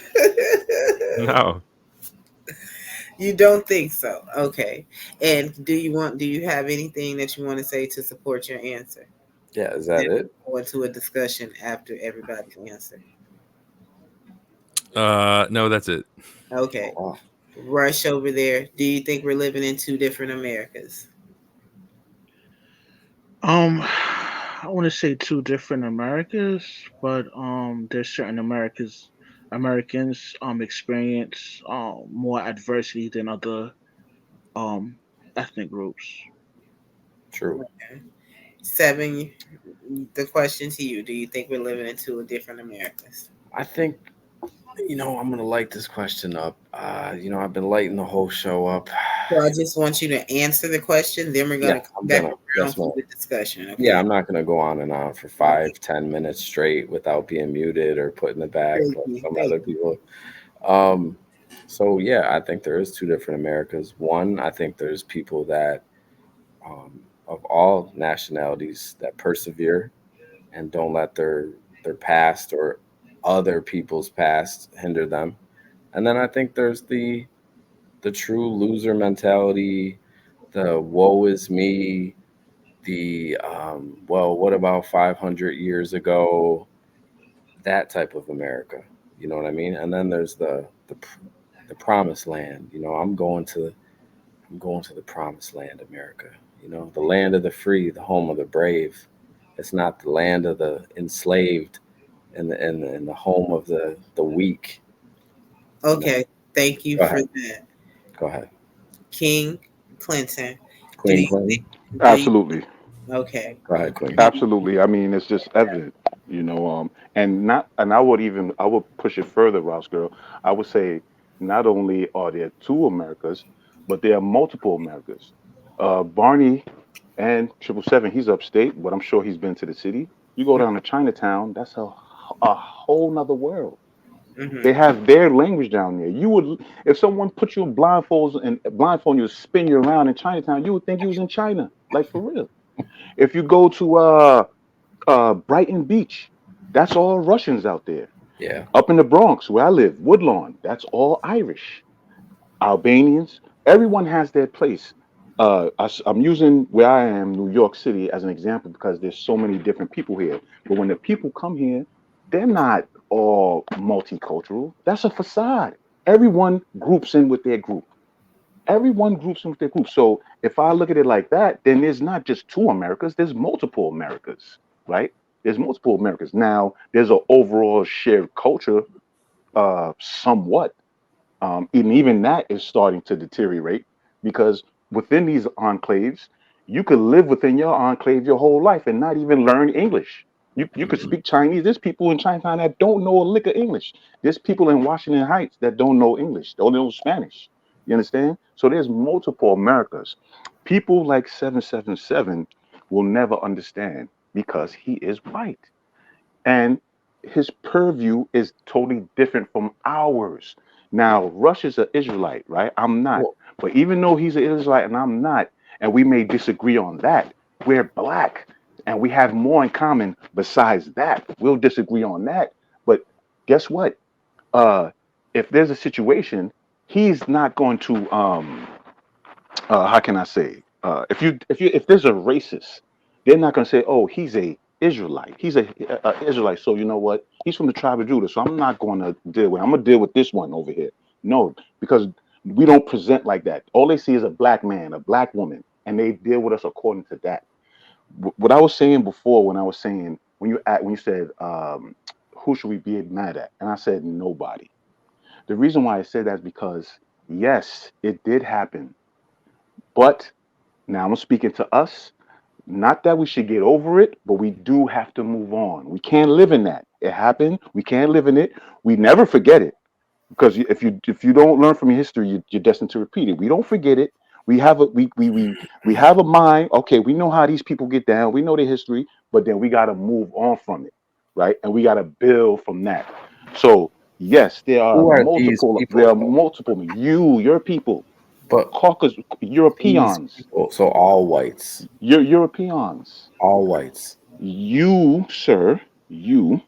No. You don't think so? Okay. And do you have anything that you want to say to support your answer? Yeah, is that it? Go into a discussion after everybody's answer. No, that's it. Okay. Oh, wow. Rush over there. Do you think we're living in two different Americas? I want to say two different Americas, but there's certain Americans experience more adversity than other um ethnic groups. True. Okay. 7, the question to you: do you think we're living in two different Americas? I think, I'm going to light this question up. I've been lighting the whole show up. So I just want you to answer the question. Then we're going to come back around Yes, to ma'am. the discussion. Okay? Yeah, I'm not going to go on and on for 5-10 minutes straight without being muted or put in the back like some other people. So yeah, I think there is two different Americas. One, I think there's people that of all nationalities that persevere and don't let their past or other people's past hinder them. And then I think there's the true loser mentality, the woe is me, the well, what about 500 years ago, that type of America, you know what I mean? And then there's the promised land. I'm going to the promised land, America, the land of the free, the home of the brave. It's not the land of the enslaved and the home of the weak. Okay. Thank you for that. Go ahead. King Clinton. Queen Clinton. Absolutely. Okay. Go ahead, Queen. Absolutely. I mean, it's just evident, and I would push it further, Ross girl. I would say not only are there two Americas, but there are multiple Americas. Barney and 777, he's upstate, but I'm sure he's been to the city. You go down to Chinatown, that's a whole nother world. They have their language down there. You would, if someone put you in blindfolds and blindfold you, spin you around in Chinatown, you would think you was in China, like for real. If you go to Brighton Beach, that's all Russians out there. Yeah. Up in the Bronx, where I live, Woodlawn, that's all Irish, Albanians. Everyone has their place. I'm using where I am, New York City, as an example because there's so many different people here. But when the people come here, they're not all multicultural. That's a facade. Everyone groups in with their group. Everyone groups in with their group. So if I look at it like that, then there's not just two Americas, there's multiple Americas, right? There's multiple Americas. Now, there's an overall shared culture, somewhat. And even that is starting to deteriorate because within these enclaves, You could live within your enclave your whole life and not even learn English. You could speak Chinese. There's people in Chinatown that don't know a lick of English. There's people in Washington Heights that don't know English, don't know Spanish. You understand? So there's multiple Americas. People like 777 will never understand because he is white. And his purview is totally different from ours. Now, Rush is an Israelite, right? I'm not. Well, But even though he's an Israelite and I'm not, and we may disagree on that, we're black and we have more in common besides that. We'll disagree on that. But guess what? If there's a situation, he's not going to how can I say? If there's a racist, they're not going to say, "Oh, he's a Israelite. He's a Israelite." So you know what? He's from the tribe of Judah. So I'm not going to deal with. I'm going to deal with this one over here. No, because we don't present like that. All they see is a black man, a black woman, and they deal with us according to that. What I was saying before, when I was saying when you said who should we be mad at, and I said nobody. The reason why I said that is because yes, it did happen, but now I'm speaking to us. Not that we should get over it, but we do have to move on. We can't live in that. It happened. We can't live in it. We never forget it because if you don't learn from your history, you're destined to repeat it. We don't forget it. We have a mind. Okay, we know how these people get down. We know their history, but then we got to move on from it, right? And we got to build from that. So yes, there are who are these multiple. people? There are multiple. Your people, But Caucasus, these Europeans. people, so all whites, You're Europeans. all whites. You, sir, you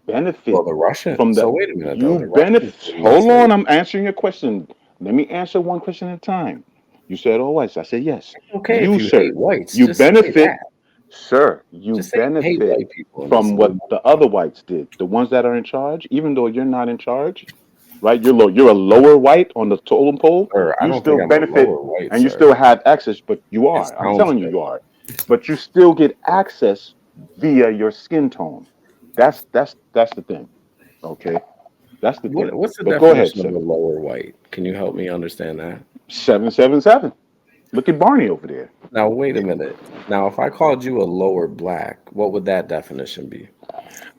benefit Well, the Russian. from So the. wait a minute, though. You The Russians benefit. didn't Hold say on, I'm answering your question. Let me answer one question at a time. You said all whites. I said yes. okay if You, you sir, hate whites. you Just say benefit, that. sir. You Just say you hate benefit white people and from just what move on. the other whites did. The ones that are in charge, even though you're not in charge, right? You're low. You're a lower white on the totem pole. Sir, I You don't still think I'm a benefit, lower white, and you sir. still have access, but you It are. I'm sounds telling you, good. you are. But you still get access via your skin tone. That's the thing. Okay, that's the thing. What's the But go ahead, definition of sir. a lower white? Can you help me understand that? 777. Look at Barney over there. Now, wait a minute. Now, if I called you a lower black, what would that definition be?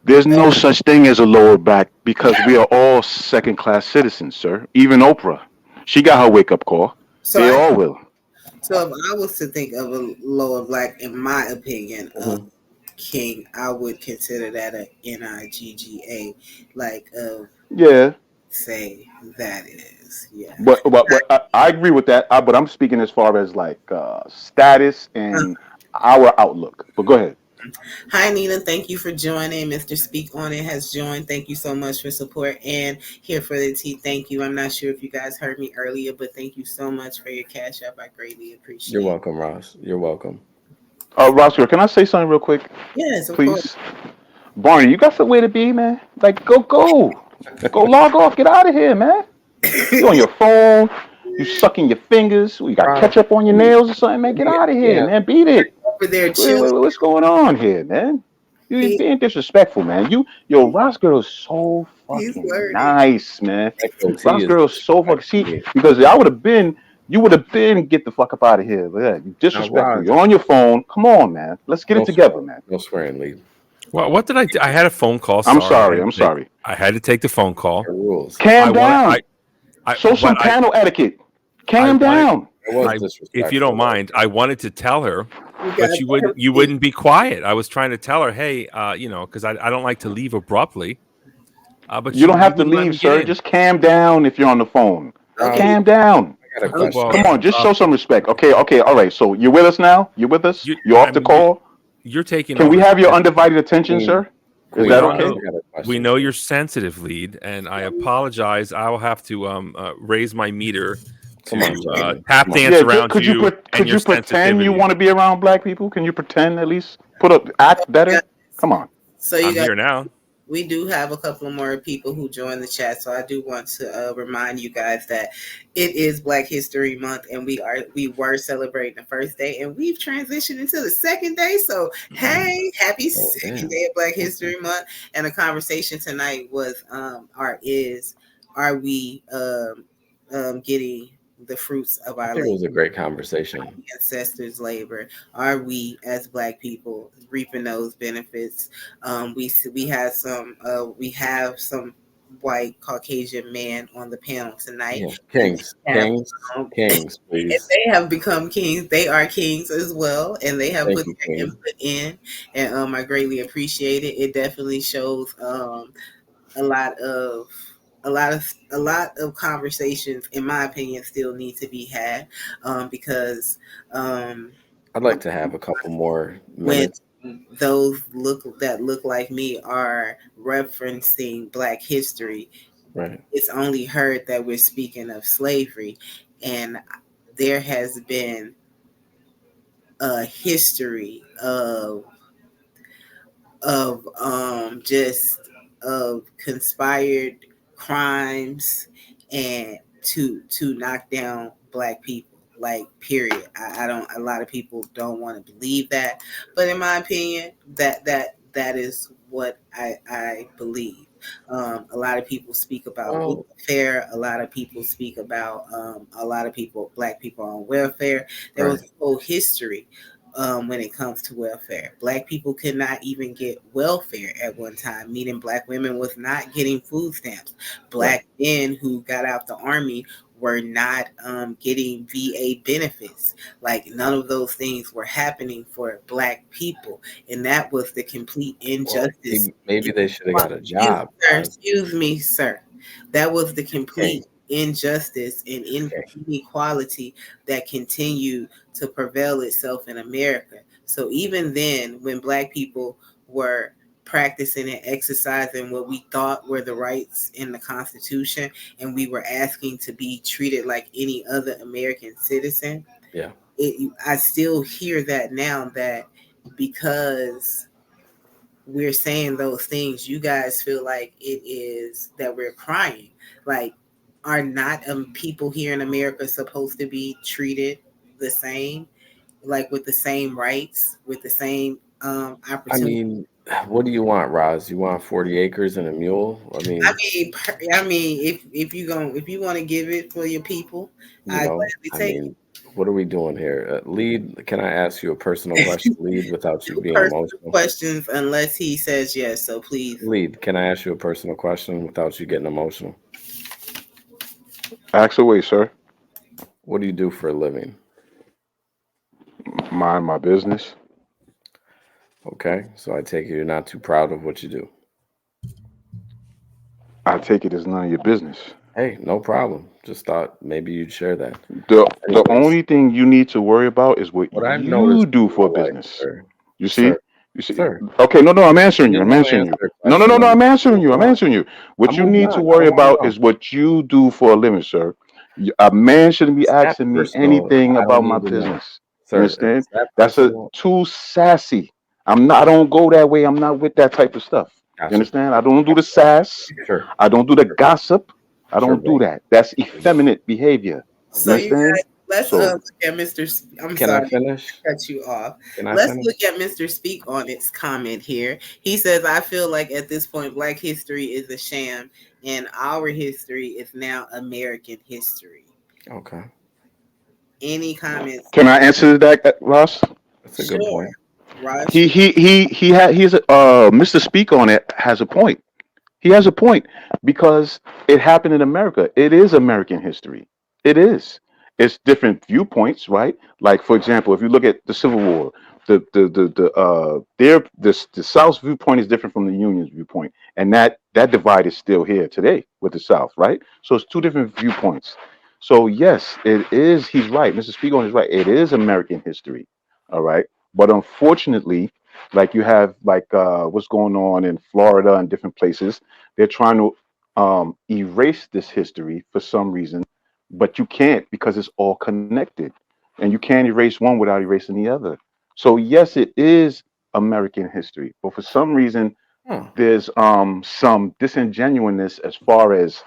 There's no such thing as a lower back because we are all second class citizens, sir. Even Oprah, she got her wake up call. So They all will. so if I was to think of a lower black, in my opinion, Mhm. King, I would consider that a NIGGA, like Yeah, say that is, yeah. but I agree with that. But I'm speaking as far as like status and our outlook. But go ahead. Hi Nina, thank you for joining. Mr. Speak On It has joined. Thank you so much for support. And here for the tea, thank you. I'm not sure if you guys heard me earlier, but thank you so much for your cash app. I greatly appreciate You're it. welcome, Ross. You're welcome. Roscoe, can I say something real quick, Yes, of course. please? Barney, you got somewhere to be, man. Like go log off. Get out of here, man. You on your phone. You sucking your fingers. You got Ross, ketchup on your nails or something, man. Get out of here, yeah. man. Beat it. Over there chilling. What's going on here, man? You're He- being disrespectful, man. Ross girl is so He's fucking learning. nice, man. That goatee Ross is girl is so fucking. disrespectful. See, because you would have been get the fuck up out of here. But yeah, you disrespectful. Ross- You're on your phone. Come on, man. Let's get No it together, swearing. man. No swearing, lead. Well, what did I do? I had a phone call. I'm sorry. I'm sorry. I had to take the phone call. The rules. Calm I down. wanna- I- Show some but I- panel etiquette. I Calm wanted- down. It was I- disrespectful. if you don't though. mind, I wanted to tell her, You but gotta you wouldn't be quiet. I was trying to tell her, hey, because I don't like to leave abruptly. But You don't have to wouldn't let me leave, get sir. in. Just calm down if you're on the phone. Okay. Calm down. I got a question. Well, Come on, just show some respect. Okay, all right. So you're with us now? You're with us? You're off the call? You're taking. Can we over. have your undivided attention, Queen. sir? Is Queen, that don't okay? know. I got a question. We know you're sensitive, lead, and I apologize. I will have to raise my meter Come on, to Jamie. tap Come on. dance around could you, and could your you pretend sensitivity. you want to be around black people? Can you pretend at least? Act better? Come on. So you I'm got here now. we do have a couple of more people who joined the chat, so I do want to remind you guys that it is Black History Month, and we were celebrating the first day, and we've transitioned into the second day. So hey, happy Oh, second damn. day of Black History Month! And the conversation tonight was, are we getting the fruits of I our think it was a labor, great conversation. ancestors' labor? Are we as Black people reaping those benefits? We have some white Caucasian men on the panel tonight, Yeah, and kings, they have kings, um, kings, and please. they have become kings. They are kings as well, and they have Thank put you, their Queen. input in, and I greatly appreciate it. It definitely shows a lot of a lot of conversations, in my opinion, still need to be had, because um, I'd like to have a couple more when minutes. those look like me are referencing Black history, Right. it's only heard that we're speaking of slavery, and there has been a history of just of conspired crimes and to knock down Black people, like, period. I don't, a lot of people don't want to believe that, but in my opinion, that is what I believe. A lot of people speak about Well, welfare. A lot of people speak about a lot of people, Black people on welfare. There was right. a whole history when it comes to welfare. Black people could not even get welfare at one time, meaning Black women was not getting food stamps. Black men who got out the army were not getting VA benefits. Like, none of those things were happening for Black people, and that was the complete Well, injustice. maybe they should have got a job. Excuse me, sir. That was the complete King, injustice and King. inequality that continued to prevail itself in America. So even then, when Black people were practicing and exercising what we thought were the rights in the Constitution, and we were asking to be treated like any other American citizen, Yeah. I still hear that now, that because we're saying those things, you guys feel like it is that we're crying. Like, are not people here in America supposed to be treated the same, like with the same rights, with the same I opportunity? mean, what do you want, Roz? You want 40 acres and a mule? I mean, If you want to give it for your people, you I know, gladly I take it. mean, what are we doing here? Lead, can I ask you a personal question, Lead, without you being Personal emotional? questions, unless he says yes. So please. Lead, can I ask you a personal question without you getting emotional? Ask away, sir. What do you do for a living? Mind my business. Okay, so I take it you're not too proud of what you do. I take it as none of your business. Hey, no problem. Just thought maybe you'd share that. The Anyways, only thing you need to worry about is what what I've you noticed do in for my life, business. sir, You see? sir, You see? sir, Okay, no, I'm answering you you. I'm didn't want to answering you. answer a No, question. I'm answering you. I'm moving on. answering you. What I'm you moving need to on. I worry don't want to about know. is what you do for a living, sir. A man shouldn't be It's that asking me personal. anything I about don't my need to know, business. You sir. understand? It's that That's personal. too sassy. I don't go that way. I'm not with that type of stuff. You Gotcha. understand? I don't do the sass. Sure. I don't do the Sure. gossip. I Sure, don't do bro. that. That's effeminate behavior. You So you understand? guys, let's So look at Mr. I'm Can I sorry, finish? cut you off. Can I Let's finish? look at Mr. Speak on its comment here. He says, I feel like at this point, Black history is a sham, and our history is now American history. Okay, Any comments? can I answer that, Ross? that's a good Sure, point. Raj. Mr. Speak on it has a point. He has a point because it happened in America. It is American history. It is. It's different viewpoints, right? Like, for example, if you look at the Civil War, the South's viewpoint is different from the Union's viewpoint, and that divide is still here today with the South, right? So it's two different viewpoints. So yes, it is. He's right. Mr. Spiegel is right. It is American history, all right. But unfortunately, like you have what's going on in Florida and different places, they're trying to erase this history for some reason, but you can't because it's all connected, and you can't erase one without erasing the other. So yes, it is American history, but for some reason Huh. there's some disingenuousness as far as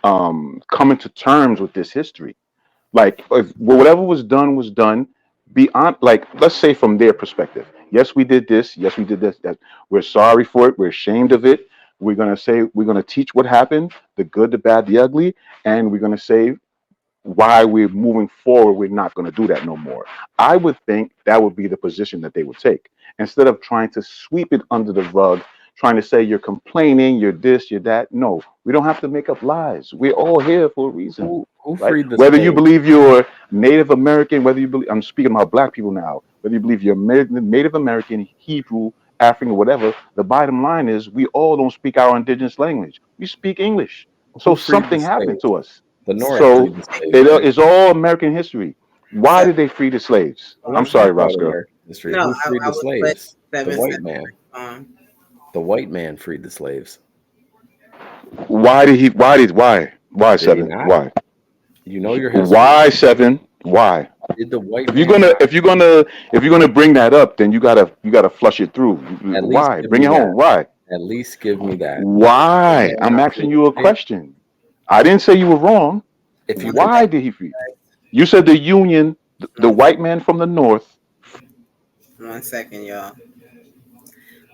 coming to terms with this history. Like, if whatever was done beyond, like, let's say from their perspective, yes, we did this, yes, we did this, that we're sorry for it, we're ashamed of it. We're going to teach what happened, the good, the bad, the ugly, and we're going to say why we're moving forward, we're not going to do that no more. I would think that would be the position that they would take instead of trying to sweep it under the rug, trying to say you're complaining, you're this, you're that. No, we don't have to make up lies. We're all here for a reason. Who Right? freed the Whether you slaves? believe you're Native American, whether you believe, I'm speaking about black people now, whether you believe you're Native American, Hebrew, African, whatever, the bottom line is we all don't speak our indigenous language. We speak English. So Who freed the something happened slaves? to us. The North So freed the slaves, right? it's all American history. Why did they free the slaves? Well, I'm let's sorry, talk about Roscoe. American history. No, Who freed I the was let slaves? The 7 white seconds man. respond. The white man freed the slaves. Why did he? Why? Did he Seven? not? Why? You know your history. Why Seven? Why? Did the white If you're man gonna bring that up, then you gotta flush it through. at least Why? give Bring me it that? home. Why? At least give me that. Why? If I'm asking you a question. I didn't say you were wrong. If you Why did he free? You said the Union, the white man from the North. 1 second, y'all.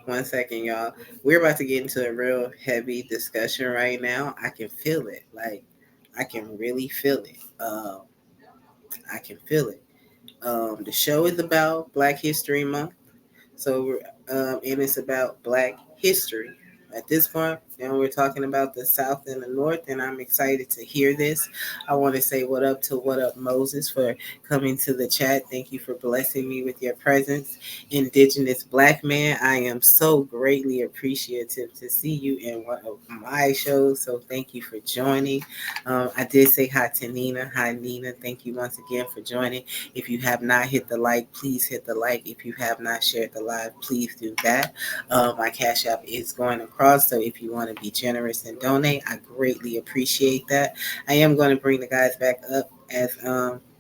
1 second, y'all. We're about to get into a real heavy discussion right now. I can feel it. Like, I can really feel it. I can feel it. The show is about Black History Month. So, and it's about Black history. At this point, we're talking about the South and the North, and I'm excited to hear this. I want to say what up Moses for coming to the chat. Thank you for blessing me with your presence. Indigenous Black man, I am so greatly appreciative to see you in one of my shows. So thank you for joining. I did say hi to Nina. Hi Nina. Thank you once again for joining. If you have not hit the like, please hit the like. If you have not shared the live, please do that. My Cash App is going across, so if you want to be generous and donate, I greatly appreciate that. I am going to bring the guys back up as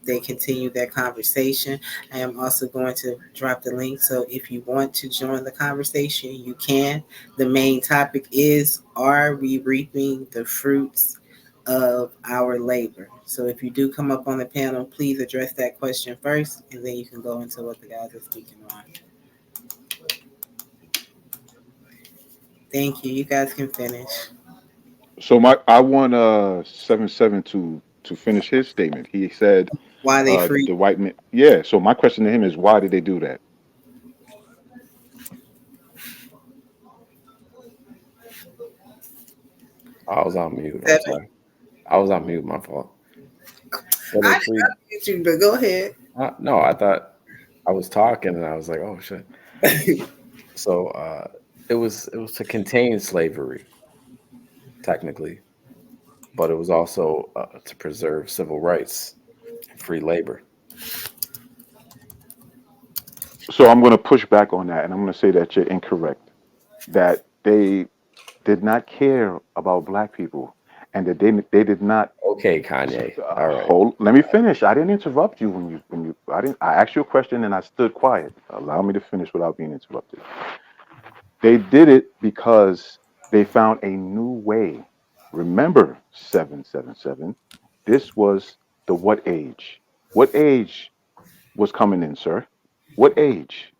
they continue their conversation. I am also going to drop the link, so if you want to join the conversation, you can. The main topic is, are we reaping the fruits of our labor? So if you do come up on the panel, please address that question first, and then you can go into what the guys are speaking on. Thank you. You guys can finish. So I want 7-7 to finish his statement. He said Why they free? the white man. Yeah. So my question to him is, why did they do that? I was on mute. I'm sorry. I was on mute. My fault. I didn't get you, but go ahead. No, I thought I was talking, and I was like, "Oh shit!" So it was to contain slavery, technically, but it was also to preserve civil rights and free labor. So I'm going to push back on that, and I'm going to say that you're incorrect. That they did not care about black people, and that they did not. Okay, Kanye. All right. Let me finish. I didn't interrupt you when you. I asked you a question and I stood quiet. Allow me to finish without being interrupted. They did it because they found a new way. Remember 777. This was the what age? What age was coming in, sir? What age?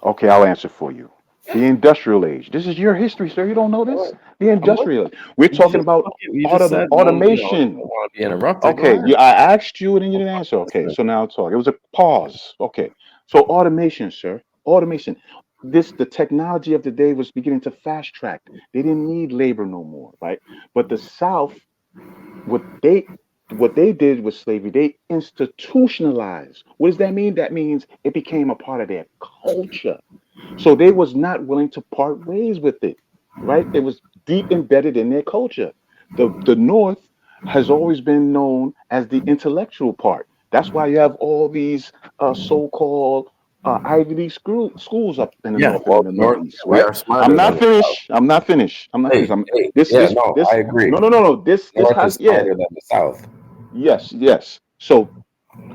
Okay, I'll answer for you. The industrial age. This is your history, sir. You don't know this? The industrial age. We're talking about automation. I want to be interrupted. Okay, I asked you and then you didn't answer. Okay, so now I'll talk. It was a pause. Okay, so automation, sir. Automation. The technology of the day was beginning to fast track. They didn't need labor no more, right? But the South, what they did with slavery, they institutionalized. What does that mean? That means it became a part of their culture. So they was not willing to part ways with it, right? It was deep embedded in their culture. The North has always been known as the intellectual part. That's why you have all these so-called Ivy League schools up in the North and in the Northeast, right? I'm not finished. I agree. No. This has smarter than the South. Yes. So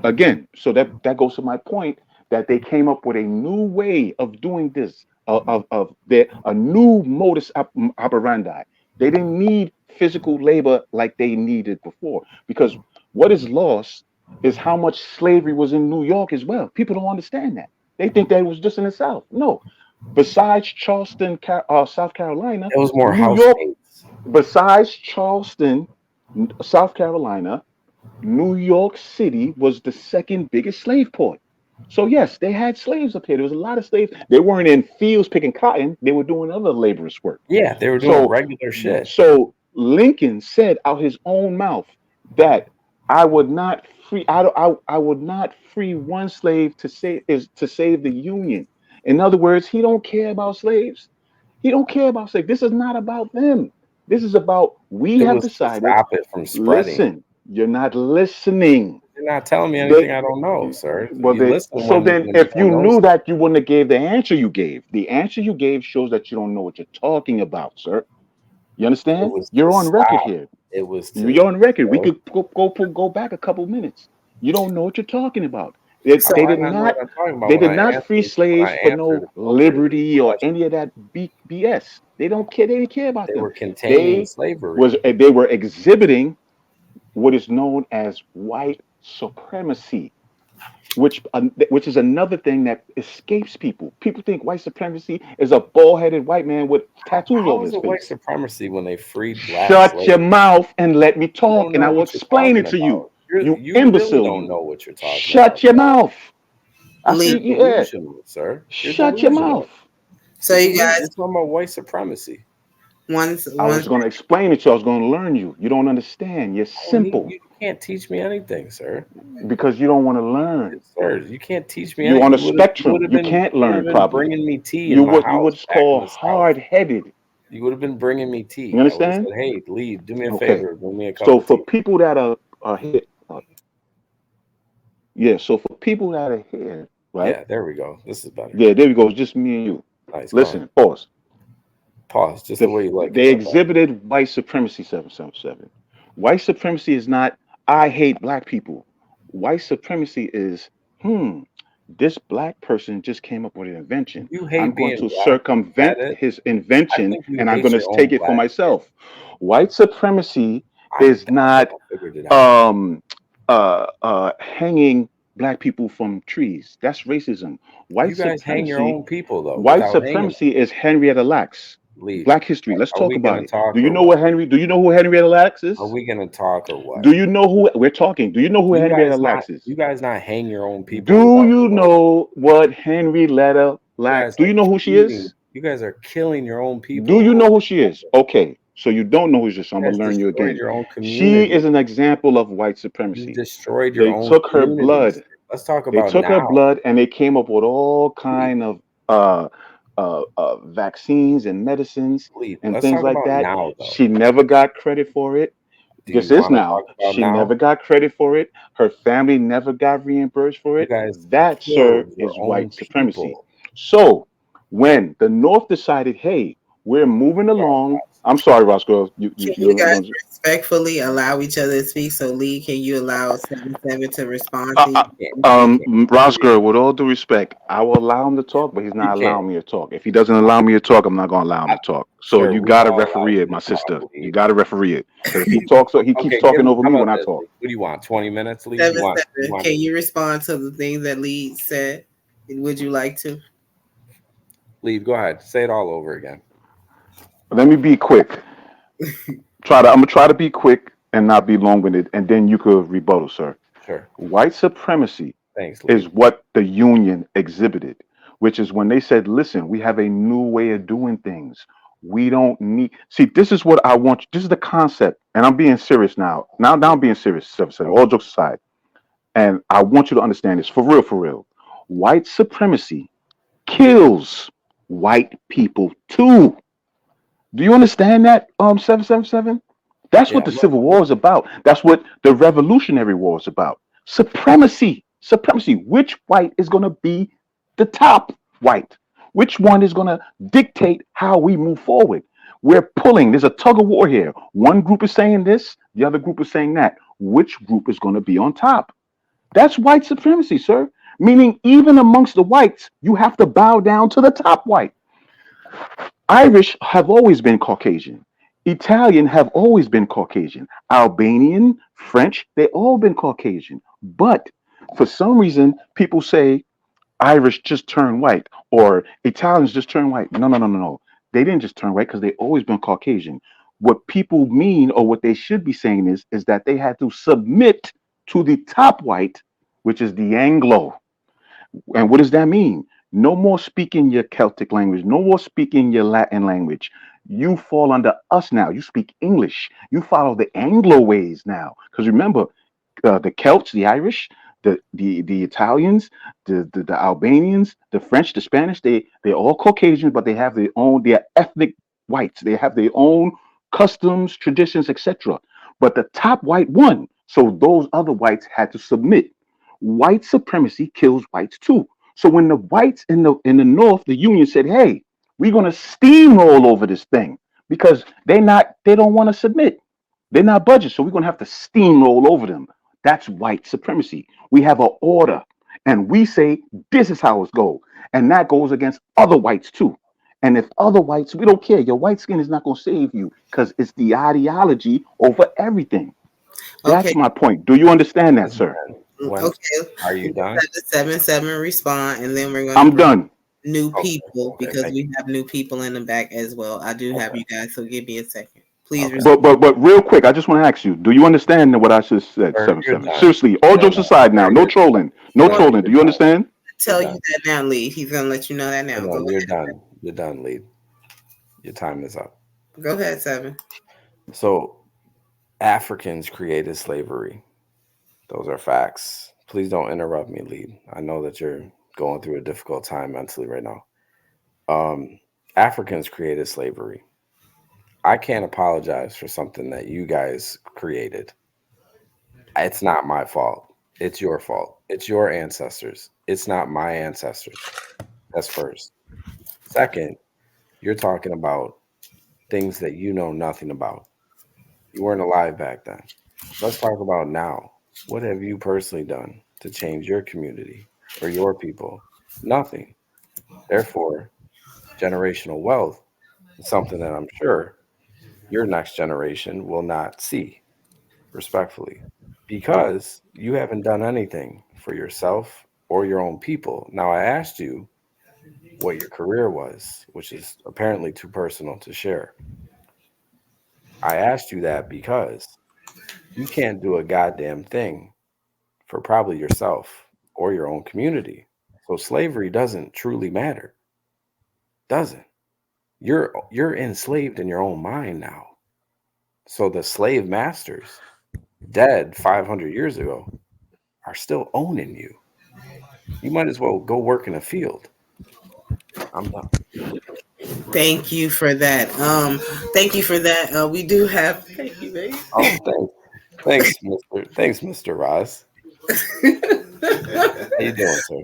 again, so that goes to my point that they came up with a new way of doing this, a new modus operandi. They didn't need physical labor like they needed before, because what is lost is how much slavery was in New York as well. People don't understand that. They think that it was just in the South. No. Besides Charleston, South Carolina, it was more New York. Besides Charleston, South Carolina, New York City was the second biggest slave port. So yes, they had slaves up here. There was a lot of slaves. They weren't in fields picking cotton. They were doing other laborious work. Yeah, they were doing So regular shit. so Lincoln said out his own mouth that I would not free I would not free one slave to save the Union. In other words, he don't care about slaves. He don't care about slaves. This is not about them. This is about we It have was to decided. stop it from spreading. Listen, you're not listening. You're not telling me They, anything I don't know, sir. well, You they, listen so then when you if you don't know knew something. that, you wouldn't have gave the answer you gave. The answer you gave shows that you don't know what you're talking about, sir. You It understand? was You're to on record stop. here. It was You're to, on record. We you know, could go back a couple minutes. You don't know what you're talking about. They, how they do I did not know not what I'm talking about they when did I not answered free when slaves I for answered no appropriately liberty the or question? any of that BS. They don't care. They didn't care about They them. were containing They slavery. they were exhibiting what is known as white supremacy, which is another thing that escapes people. People think white supremacy is a bald-headed white man with tattoos How over is his it white face. supremacy when they freed black Shut your slaves? mouth and let me You talk, don't and know I will what you're explain it talking to you. about. You You really imbecile, don't you. know what you're talking about, Shut your sir. mouth. I Leave. see. You're Yeah. delusional, sir. You're Shut your delusional. mouth. So You're you delusional. guys, You're talking about white supremacy. once I was once going to explain it to you. I was going to learn you. You don't understand. You're I don't need, simple you can't teach me anything, sir. because you don't want to learn. Sir, you can't teach me You're anything. on a spectrum. You can't You would have learn been probably. bringing me tea You in my what you house what's back in called the South. hard-headed. You would have been bringing me You tea. I would have understand? said, "Hey, Lee, do me a Okay. favor, bring me a cup So of for tea." people that are here, yeah. So for people that are here, right? Yeah, there we go. This is better. Yeah, there we go. It's just me and you. Nice. Go ahead. Listen, pause. Pause. Just the way you like They it. That's all. exhibited white supremacy 777. White supremacy is not I hate black people. White supremacy is this black person just came up with an invention. You I'm hate going being to black. Is that circumvent it? his I invention think you and I'm hate going your to own take it for blackness. myself. White supremacy I is think not I figured it out. hanging black people from trees. That's racism. You guys hang your own people though, White without hanging them. supremacy is Henrietta Lacks. Leave. Black history. Let's Are talk we about gonna it. talk Do you or know what? Do you know who Henrietta Lacks is? Are we gonna talk or what? Do you know who we're talking? Do you know who You Henrietta guys Lacks not is? you guys not hang your own people Do without you remote? know what Henrietta You Lacks? guys Do are you know who she killing. is? You guys are killing your own Do people. you know who she is? Okay, so you don't know who she is. So I'm You gonna guys learn you destroyed again. your own She community. is an example of white You supremacy. destroyed your They own took her communities. blood. Let's talk They about took her now. blood and they came up with all kind of vaccines and medicines Leave. and Let's things talk like about that. now though. She never got credit for it. Do This you is want to now. talk about She now? never got credit for it. Her family never got reimbursed for You it. guys That, sir, killed your is own white supremacy. people. So when the North decided, hey, we're moving along. I'm sorry, Roscoe. can you guys respectfully allow each other to speak? So Lee, can you allow 77 to respond to you? Roscoe, with all due respect, I will allow him to talk, but he's not allowing me to talk. If he doesn't allow me to talk, I'm not going to allow him to talk. So Sir, you we got to all allow referee you it, to my talk, sister. Lee. You got to referee it. Because if he talks, he keeps talking over how me about when I this, talk. Lee? What do you want? 20 minutes, Lee? You 77, want can you respond to the things that Lee said? Would you like to? Lee, go ahead. Say it all over again. Let me be quick. I'm gonna try to be quick and not be long-winded, and then you could rebuttal, sir. Sure. White supremacy Thanks, Lee. is what the Union exhibited, which is when they said, "Listen, we have a new way of doing things. We don't need." See, this is what I want. This is the concept, and I'm being serious now. Now I'm being serious. So all jokes aside, and I want you to understand this for real, for real. White supremacy kills white people too. Do you understand that? 777. That's Yeah, what the Civil War is about. That's what the Revolutionary War is about. Supremacy. Supremacy. Which white is going to be the top white? Which one is going to dictate how we move forward? We're pulling. There's a tug of war here. One group is saying this, the other group is saying that. Which group is going to be on top? That's white supremacy, sir. Meaning, even amongst the whites, you have to bow down to the top white. Irish have always been Caucasian. Italian have always been Caucasian. Albanian, French, they all been Caucasian. But for some reason, people say Irish just turn white or Italians just turn white. No. They didn't just turn white because they always been Caucasian. What people mean, or what they should be saying, is that they had to submit to the top white, which is the Anglo. And what does that mean? No more speaking your Celtic language, no more speaking your Latin language. You fall under us now. You speak English. You follow the Anglo ways now. Because remember, the Celts, the Irish, the Italians, the Albanians, the French, the Spanish, they're all Caucasians, but they have their ethnic whites. They have their own customs, traditions, etc. But the top white won. So those other whites had to submit. White supremacy kills whites too. So when the whites in the North, the Union said, "Hey, we're gonna steamroll over this thing," because they don't want to submit. They're not budget, so we're gonna have to steamroll over them. That's white supremacy. We have an order, and we say this is how it's go, and that goes against other whites too. And if other whites, we don't care. Your white skin is not gonna save you because it's the ideology over everything. That's Okay. my point. Do you understand that, sir? When Okay. are you done? 7 respond, and then we're I'm gonna done. new Okay. people Okay, because thank we have new people in the back as well. I do have Okay. you guys, so give me a second. Please Okay. respond. But real quick, I just want to ask you: do you understand what I just said? Sir, you're 7-7. done. Seriously, all No, jokes no. aside, now, Sir, no you're trolling, no no, trolling. Do you you're done. understand? Tell You're you done. that now, Lead. He's gonna let you know that now. No, Go no, you're ahead. done. You're done, Lead. Your time is up. Go ahead, 7. So Africans created slavery. Those are facts. Please don't interrupt me, Lead. I know that you're going through a difficult time mentally right now. Africans created slavery. I can't apologize for something that you guys created. It's not my fault. It's your fault. It's your ancestors. It's not my ancestors. That's first. Second, you're talking about things that you know nothing about. You weren't alive back then. Let's talk about now. What have you personally done to change your community or your people? Nothing. Therefore, generational wealth is something that I'm sure your next generation will not see, respectfully, because you haven't done anything for yourself or your own people. Now, I asked you what your career was, which is apparently too personal to share. I asked you that because you can't do a goddamn thing for probably yourself or your own community. So slavery doesn't truly matter. Doesn't. You're enslaved in your own mind now. So the slave masters, dead 500 years ago, are still owning you. You might as well go work in a field. I'm done. Thank you for that. Thank you for that. We do have. Thank you, baby. Oh, thanks, Mr. Ross. How you doing, sir?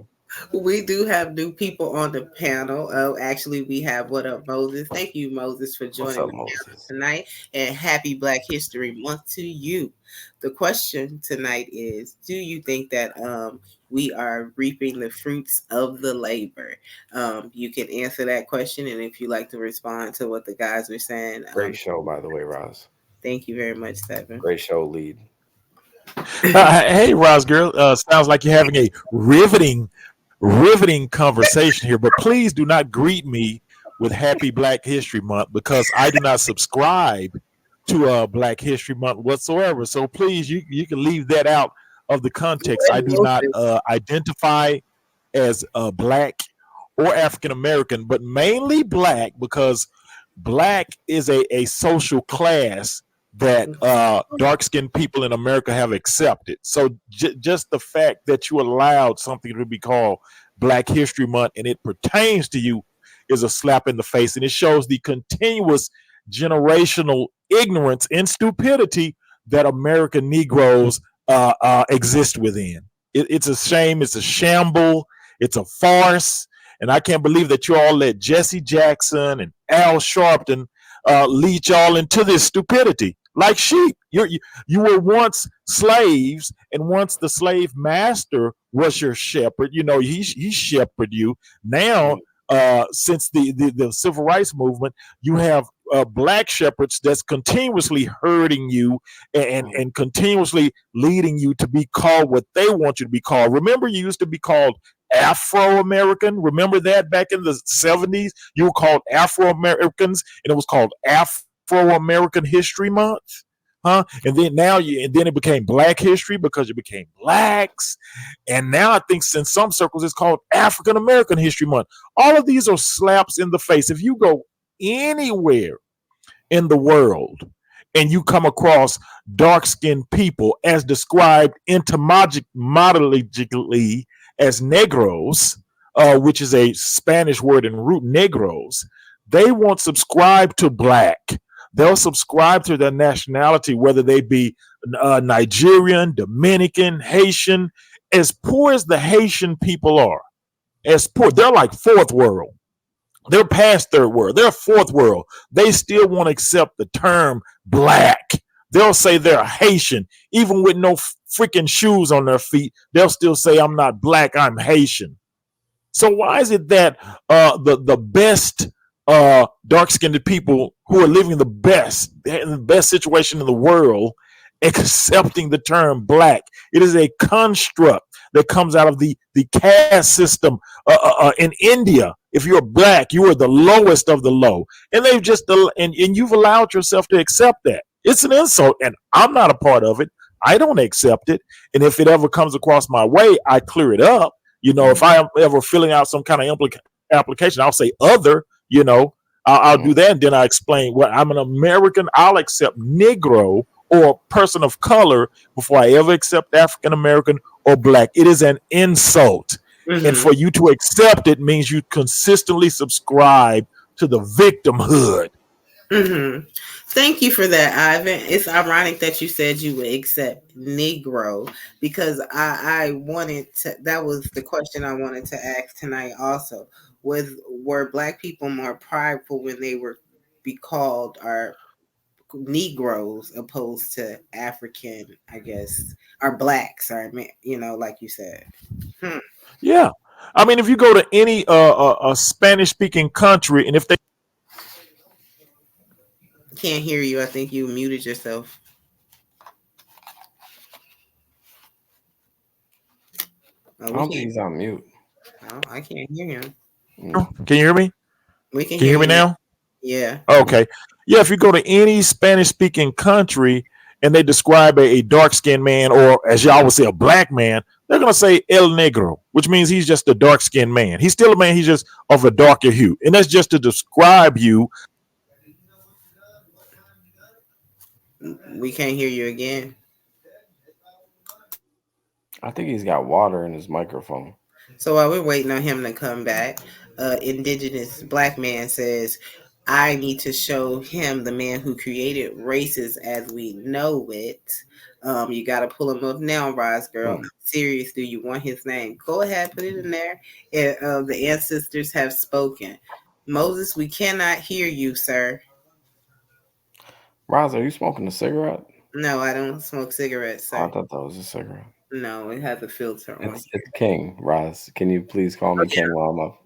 We do have new people on the panel. Oh, actually, we have What Up, Moses. Thank you, Moses, for What's joining up, the panel Moses? tonight. And happy Black History Month to you. The question tonight is: do you think that we are reaping the fruits of the labor? You can answer that question, and if you'd like to respond to what the guys were saying, Great show, by the way, Ross. thank you very much, Seven. Great show, Lead. Hey, Ross girl, sounds like you're having a riveting conversation here, but please do not greet me with Happy Black History Month because I do not subscribe to Black History Month whatsoever. So please, you can leave that out of the context. I do not identify as Black or African American, but mainly Black because Black is a social class that dark-skinned people in America have accepted. So just the fact that you allowed something to be called Black History Month and it pertains to you is a slap in the face, and it shows the continuous generational ignorance and stupidity that American Negroes exist within. It's a shame. It's a shamble. It's a farce. And I can't believe that you all let Jesse Jackson and Al Sharpton lead y'all into this stupidity like sheep. You were once slaves, and once the slave master was your shepherd, he shepherded you. Now, since the civil rights movement, you have Black shepherds that's continuously hurting you and continuously leading you to be called what they want you to be called. Remember, you used to be called Afro-American. Remember that back in the 70s? You were called Afro-Americans, and it was called Afro Afro-American History Month? Huh? And then it became Black History because it became blacks. And now I think in some circles it's called African American History Month. All of these are slaps in the face. If you go anywhere in the world and you come across dark-skinned people as described etymologically as negros, which is a Spanish word in root, negros, they won't subscribe to black. They'll subscribe to their nationality, whether they be Nigerian, Dominican, Haitian. As poor as the Haitian people are, as poor, they're like fourth world. They're past third world. They're fourth world. They still won't accept the term black. They'll say they're Haitian, even with no freaking shoes on their feet. They'll still say, I'm not black, I'm Haitian. So why is it that the best dark-skinned people who are living the best situation in the world accepting the term black? It is a construct that comes out of the caste system in India. If you're black, you are the lowest of the low, and they've just and you've allowed yourself to accept that. It's an insult, and I'm not a part of it. I don't accept it, and if it ever comes across my way, I clear it up. If I am ever filling out some kind of application, I'll say other. I'll do that, and then I explain, well, I'm an American. I'll accept Negro or person of color before I ever accept African American or black. It is an insult. Mm-hmm. And for you to accept it means you consistently subscribe to the victimhood. Mm-hmm. Thank you for that, Ivan. It's ironic that you said you would accept Negro, because I wanted to, that was the question I wanted to ask tonight also. Were black people more prideful when they were be called our Negroes opposed to African, I guess, or blacks, or like you said? Yeah, I mean, if you go to any a Spanish-speaking country, and if they can't hear you, I think you muted yourself. I don't think he's on mute. No, I can't hear him. Can you hear me? We can. Can you hear me now? Yeah. Okay. Yeah, if you go to any Spanish-speaking country and they describe a dark-skinned man, or as y'all would say, a black man, they're going to say El Negro, which means he's just a dark-skinned man. He's still a man. He's just of a darker hue. And that's just to describe you. We can't hear you again. I think he's got water in his microphone. So while we're waiting on him to come back, indigenous black man says, I need to show him the man who created races as we know it. You got to pull him up now, Roz girl. Serious, do you want his name? Go ahead, put it in there. The ancestors have spoken. Moses, we cannot hear you, sir. Roz, are you smoking a cigarette? No, I don't smoke cigarettes, sir. Oh, I thought that was a cigarette. No, it has a filter on. It's King, Roz. Can you please call me King while I'm up?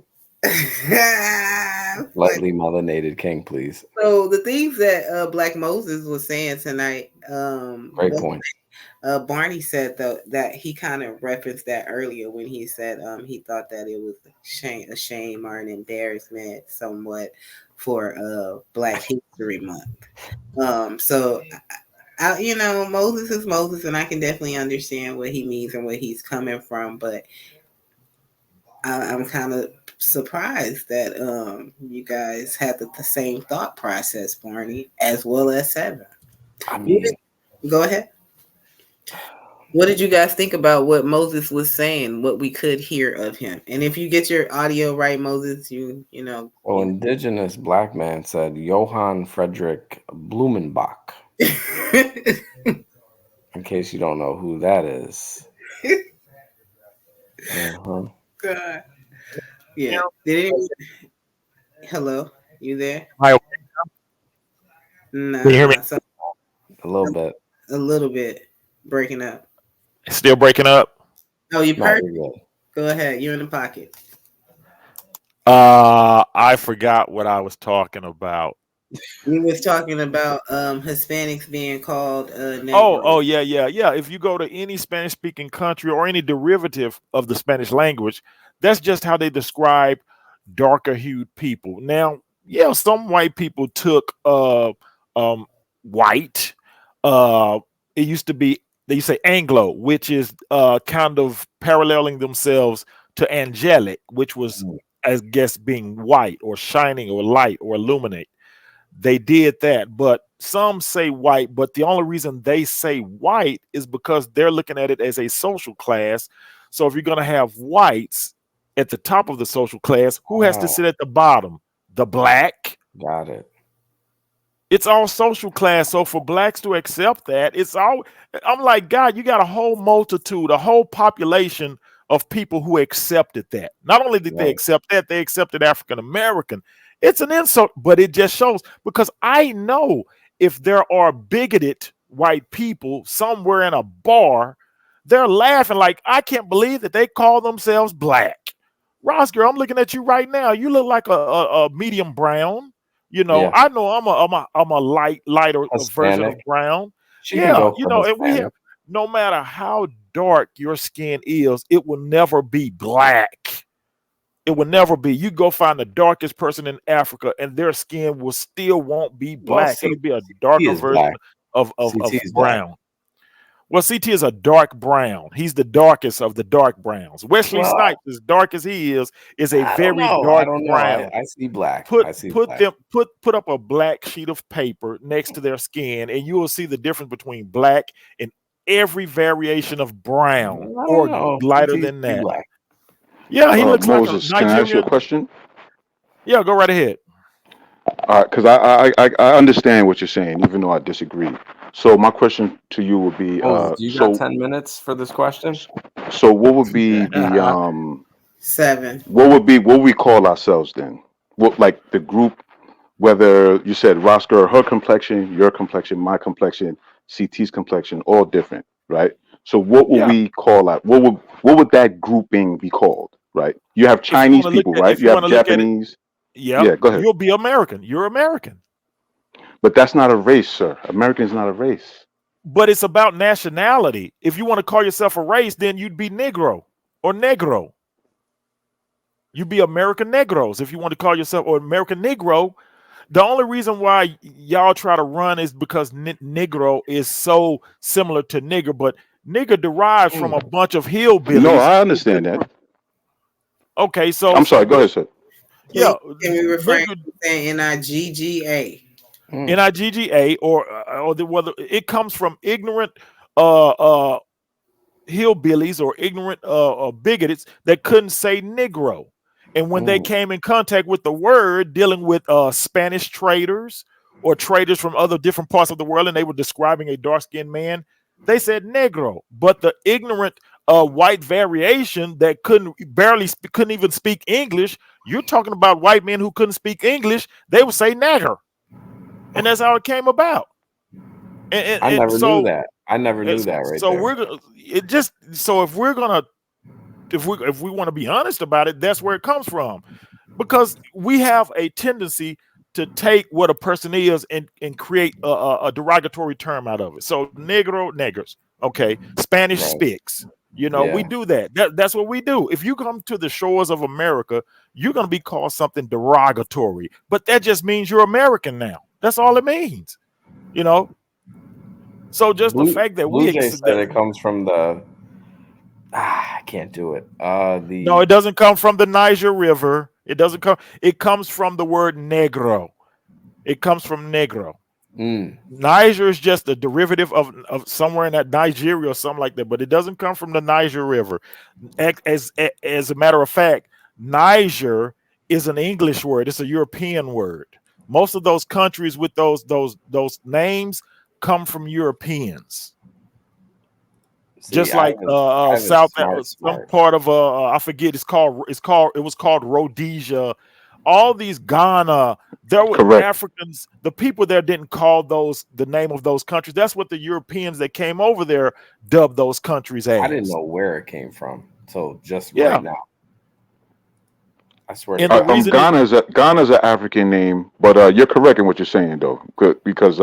Lightly melanated King, please. So the things that Black Moses was saying tonight, great point. Barney said though that he kind of referenced that earlier when he said he thought that it was a shame or an embarrassment somewhat for Black History Month. So Moses is Moses, and I can definitely understand what he means and where he's coming from, but I'm kind of surprised that you guys had the same thought process, Barney, as well as Seven. I mean, go ahead. What did you guys think about what Moses was saying, what we could hear of him? And if you get your audio right, Moses, you know. Well, indigenous black man said Johann Friedrich Blumenbach. In case you don't know who that is. God. Yeah. Did anyone... Hello? You there? Hi. No. Can you hear me? A little bit. A little bit. Breaking up. Still breaking up? Oh, you perfect. Good. Go ahead. You're in the pocket. I forgot what I was talking about. We was talking about Hispanics being called yeah. If you go to any Spanish-speaking country or any derivative of the Spanish language, that's just how they describe darker-hued people. Now, yeah, some white people took white. It used to be, they say Anglo, which is kind of paralleling themselves to angelic, which was, I guess, being white or shining or light or illuminate. They did that, but some say white, but the only reason they say white is because they're looking at it as a social class. So if you're going to have whites at the top of the social class, who has to sit at the bottom? The black. Got it. It's all social class. So for blacks to accept that, it's all, I'm like, God, you got a whole multitude, a whole population of people who accepted that. Not only did they accept that, they accepted African American. It's an insult, but it just shows, because I know if there are bigoted white people somewhere in a bar, they're laughing like, I can't believe that they call themselves black. Rosger, I'm looking at you right now. You look like a medium brown. You know, Yeah. I know I'm a lighter version of Hispanic. brown. She can Yeah, go you for know, and we have, Hispanic. no matter how dark your skin is, it will never be black. It will never be. You go find the darkest person in Africa, and their skin will still won't be Well, black. It'll be a CT darker is version black. of CT is black. brown. Well, CT is a dark brown. He's the darkest of the dark browns. Wesley Well, Snipes, as dark as he is a I don't very know. I dark don't know. brown. I see black. Put I see put black. them put up a black sheet of paper next to their skin, and you will see the difference between black and every variation of brown I or don't know. lighter CT's than too that. black. Yeah, he looks like a Moses, can I ask you a Nigerian. question? Yeah, go right ahead. Because I understand what you're saying, even though I disagree. So my question to you would be, Moses, do you got 10 minutes for this question? so what would be the 7. what we call ourselves then? What, like the group? Whether you said Roscoe, her complexion, your complexion, my complexion, CT's complexion, all different, right? So what would Yeah. we call that? What would that grouping be called, right? You have If you Chinese want to look people, at, right? if You you have want to look at it, Japanese. yeah, Yeah, go ahead. you'll be American. You're American. But that's not a race, sir. American is not a race. But it's about nationality. If you want to call yourself a race, then you'd be Negro or Negro. You'd be American Negros if you want to call yourself, or American Negro. The only reason why y'all try to run is because Negro is so similar to nigger, but nigger derives from a bunch of hillbillies. No, I understand that. Okay, so I'm sorry. Go ahead, sir. yeah, Can we refrain nigger, from saying NIGGA? NIGGA, or whether it comes from ignorant hillbillies or ignorant bigots that couldn't say Negro. And when they came in contact with the word, dealing with Spanish traders or traders from other different parts of the world, and they were describing a dark-skinned man, they said Negro. But the ignorant white variation that couldn't even speak English, you're talking about white men who couldn't speak English, they would say nagger. And that's how it came about. I never knew that. I never knew that right so there. if we want to be honest about it, that's where it comes from, because we have a tendency to take what a person is and create a derogatory term out of it. So negro, niggers, okay, Spanish Right. speaks. You know, we Yeah. do that. That's what we do. If you come to the shores of America, you're going to be called something derogatory, but that just means you're American now. That's all it means, you know. So just the fact that Blue we Jay said it comes from the. I can't do it. No, it doesn't come from the Niger River. It doesn't come. It comes from the word negro. It comes from negro. Niger is just a derivative of somewhere in that Nigeria or something like that, but it doesn't come from the Niger River. As a matter of fact, Niger is an English word. It's a European word. Most of those countries with those names come from Europeans. See, Just I like was South, smart. some part of I forget. It was called Rhodesia. All these Ghana, there were Correct. Africans. The people there didn't call those the name of those countries. That's what the Europeans that came over there dubbed those countries as. I didn't know where it came from. So just Yeah. right now, I swear. And to the God. reason Ghana's an African name, but you're correct in what you're saying though, because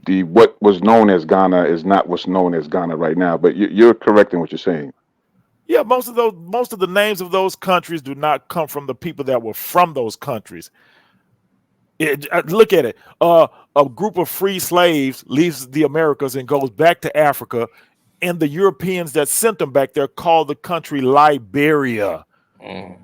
the what was known as Ghana is not what's known as Ghana right now. But you're correct in what you're saying. Yeah, most of the names of those countries do not come from the people that were from those countries. Look at it. a group of free slaves leaves the Americas and goes back to Africa, and the Europeans that sent them back there call the country Liberia. The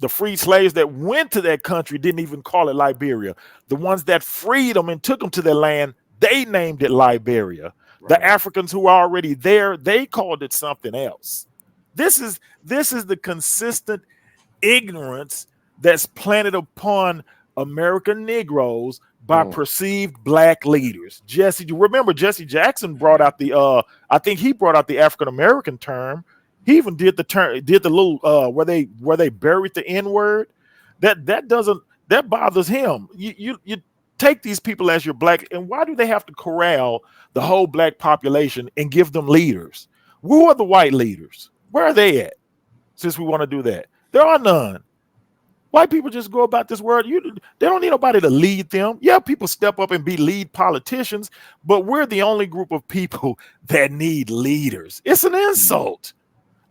free slaves that went to that country didn't even call it Liberia. The ones that freed them and took them to their land, they named it Liberia. Right. The Africans who were already there, they called it something else. This is the consistent ignorance that's planted upon American Negroes by perceived black leaders. Remember Jesse Jackson brought out the I think he brought out the African American term. He even did the little where they buried the N-word. That bothers him. You take these people as your black, and why do they have to corral the whole black population and give them leaders? Who are the white leaders? Where are they at? Since we want to do that, there are none. White people just go about this world. They don't need nobody to lead them. Yeah, people step up and be lead politicians, but we're the only group of people that need leaders. It's an insult.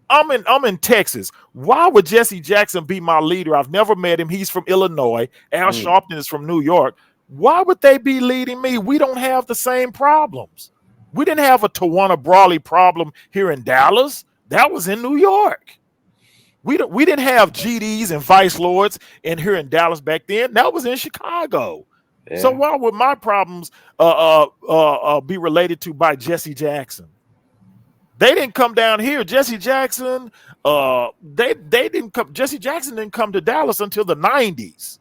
I'm in Texas. Why would Jesse Jackson be my leader? I've never met him. He's from Illinois. Al Sharpton is from New York. Why would they be leading me? We don't have the same problems. We didn't have a Tawana Brawley problem here in Dallas. That was in New York. We didn't have GDs and vice lords in here in Dallas back then. That was in Chicago. Yeah. So why would my problems be related to by Jesse Jackson? They didn't come down here. Jesse Jackson didn't come. Jesse Jackson didn't come to Dallas until the 90s.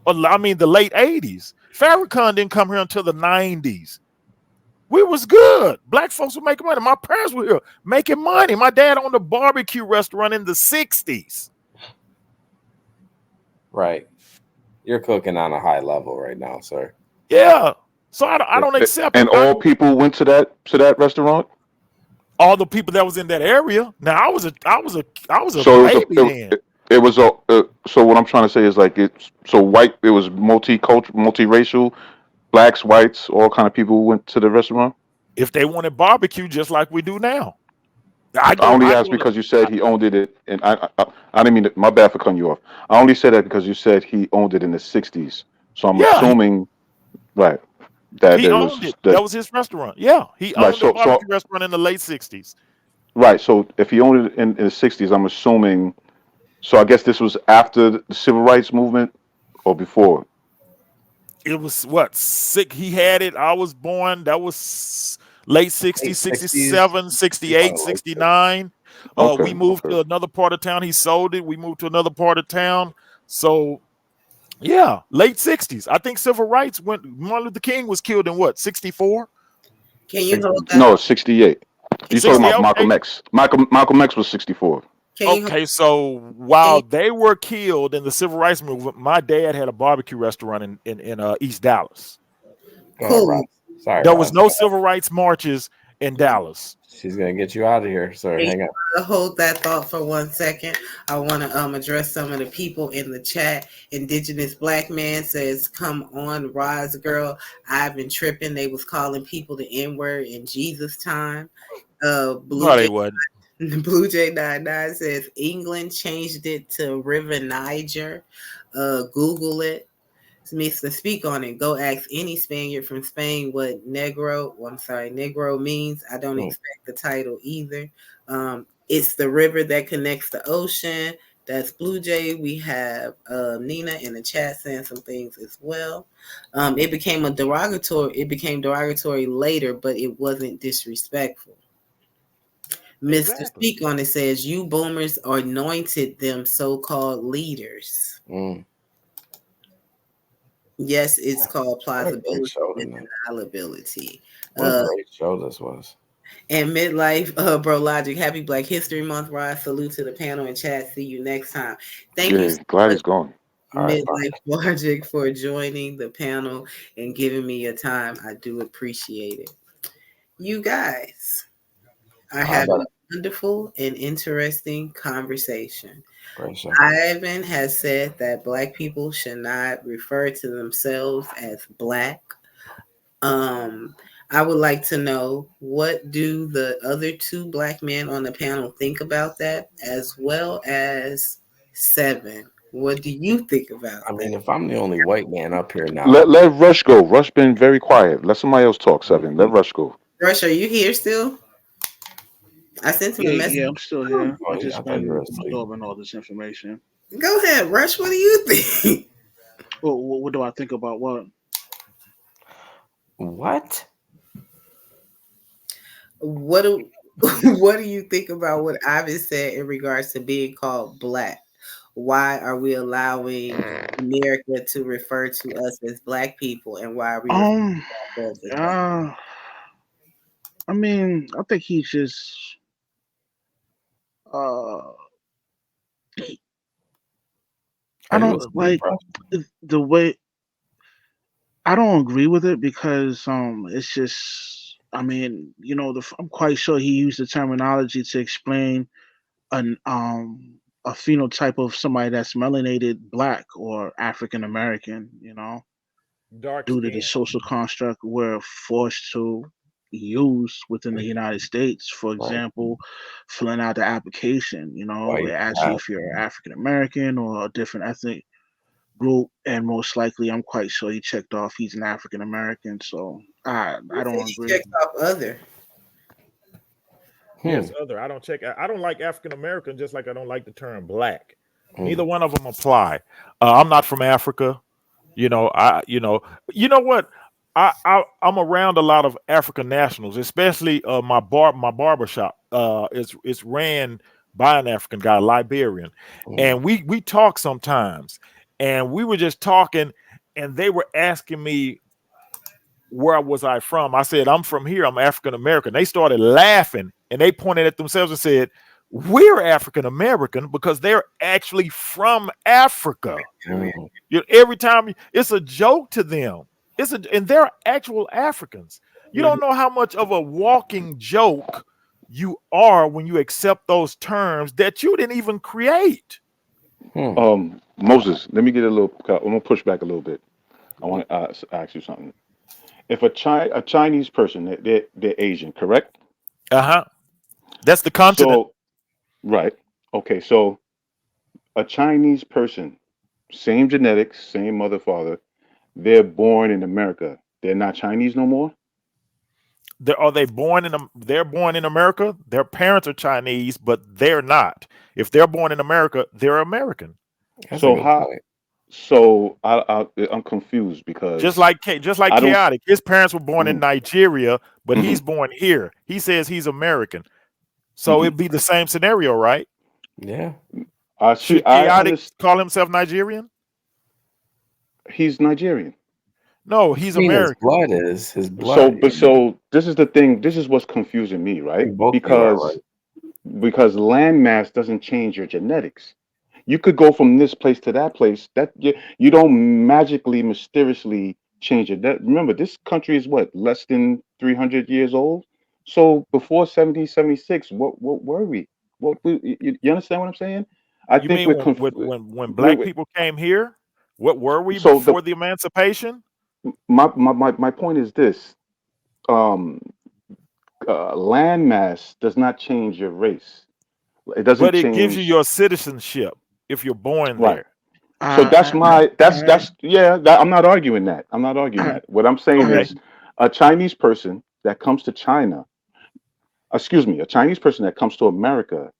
The late 80s. Farrakhan didn't come here until the 90s. We was good. Black folks were making money. My parents were here making money. My dad owned a barbecue restaurant in the 60s. Right. You're cooking on a high level right now, sir. Yeah. So I don't accept and it. All people went to that restaurant? All the people that was in that area. Now I was a so baby then. It was a so what I'm trying to say is like it was multicultural, multiracial, blacks, whites, all kind of people who went to the restaurant. If they wanted barbecue, just like we do now. I only asked because you said he owned it, and I didn't mean my bad for cutting you off. I only said that because you said he owned it in the 60s. So I'm assuming, right, that he owned it. That was his restaurant. Yeah, he owned a barbecue restaurant in the late 60s. Right. So if he owned it in the 60s, I'm assuming. So I guess this was after the civil rights movement or before. It was he had it. I was born. That was late 60s, 67, 68, 69. We moved to another part of town. He sold it. We moved to another part of town. So, yeah, late 60s. I think civil rights Martin Luther King was killed in what, 64? Can you hold that? No, 68. You're talking about Malcolm X. Malcolm X was 64. Okay, so while they were killed in the civil rights movement, my dad had a barbecue restaurant in East Dallas. Cool. Sorry, there was no civil rights marches in Dallas. She's gonna get you out of here, sir. Hang on. Hold that thought for 1 second. I want to address some of the people in the chat. Indigenous Black Man says, "Come on, Roz girl. I've been tripping. They was calling people the N-word in Jesus time." They wasn't. Blue J 99 says England changed it to River Niger. Google it. To speak on it, go ask any Spaniard from Spain what Negro means. I don't expect the title either. It's the river that connects the ocean. That's Blue Jay. We have Nina in the chat saying some things as well. It became derogatory later, but it wasn't disrespectful. Mr. Speak on it says, "You boomers anointed them so-called leaders." Yes, it's called plausibility and deniability. What a great show this was. And midlife, bro, Logic. Happy Black History Month, Rod. Salute to the panel and chat. See you next time. Thank you. Glad he's gone. Midlife Logic for joining the panel and giving me your time. I do appreciate it. You guys are having a wonderful and interesting conversation. Ivan has said that Black people should not refer to themselves as Black. I would like to know, what do the other two Black men on the panel think about that, as well as Seven? What do you think about I mean, that? if I'm the only white man up here now, Let Rush go. Rush been very quiet. Let somebody else talk. Seven. Let Rush go. Rush, are you here still? I sent him a Yeah, message. yeah, I'm still here. oh, I yeah, just I thought you were been asleep. absorbing all this information. Go ahead, Rush. What do you think? Well, what do I think about what? What? What do what do you think about what Ivan said in regards to being called black? Why are we allowing America to refer to us as black people, and why are we referring Um, to ourselves as black? I mean, I think he's just uh, I Are you don't asleep, like bro? the way. I don't agree with it because it's just. I mean, I'm quite sure he used the terminology to explain an a phenotype of somebody that's melanated black or African American, Dark due to the skin. social construct we're forced to use within the United States. For Right. example, filling out the application, it White, asks you if you're African American or a different ethnic group, and most likely I'm quite sure he checked off he's an African American, so You I said don't he agree. checked off other. Yes, other. I don't check. I don't like African American, just like I don't like the term black. Hmm. Neither one of them apply. I'm not from Africa. You know, you know what? I'm around a lot of African nationals, especially my barber shop. It's ran by an African guy, Liberian, and we talk sometimes, and we were just talking, and they were asking me where was I from. I said I'm from here. I'm African American. They started laughing, and they pointed at themselves and said, "We're African American because they're actually from Africa." Mhm. Every time it's a joke to them. And they're actual Africans. You don't know how much of a walking joke you are when you accept those terms that you didn't even create. Moses, let me get a little. I'm gonna push back a little bit. I want to ask you something. If a Chinese person, they're Asian, correct? Uh-huh. That's the continent. So, right. Okay. So a Chinese person, same genetics, same mother, father. They're born in America. They're not Chinese no more. They're born in America. Their parents are Chinese, but they're not. If they're born in America, they're American. That's a So good how? point. So I'm confused Just because like I don't. Chaotic. His parents were born in Mhm, Nigeria, but mhm, he's born here. He says he's American. So mhm. it'd be the same scenario, right? Yeah. I see. Should I Chaotic understand. call himself Nigerian? He's Nigerian. No, I he's mean, American. his So, blood. but so this is the thing. This is what's confusing me, I right? think both of you are right. Because landmass doesn't change your genetics. You could go from this place to that place. That you don't magically, mysteriously change it. That remember, this country is what less than 300 years old. So before 1776, what were we? You understand what I'm saying? I You think mean we're when conf- black we people came here? What were we so the before the emancipation? my point is this. Um, Landmass does not change your race. It doesn't But it gives you change. your citizenship if you're born Right. there. So that's I, my that's yeah. I'm not arguing that. I'm not arguing I, that. What I'm saying Okay. is, a Chinese person that comes to China, excuse me, a Chinese person that comes to America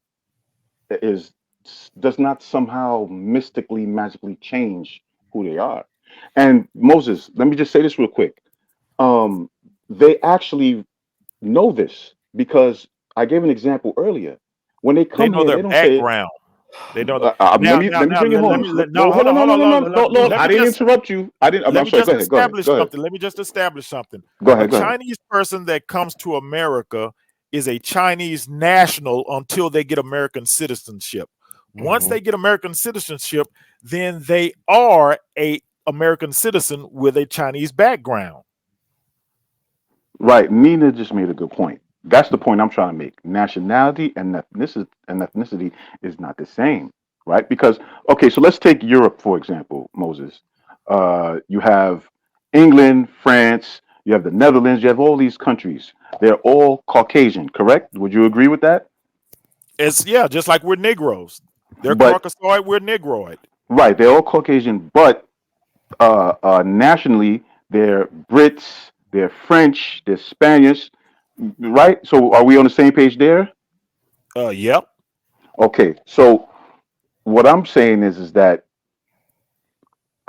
is does not somehow mystically, magically change who they are. And Moses, let me just say this real quick. Um, they actually know this because I gave an example earlier. When they They come know here, their they don't say, background. They know the Let now me now let me now bring it let, let home. me let, No, no hold hold on, on no, hold no, on no, hold no, on. no, no. I didn't interrupt you. I didn't. Let I'm me sorry. just Go ahead. Go ahead. establish Go ahead. something. Let me just establish something. Go A ahead. Go ahead. Chinese person that comes to America is a Chinese national until they get American citizenship. Once Mhm. they get American citizenship, then they are a American citizen with a Chinese background. Right. Nina just made a good point. That's the point I'm trying to make. Nationality and ethnicity is not the same, right? Because okay, so let's take Europe for example, Moses. You have England, France, you have the Netherlands, you have all these countries. They're all Caucasian, correct? Would you agree with that? It's just like we're Negroes. They're But Caucasoid, we're Negroid. Right, they're all Caucasian, but nationally, they're Brits, they're French, they're Spanish, right? So are we on the same page there? Yep. Okay, so what I'm saying is that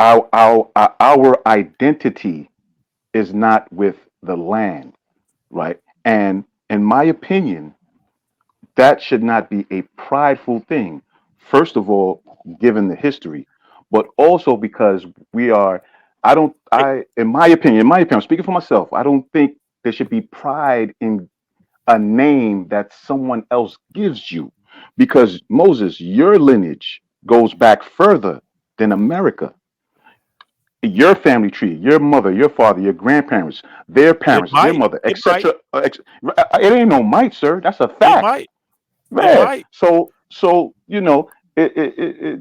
our identity is not with the land, right? And in my opinion, that should not be a prideful thing. First of all, given the history, but also because we are. I don't. In my opinion, I'm speaking for myself. I don't think there should be pride in a name that someone else gives you, because Moses, your lineage goes back further than America. Your family tree, your mother, your father, your grandparents, their It parents, their might. mother, It might. etc. It ain't no might, sir. That's a It fact. might. It Man, might. so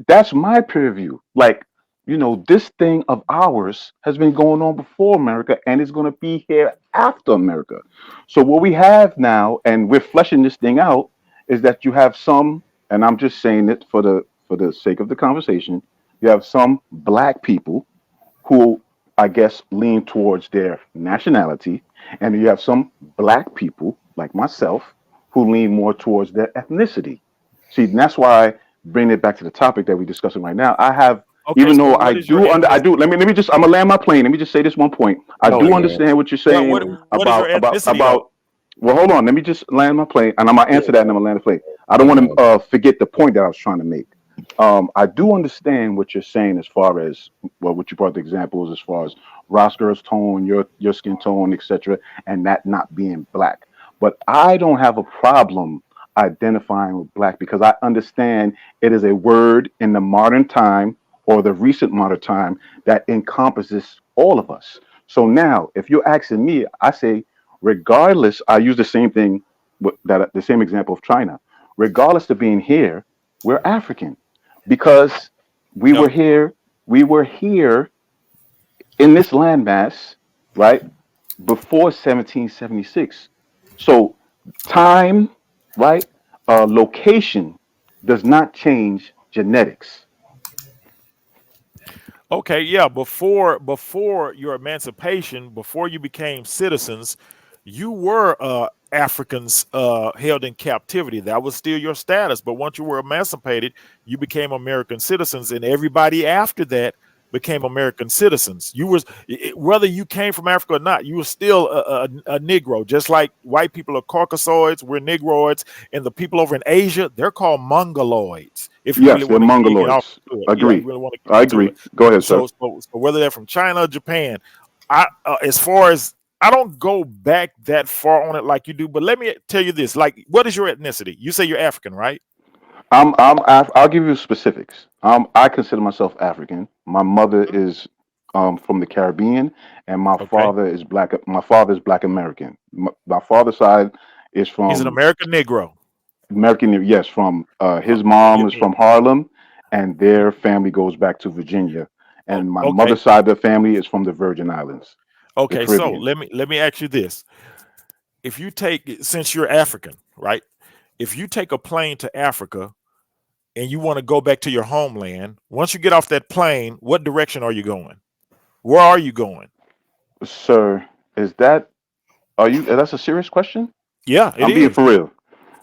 that's my purview. Like, this thing of ours has been going on before America, and it's going to be here after America. So what we have now, and we're fleshing this thing out, is that you have some, and I'm just saying it for the sake of the conversation, you have some black people who, I guess, lean towards their nationality, and you have some black people like myself who lean more towards their ethnicity. See, and that's why, bringing it back to the topic that we're discussing right now, I have, Okay, even so though I what is your do under, I ethnicity? do. Let me just, I'm gonna land my plane. Let me just say this one point. I Go do ahead. understand what you're What saying what is your ethnicity though? about. Well, hold on. Let me just land my plane, and I'm gonna answer that, and I'm gonna land the plane. I don't Go want ahead. to forget the point that I was trying to make. I do understand what you're saying as far as, well, what you brought the examples as far as Roscoe's tone, your skin tone, etc., and that not being black. But I don't have a problem identifying with black, because I understand it is a word in the modern time, or the recent modern time, that encompasses all of us. So now, if you're asking me, I say, regardless, I use the same thing, that the same example of China. Regardless of being here, we're African, because we Yep. were here. We were here in this landmass, right, before 1776. So time, right, location does not change genetics. Okay, yeah. Before your emancipation, before you became citizens, you were Africans held in captivity. That was still your status. But once you were emancipated, you became American citizens, and everybody after that became American citizens. You was whether you came from Africa or not, you were still a Negro. Just like white people are Caucasoids, we're Negroids, and the people over in Asia, they're called Mongoloids. If you really Yes, they're want to get off mongoloids. to it, yeah, you Agree. really want to get I into agree. it. Go ahead, sir. So whether they're from China or Japan, as far as I don't go back that far on it like you do, but let me tell you this: like, what is your ethnicity? You say you're African, right? I'll give you specifics. I consider myself African. My mother Mhm. is from the Caribbean, and my Okay, father is black. My father is Black American. My father's side is he's an from American Negro. American. Yes, from Uh, his mom is yeah. from Harlem, and their family goes back to Virginia. And my Okay, mother's side of the family is from the Virgin Islands, the okay. So Caribbean. let me ask you this: if you take, since you're African, right? If you take a plane to Africa and you want to go back to your homeland, once you get off that plane, what direction are you going? Where are you going? Sir, is that are you? That's a serious question. Yeah, it I'm being is. for real,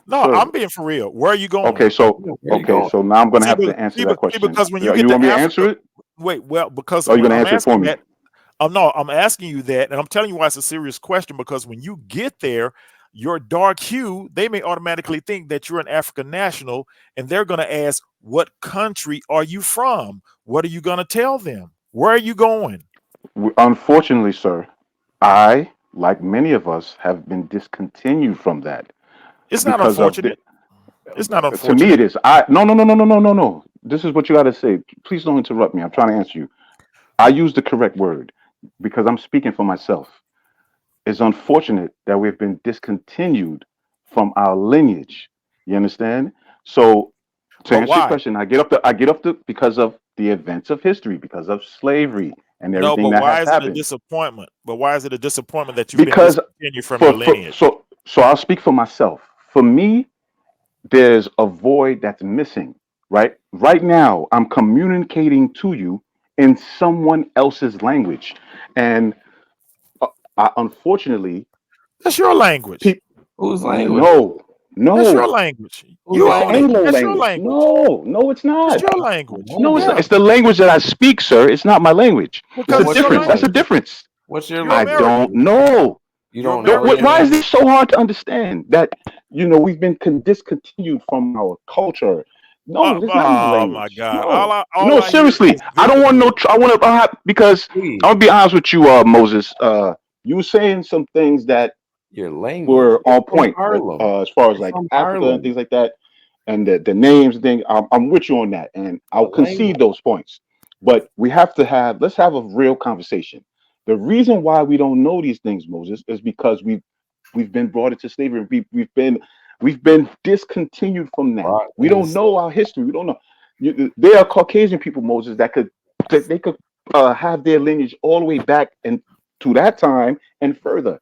No, sir. I'm being for real. Where are you going? Okay, so Yeah, where you going? now I'm gonna See, have but to answer see, that but see, question. because when you You get to want me to Africa, answer it? wait, well, because Or are you when gonna I'm answer it for asking me? that, no, I'm asking you that, and I'm telling you why it's a serious question. Because when you get there, your dark hue, they may automatically think that you're an African national, and they're going to ask, "What country are you from?" What are you going to tell them? Where are you going? Unfortunately, sir, I, like many of us, have been discontinued from that It's not because of the. unfortunate. It's not To me, it unfortunate. is. No. This is what you got to say. Please don't interrupt me. I'm trying to answer you. I use the correct word because I'm speaking for myself. It's unfortunate that we've been discontinued from our lineage. You understand? So, to But answer your why? question, I get up the because of the events of history, because of slavery and No, everything but that why has is it a happened. disappointment? But why is it a disappointment that you've been Because discontinued from your lineage? so I'll speak for myself. For me, there's a void that's missing. right? Right now, I'm communicating to you in someone else's language, and uh, unfortunately, That's your language. Whose language? no, That's your no, language. Whose You it's own it. language? Anglo That's your language. language. No, it's That's not. your language. No, it's not. Yeah, It's the language that I speak, sir. It's not my language. It's because a What's it's your your difference. That's a language. language? difference. What's your You're I language? don't American. know. You You're don't know American. your Why is language? this so hard to understand? That we've been discontinued from our culture. No, this is not my Oh my language. God! No, All I hear seriously, is I don't want no. victimhood. I want to because Please, I'm gonna be honest with you, Moses. You were saying some things that your language. were You're on from point Harlem. as far as You're like from Africa and Harlem. things like that, and the names and things. I'm with you on that, and The I'll concede language. those points. But let's have a real conversation. The reason why we don't know these things, Moses, is because we've been brought into slavery. We've been discontinued from that. Brought We into don't know our history. We don't know. There are Caucasian people, Moses, that they could have their lineage all the way back and to that time and further.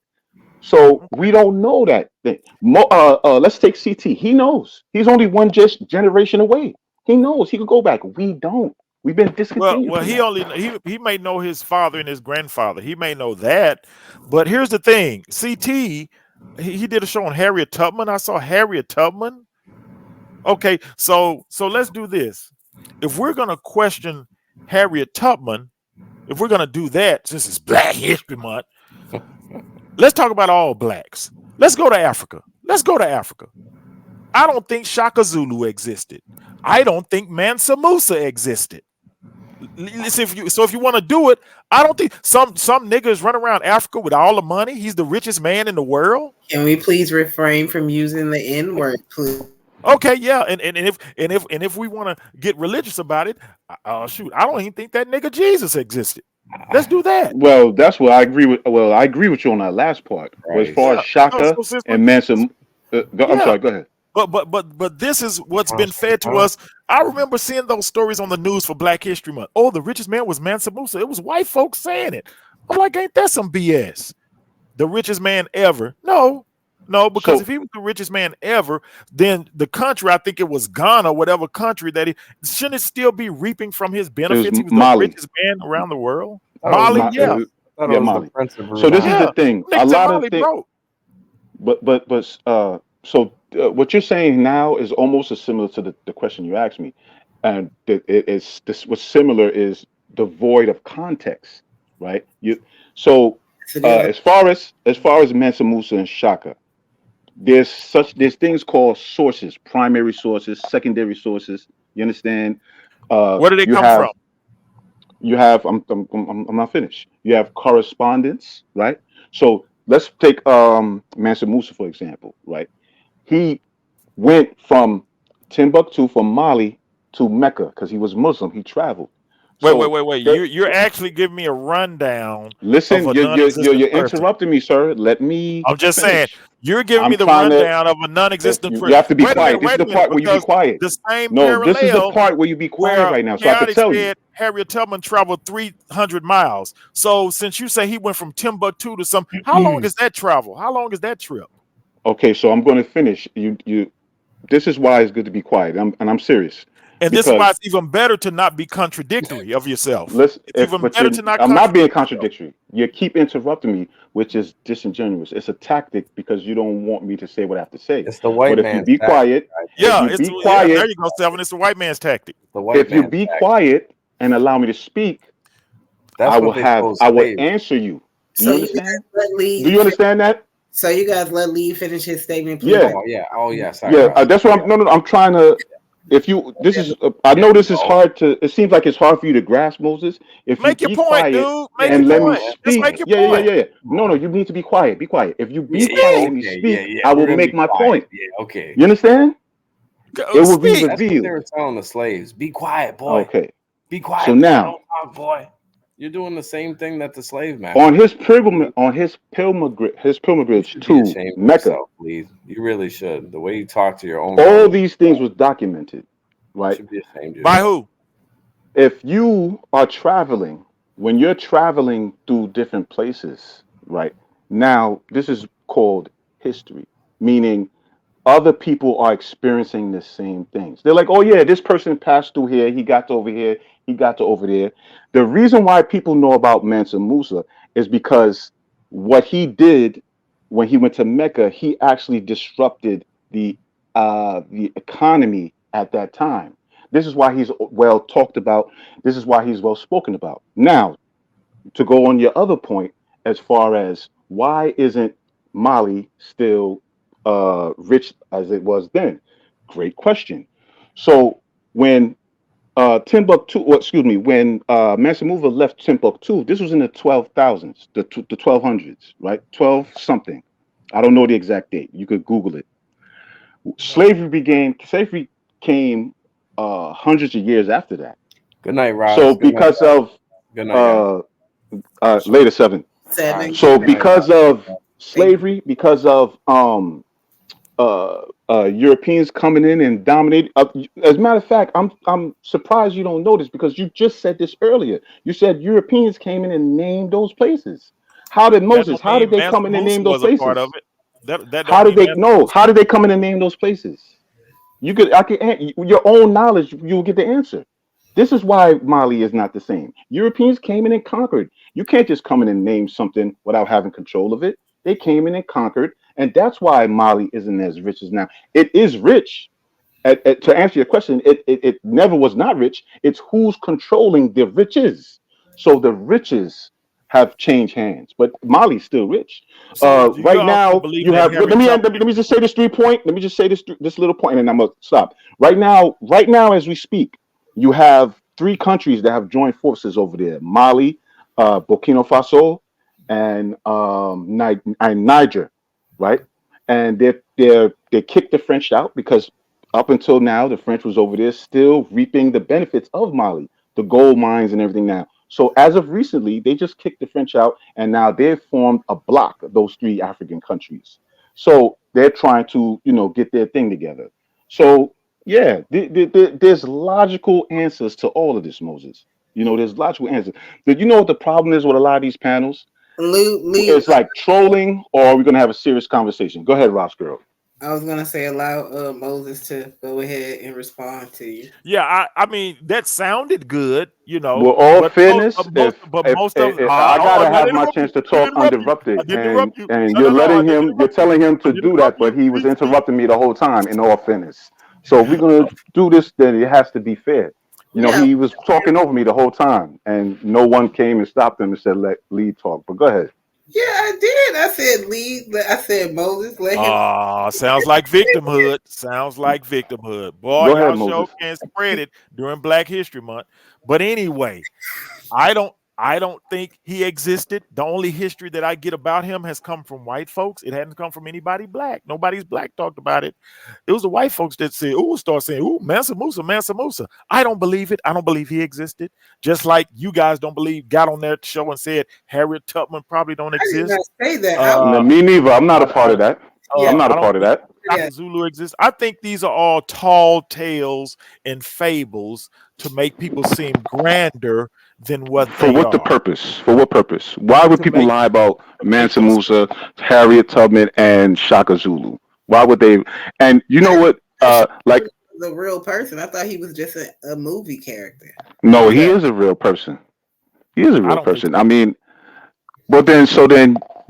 So we don't know that thing. Let's take CT. He knows. He's only one generation away. He knows. He could go back. We don't. We've been discontinued Well, from that. he may know his father and his grandfather. He may know that, but here's the thing: CT, he did a show on Harriet Tubman. I saw Harriet Tubman. Okay, so let's do this. If we're gonna question Harriet Tubman, if we're gonna do that, since it's Black History Month, let's talk about all blacks. Let's go to Africa. Let's go to Africa. I don't think Shaka Zulu existed. I don't think Mansa Musa existed. Listen, if you want to do it, I don't think some niggas run around Africa with all the money. He's the richest man in the world. Can we please refrain from using the N word, please? Okay, yeah, and if we want to get religious about it, shoot, I don't even think that nigga Jesus existed. Let's do that. Well, that's what I agree with. Well, I agree with you on that last part. But as Right. far Yeah. as Shaka and Mansa, I'm Yeah. sorry. Go ahead. But this is what's been fed to us. I remember seeing those stories on the news for Black History Month. Oh, the richest man was Mansa Musa. It was white folks saying it. I'm like, ain't that some BS? The richest man ever? No, because So if he was the richest man ever, then the country, I think it was Ghana, whatever country that he shouldn't it still be reaping from his it was benefits? He was the Mali. richest man around the world. I thought it was Mali, Ma- the yeah, uh, Prince. I thought yeah, it was the Mali. Prince of So this is Brunei. the thing. A niggas in lot of Mali, things. bro. What you're saying now is almost as similar to the question you asked me, and what's similar is the void of context, right? So It's a good one. as far as Mansa Musa and Shaka, there's things called sources, primary sources, secondary sources. You understand? Where did they You come from? have I'm not finished. You have correspondence, right? So let's take Mansa Musa for example, right? He went from Timbuktu, from Mali to Mecca because he was Muslim. He traveled. So Wait. there, You're actually giving me a rundown of listen, a you're non-existent person. interrupting me, sir. Let me I'm just saying, finish. you're giving I'm me the trying to. rundown of a non-existent You person. have to be quiet. This is the part where you be Because quiet. the same No, this is the parallel part where you be quiet where right now, so I could Chaotic tell you. said Harriet Tubman traveled 300 miles. So since you say he went from Timbuktu to some, how long is that travel? How long is that trip? Okay, so I'm going to finish. This is why it's good to be quiet. I'm serious And this is why because it's even better to not be contradictory of yourself. let's. It's even But better to not I'm not being contradict yourself. contradictory. You keep interrupting me, which is disingenuous. It's a tactic because you don't want me to say what I have to say. It's the white But if you man's be tactic. quiet, Yeah, if you be there quiet, you go, Selvin. It's the white man's tactic. The white if you man's be tactic. quiet and allow me to speak, That's I what will they have. told I will slaves. answer you. Do So you you guys understand? let Lee. Do you understand that? So you guys let Lee finish his statement, please. Yeah. Oh yeah. Sorry. Yeah. Rob. That's what I'm. No. I'm trying to. If you, this is. I know this is hard to. It seems like it's hard for you to grasp, Moses. If you Make your be point, quiet dude. Make and your let me point. Just speak. make your Yeah. point. No. You need to be quiet. Be quiet. If you be Yeah, quiet and let me okay, speak, yeah. I We're will gonna make be my quiet. point. Yeah, okay. You understand? It will be Speak. That's what they revealed. were telling the slaves. Be quiet, boy. Okay. Be quiet. So boy. now, Don't talk, boy. You're doing the same thing that the slave master. on his pilgrimage, You should be to ashamed of Mecca, yourself, please. You really should. The way you talk to your own all brother, these things was documented, you right? should be ashamed of By yourself. who? If you are traveling, when you're traveling through different places, right? Now, this is called history, meaning other people are experiencing the same things. They're like, oh yeah, this person passed through here, he got to over here, he got to over there. The reason why people know about Mansa Musa is because what he did when he went to Mecca, he actually disrupted the economy at that time. This is why he's well talked about. This is why he's well spoken about. Now, to go on your other point, as far as why isn't Mali still rich as it was then? Great question. So when Timbuktu, or excuse me, when Mansa Musa left Timbuktu, this was in the 12,000s, the 1200s, right? 12 something. I don't know the exact date. You could Google it. Slavery came hundreds of years after that. Good night, Roz. So Good night, because guys. of Good night, guys. later 7. Seven. So Good night, because Roz. of slavery, because of Europeans coming in and dominating. As a matter of fact, I'm surprised you don't know this because you just said this earlier. You said Europeans came in and named those places. How did That Moses? don't How did mean they Mansa come in and Musa name those was a part places? of it. That How don't did mean they Mansa know? Musa. How did they come in and name those places? You could, I can, your own knowledge, you'll get the answer. This is why Mali is not the same. Europeans came in and conquered. You can't just come in and name something without having control of it. They came in and conquered, and that's why Mali isn't as rich as now. It is rich. To answer your question, it never was not rich. It's who's controlling the riches. So the riches have changed hands, but Mali's still rich. So do you Right also now, believe you that have. Harriet Let Tubman? me just say this 3 point. Let me just say this little point, and then I'm gonna stop. Right now, as we speak, you have 3 countries that have joined forces over there: Mali, Burkina Faso, and and Niger, right? And they kicked the French out because up until now, the French was over there still reaping the benefits of Mali, the gold mines and everything now. So as of recently, they just kicked the French out, and now they've formed a bloc, those 3 African countries. So they're trying to, get their thing together. So yeah, there's logical answers to all of this, Moses. There's logical answers. But you know what the problem is with a lot of these panels? Leave. It's like trolling, or we're gonna have a serious conversation. Go ahead, Ross girl. I was gonna say allow Moses to go ahead and respond to you. Yeah, I mean that sounded good, With all but fairness, but if, most of if I hold on, gotta I didn't have my interrupt you. chance to I didn't talk interrupt you. I undisrupted, didn't interrupt you. and No, you're no, no. I letting didn't him, you're interrupt you. telling him I to didn't do that, interrupt but you. he was Please speak. interrupting me the whole time. In all fairness, so if we're gonna do this, then it has to be fair. Yeah, He was talking over me the whole time, and no one came and stopped him and said, "Let Lee talk." But go ahead. yeah, I did. I said leave. I said Moses, let him. Sounds like victimhood. Sounds like victimhood. Boy, Go ahead, y'all sure Moses. can spread it during Black History Month. But anyway, I don't think he existed. The only history that I get about him has come from white folks. It hadn't come from anybody black. Nobody's black talked about it. It was the white folks that said, "Ooh," start saying, "Ooh, Mansa Musa, Mansa Musa." I don't believe it. I don't believe he existed. Just like you guys don't believe, got on that show and said Harriet Tubman probably don't I did not exist. say that. No, Uh, me neither. I'm not I, a part I, of that. Yeah, I'm not I a don't part of think that. yeah. Shaka Zulu exists. I think these are all tall tales and fables to make people seem grander than what For they what the are. purpose? For what purpose? Why would To people make lie about to make Mansa us Musa, Harriet Tubman, and Shaka Zulu? Why would they? And you I know didn't what? know Shaka Like, Zulu was a real person. I thought he was just a movie character. no, he exactly. is a real person. He is a I real don't think person. I so. mean, but then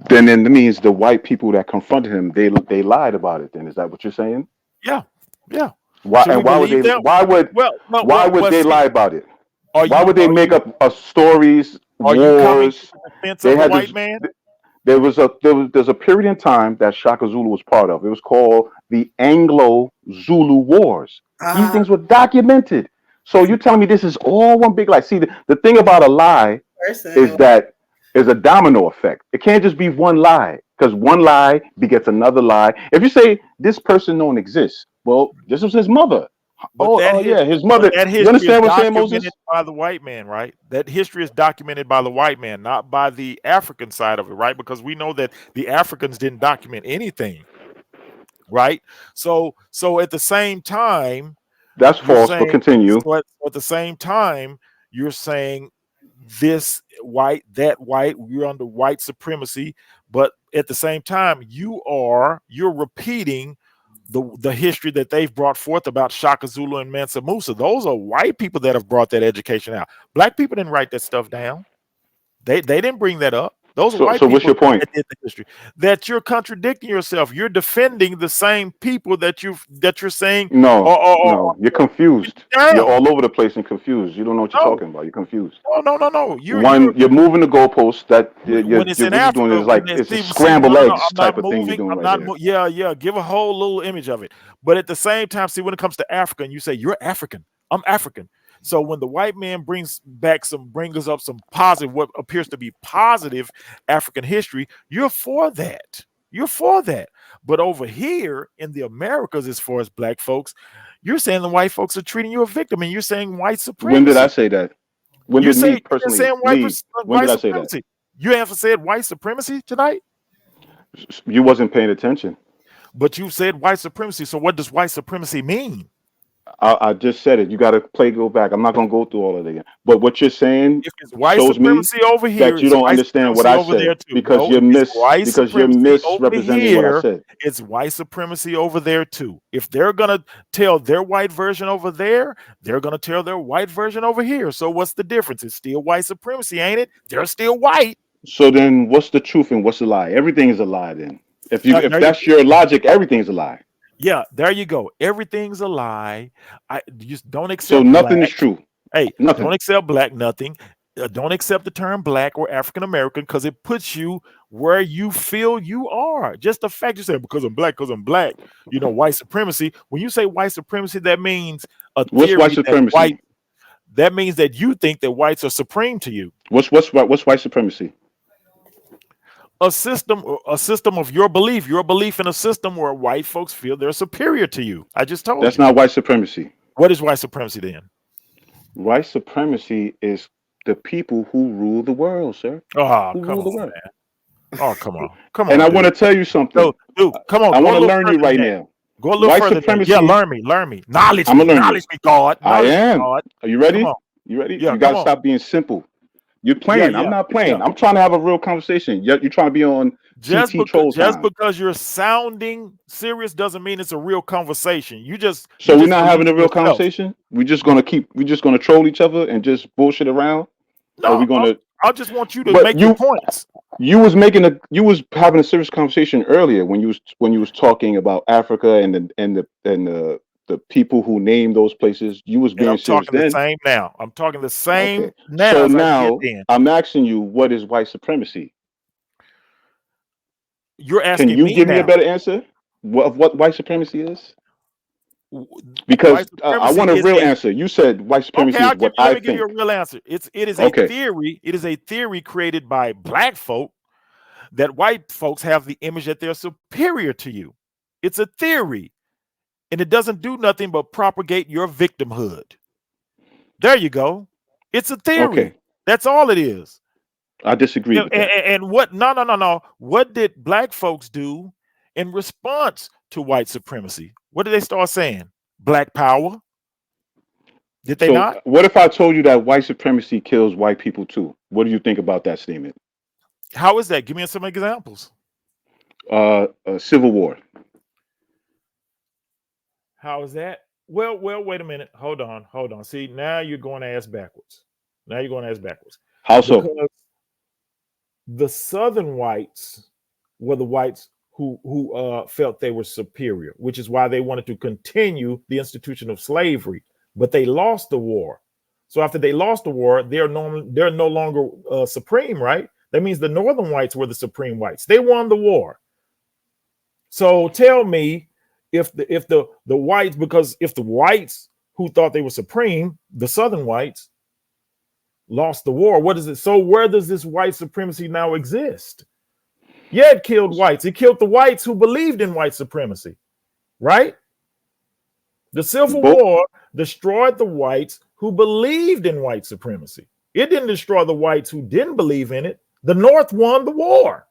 that means the white people that confronted him, they lied about it. Then is that what you're saying? Yeah, yeah. Why Should and we why would they? believe them? Well, well, Why well, would well. they See, lie about it? are Why you would they are make you up stories, are you coming to wars? the defense They of the had white this. man? There's a period in time that Shaka Zulu was part of. It was called the Anglo Zulu Wars. These Ah, things were documented. So you're telling me this is all one big lie? See, the thing about a lie is person. that is a domino effect. It can't just be one lie because one lie begets another lie. If you say this person don't exist, well, this was his mother. But Oh, that oh his yeah, his but mother. that You history is understand what I'm saying, documented Moses? by the white man, right? That history is documented by the white man, not by the African side of it, right? Because we know that the Africans didn't document anything, right? So at the same time, That's you're false, but saying continue. at the same time, you're saying this white, that white, you're under white supremacy, but at the same time, you're repeating the history that they've brought forth about Shaka Zulu and Mansa Musa. Those are white people that have brought that education out. Black people didn't write that stuff down. They didn't bring that up. Those are white So people what's your point? that did the history. That you're contradicting yourself. You're defending the same people that you're saying. No, you're confused. Damn. You're all over the place and confused. You don't know what you're No. talking about. You're confused. No. You're moving the goalposts. That when it's in what you're doing Africa, is like when it's a see, scrambled no, eggs I'm type not of thing you're moving. doing I'm right not. there. Yeah. Give a whole little image of it. But at the same time, see, when it comes to Africa, and you say you're African, I'm African. So when the white man brings us up some positive, what appears to be positive African history, you're for that. You're for that. But over here in the Americas, as far as black folks, you're saying the white folks are treating you a victim, and you're saying white supremacy. When did I say that? When You're did saying, me personally? you're saying When white did I say that? supremacy. You haven't said white supremacy tonight, You wasn't paying attention. but you said white supremacy. So what does white supremacy mean? I just said it. You got to go back. I'm not going to go through all of it again. But what you're saying If it's white shows me supremacy over here, that you it's don't white understand what supremacy I over there said too. because No, you're if it's white supremacy over misrepresenting what I here, said. it's white supremacy over there too. If they're gonna tell their white version over there, they're gonna tell their white version over here. So what's the difference? It's still white supremacy, ain't it? They're still white. So then, what's the truth and what's the lie? Everything is a lie. Then, if there that's your logic, everything is a lie. Yeah, there you go. Everything's a lie. I just don't accept. So nothing black. is true. Hey, Nothing. don't accept black. Nothing. Don't accept the term black or African American because it puts you where you feel you are. Just the fact you say because I'm black, you know, white supremacy. When you say white supremacy, that means a What's theory white supremacy? that means that you think that whites are supreme to you. What's white supremacy? A system of your belief in a system where white folks feel they're superior to you. I just told That's you. not white supremacy. What is white supremacy then? White supremacy is the people who rule the world, sir. Oh, Who come rule the on, world. man. Oh, come on. And I want to tell you something. No, dude, come on. I go want a to little learn further you right than that. now. Go a little White further. supremacy. Yeah, learn me. Knowledge I'm me. gonna learn you. Knowledge me, God. I Knowledge me, am. God. Are you ready? Come on. You ready? Yeah, You got to come on. stop being simple. You're playing. I'm not playing. I'm trying to have a real conversation. You're trying to be on CT troll time. Because you're sounding serious doesn't mean it's a real conversation. So we're not having a real conversation. We're just gonna troll each other and just bullshit around. No, or we're gonna. I just want you to make your points. You was having a serious conversation earlier when you was talking about Africa and the people who name those places. You was being serious then. The same now. I'm talking the same Okay. now. So as I now did then. I'm asking you, what is white supremacy? You're asking me. Can you give me a better answer of what white supremacy is? Because I want a real answer. You said white supremacy is what I think. Let me give you a real answer. It is a theory. It is a theory created by black folk that white folks have the image that they're superior to you. It's a theory, and it doesn't do nothing but propagate your victimhood. There you go. It's a theory. Okay. That's all it is. I disagree with that. And what? No. What did black folks do in response to white supremacy? What did they start saying? Black power? Did they not? What if I told you that white supremacy kills white people too? What do you think about that statement? How is that? Give me some examples. Civil War. How is that? Well, wait a minute. Hold on. See, now you're going ass backwards. How so? Because the Southern whites were the whites who felt they were superior, which is why they wanted to continue the institution of slavery, but they lost the war. So after they lost the war, they're no longer supreme, right? That means the Northern whites were the supreme whites. They won the war. So tell me if the whites, because if the whites who thought they were supreme, the Southern whites, lost the war, what is it? So where does this white supremacy now exist? Yeah, it killed whites. It killed the whites who believed in white supremacy, right? The Civil War destroyed the whites who believed in white supremacy. It didn't destroy the whites who didn't believe in it. The North won the war.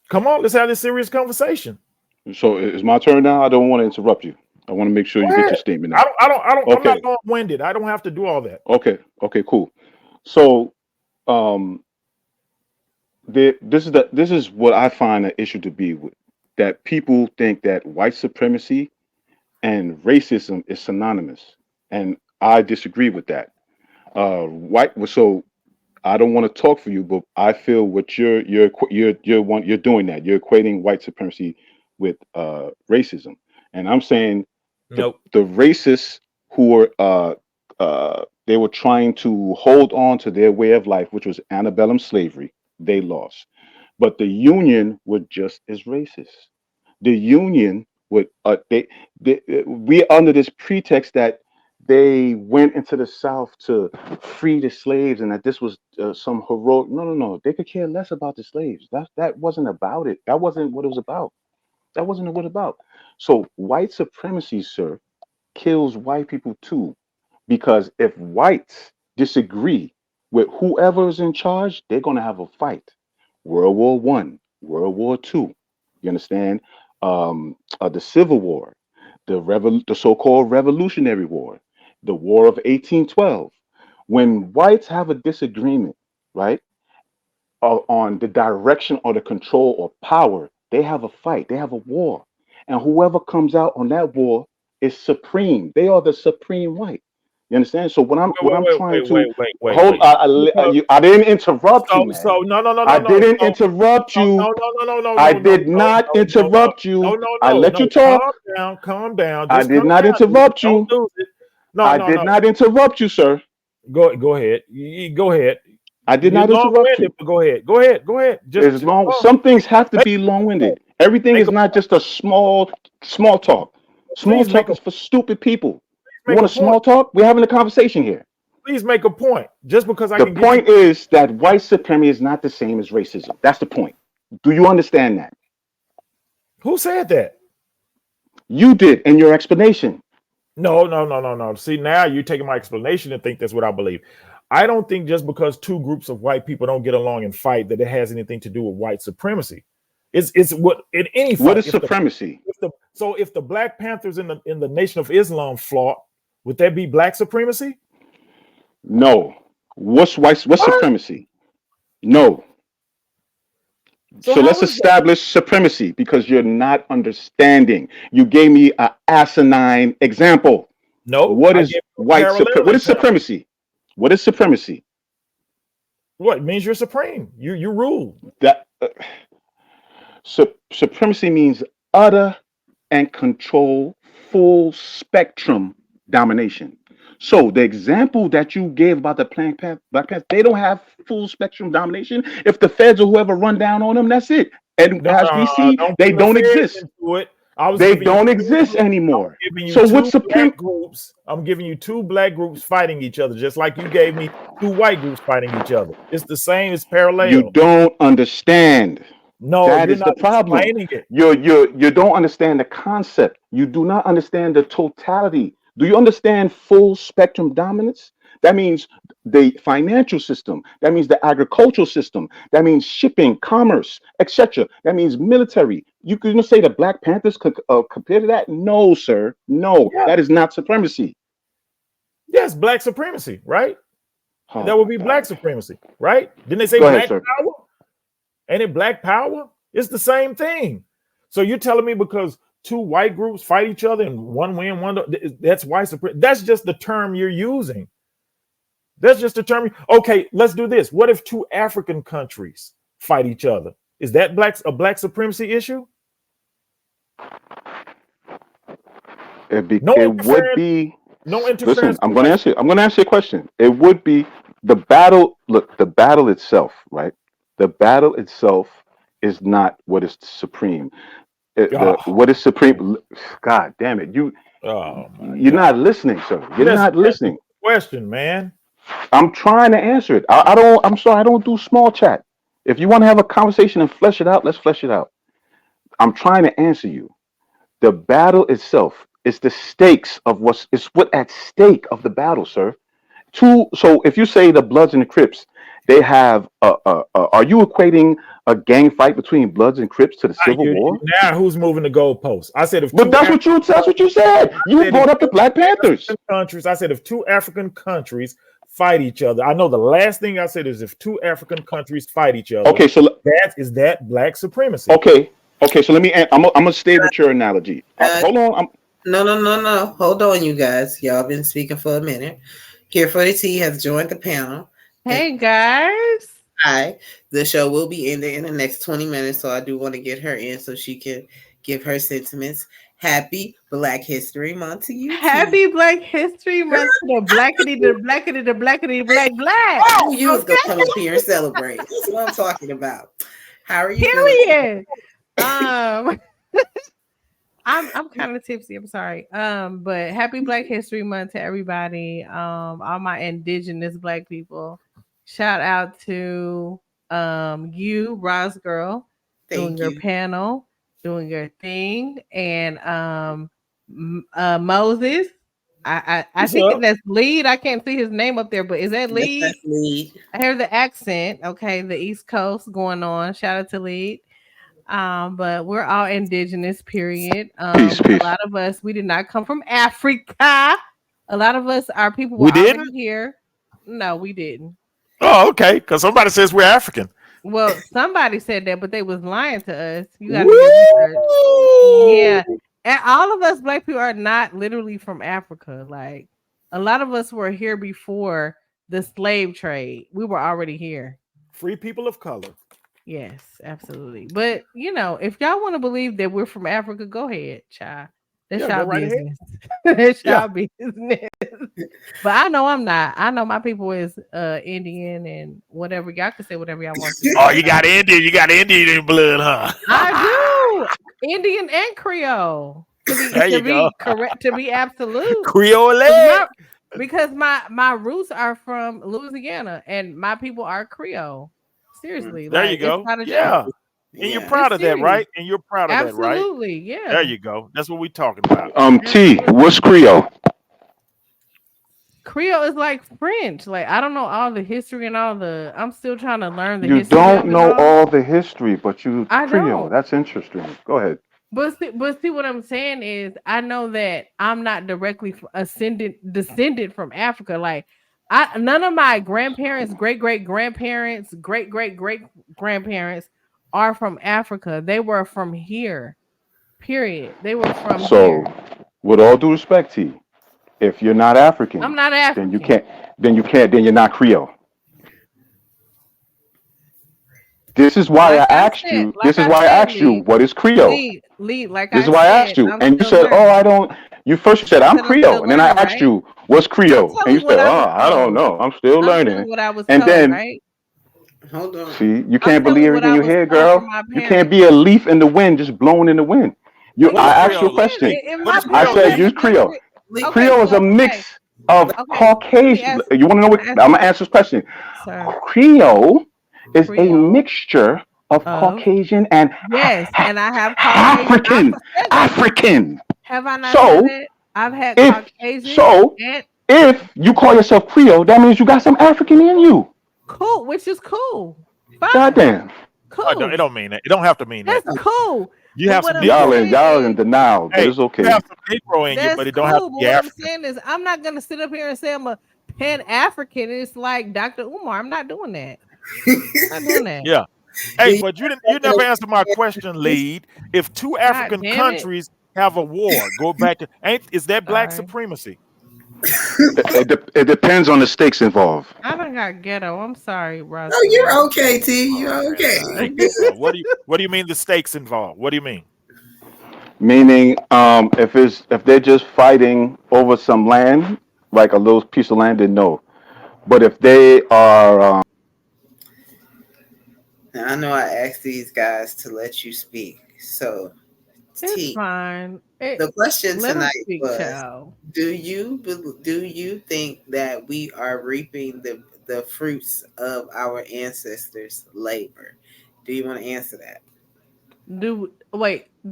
Come on, let's have this serious conversation. So it's my turn now. I don't want to interrupt you. I want to make sure you get your statement out. I don't. I'm not long-winded. I don't have to do all that. Okay, cool. So, This is what I find an issue to be with, that people think that white supremacy and racism is synonymous, and I disagree with that. So I don't want to talk for you, but I feel what you're doing that. You're equating white supremacy with racism, and I'm saying Nope. the racists who were they were trying to hold on to their way of life, which was antebellum slavery. They lost, but the Union were just as racist. The Union would we under this pretext that they went into the South to free the slaves and that this was some heroic. No. They could care less about the slaves. That wasn't about it. That wasn't what it was about. That wasn't what it was about. So white supremacy, sir, kills white people too, because if whites disagree with whoever is in charge, they're gonna have a fight. World War I, World War II. You understand? The Civil War, the so-called Revolutionary War, the War of 1812. When whites have a disagreement, right, on the direction or the control or power, they have a fight, they have a war, and whoever comes out on that war is supreme. They are the supreme white. You understand? So when I'm trying to hold, I didn't interrupt you, man. So no. I didn't interrupt you. No. I did not interrupt you. I let you talk. Calm down. I did not interrupt you. I did not interrupt you, sir. Go ahead. Go ahead. I did not interrupt you. Go ahead. Just long. Some things have to be long-winded. Everything is not just a small talk. Small talk is for stupid people. You want a small talk? We're having a conversation here. Please make a point. Just because the point is that white supremacy is not the same as racism. That's the point. Do you understand that? Who said that? You did in your explanation. No. See, now you're taking my explanation and think that's what I believe. I don't think just because two groups of white people don't get along and fight that it has anything to do with white supremacy. It's what in any fight. What is supremacy? If the Black Panthers in the Nation of Islam fought, would that be black supremacy? No. What's supremacy? No. So let's establish supremacy, because you're not understanding. You gave me an asinine example. No. What is what is supremacy? What is supremacy? What it means you're supreme. You rule. That supremacy means utter and control, full spectrum domination. So the example that you gave about the Black Panthers, they don't have full spectrum domination. If the feds or whoever run down on them, that's it. And as we see, they don't exist. They don't exist anymore. So what's supreme groups? I'm giving you two black groups fighting each other, just like you gave me two white groups fighting each other. It's the same. It's parallel. You don't understand. No, that is the problem. You don't understand the concept. You do not understand the totality. Do you understand full spectrum dominance? That means the financial system. That means the agricultural system. That means shipping, commerce, etc. That means military. You can say the Black Panthers compared to that? No, sir. No, that is not supremacy. Yes, black supremacy, right? Oh, that would be black supremacy, right? Didn't they say black power? Ain't it black power? It's the same thing. So you're telling me because two white groups fight each other and one win, one that's white supremacy? That's just the term you're using. That's just the term. Okay, let's do this. What if two African countries fight each other? Is that a black supremacy issue? It would be. No interference. Listen, I'm going to ask you a question. It would be the battle. Look, the battle itself, right? The battle itself is not what is supreme. What is supreme? God damn it! You're not listening, sir. You're not listening. Question, man. I'm trying to answer it. I'm sorry. I don't do small chat. If you want to have a conversation and flesh it out, let's flesh it out. I'm trying to answer you. The battle itself is the stakes of what's at stake of the battle, sir. So if you say the Bloods and the Crips, they have are you equating a gang fight between Bloods and Crips to the Civil War? Now who's moving the goalposts? I said but that's what you said. You brought up the Black Panthers. I said if two African countries fight each other. I know the last thing I said is if two African countries fight each other, Okay, so that black supremacy. okay, so let me. I'm gonna stay with your analogy. Hold on. No. Hold on, you guys. Y'all been speaking for a minute. Here for the Tea has joined the panel. Hey guys. Hi. The show will be ending in the next 20 minutes, so I do want to get her in so she can give her sentiments. Happy Black History Month to you. Happy Black History Month to the blackity, the blackity, the blackity, black. Oh, you was gonna come up here and celebrate. That's what I'm talking about. How are you? Period. I'm kind of tipsy. I'm sorry. But happy Black History Month to everybody. All my indigenous black people. Shout out to you, Roz Girl, doing your panel, doing your thing, and Moses. I think that's Lead. I can't see his name up there, but is that Lead? That's Lead. I hear the accent. Okay, the East Coast going on. Shout out to Lead. But we're all indigenous, period. Peace. A lot of us, we did not come from Africa. A lot of us, our people were We already didn't? here. No, we didn't. Oh, okay. Because somebody says we're African. Well, somebody said that, but they was lying to us. You got to get research. Yeah. And all of us black people are not literally from Africa. Like a lot of us were here before the slave trade. We were already here. Free people of color. Yes, absolutely. But you know, if y'all want to believe that we're from Africa, go ahead, child. That's y'all go right business. That's y'all business. But I know I'm not. I know my people is Indian and whatever. Y'all can say whatever y'all want to. Oh, you got Indian. You got Indian in blood, huh? I do. Indian and Creole. To be correct, to be absolute. Creole. Because my roots are from Louisiana and my people are Creole. Seriously. There you go. Yeah. And you're proud of that, right? And you're proud of that, right? Absolutely, yeah. There you go. That's what we're talking about. T, what's Creole? Creole is like French. Like I don't know all the history and all the. I'm still trying to learn the You history. don't know all the history, but you I Creole. don't. That's interesting. Go ahead. But see what I'm saying is I know that I'm not directly descended from Africa. Like none of my grandparents, great grandparents, great grandparents are from Africa. They were from here. Period. They were from here. With all due respect, T, if you're not African, I'm not African. Then you're not Creole. This is why I asked you. This is why I asked you what is Creole. This is why I asked you, and you said, "Oh, I don't." You first said, "I'm Creole," and then I asked you, "What's Creole?" And you said, "Oh, I don't know. I'm still learning." And then, hold on. See, you can't believe everything you hear, girl. You can't be a leaf in the wind, just blowing in the wind. I asked you a question. I said, "Use Creole." Creole is a mix of Caucasian. You want to know what? I'm gonna answer this question. Creole is a mixture of Caucasian and and I have African. Have I not said it? I've had Caucasian. So if you call yourself Creole, that means you got some African in you. Cool, which is cool. Fine. Goddamn. Cool. It don't mean that. It don't have to mean that. That's cool. You have some y'all in denial, but it's okay. You have some Negro in you, but it don't have to be African. What I'm saying is, I'm not gonna sit up here and say I'm a Pan African. It's like Dr. Umar. I'm not doing that. I'm not doing that. Yeah. Hey, but you never answered my question, Lead. If two African countries have a war, go back to is that black supremacy? It depends on the stakes involved. I done got ghetto. I'm sorry, Ross. Oh, you're okay, T. You're okay. What do you mean the stakes involved? What do you mean? Meaning, if they're just fighting over some land, like a little piece of land, then no. But if they are, now, I know I asked these guys to let you speak, so it's fine. The question tonight was: Do you think that we are reaping the fruits of our ancestors' labor? Do you want to answer that? Do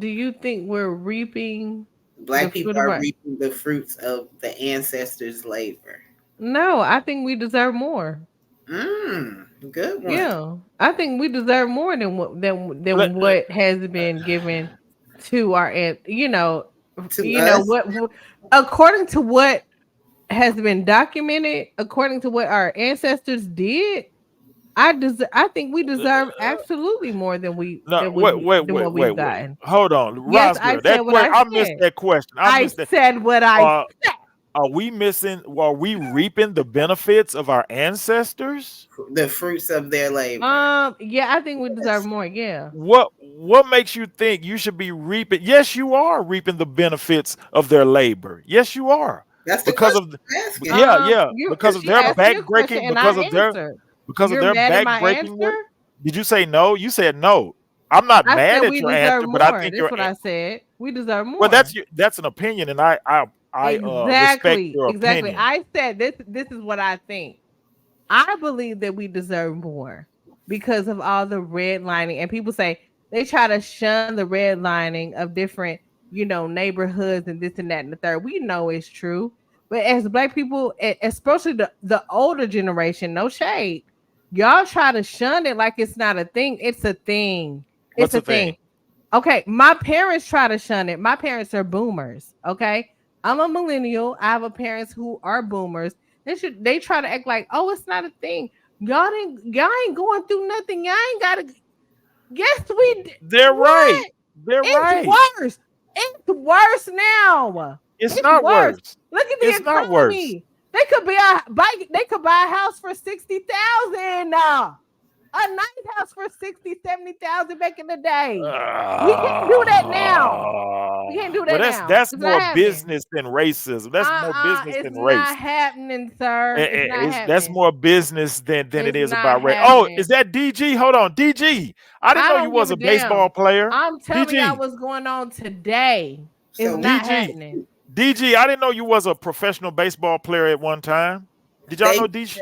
you think we're reaping? Black people are reaping the fruits of the ancestors' labor. No, I think we deserve more. Good one. Yeah, I think we deserve more than what has been given to our what according to what has been documented according to what our ancestors did, I think we deserve absolutely more than No, what we've wait. gotten. Hold on, Yes, Ross I girl. said That what I I missed said. that question. I I missed that. said what I Uh, said. are we missing? Are we reaping the benefits of our ancestors? The fruits of their labor. Yeah, I think we deserve more. Yeah. What makes you think you should be reaping? Yes, you are reaping the benefits of their labor. Yes, you are. That's the Because question of I'm asking. yeah, You because of she their asked me a question backbreaking, and I answered. because of You're their mad at my backbreaking work. answer? Did you say no? You said no. I'm not I mad said at we your deserve answer, but I more. think That's what I said. We deserve more. well, that's an opinion, and I respect Exactly. your Exactly. opinion. I said this is what I think. I believe that we deserve more because of all the redlining. And people say they try to shun the redlining of different, neighborhoods and this and that and the third. We know it's true. But as Black people, especially the older generation, no shade, y'all try to shun it like it's not a thing. It's a thing. What's It's a the thing? thing. Okay, my parents try to shun it. My parents are boomers. Okay, I'm a millennial. I have parents who are boomers. They try to act like, oh, it's not a thing. Y'all ain't going through nothing. Y'all ain't gotta. Yes, They're right. What? They're It's right. worse. It's worse now. It's not worse. Look at the It's not worse. economy. They could buy a house for 60,000. A nice house for 60,000, 70,000 back in the day. We can't do that now. We can't do that Well, now. that's It's more not happening. business than racism. That's more business It's than race. not happening, sir. It's not happening. That's more business than it It's is not about race. Oh, happening. is that DG? Hold on, DG. I didn't know you don't was give a a damn. baseball player. I'm telling y'all DG, what's going on today. It's So not DG, happening. DG. I didn't know you was a professional baseball player at one time. Did y'all know thank DG?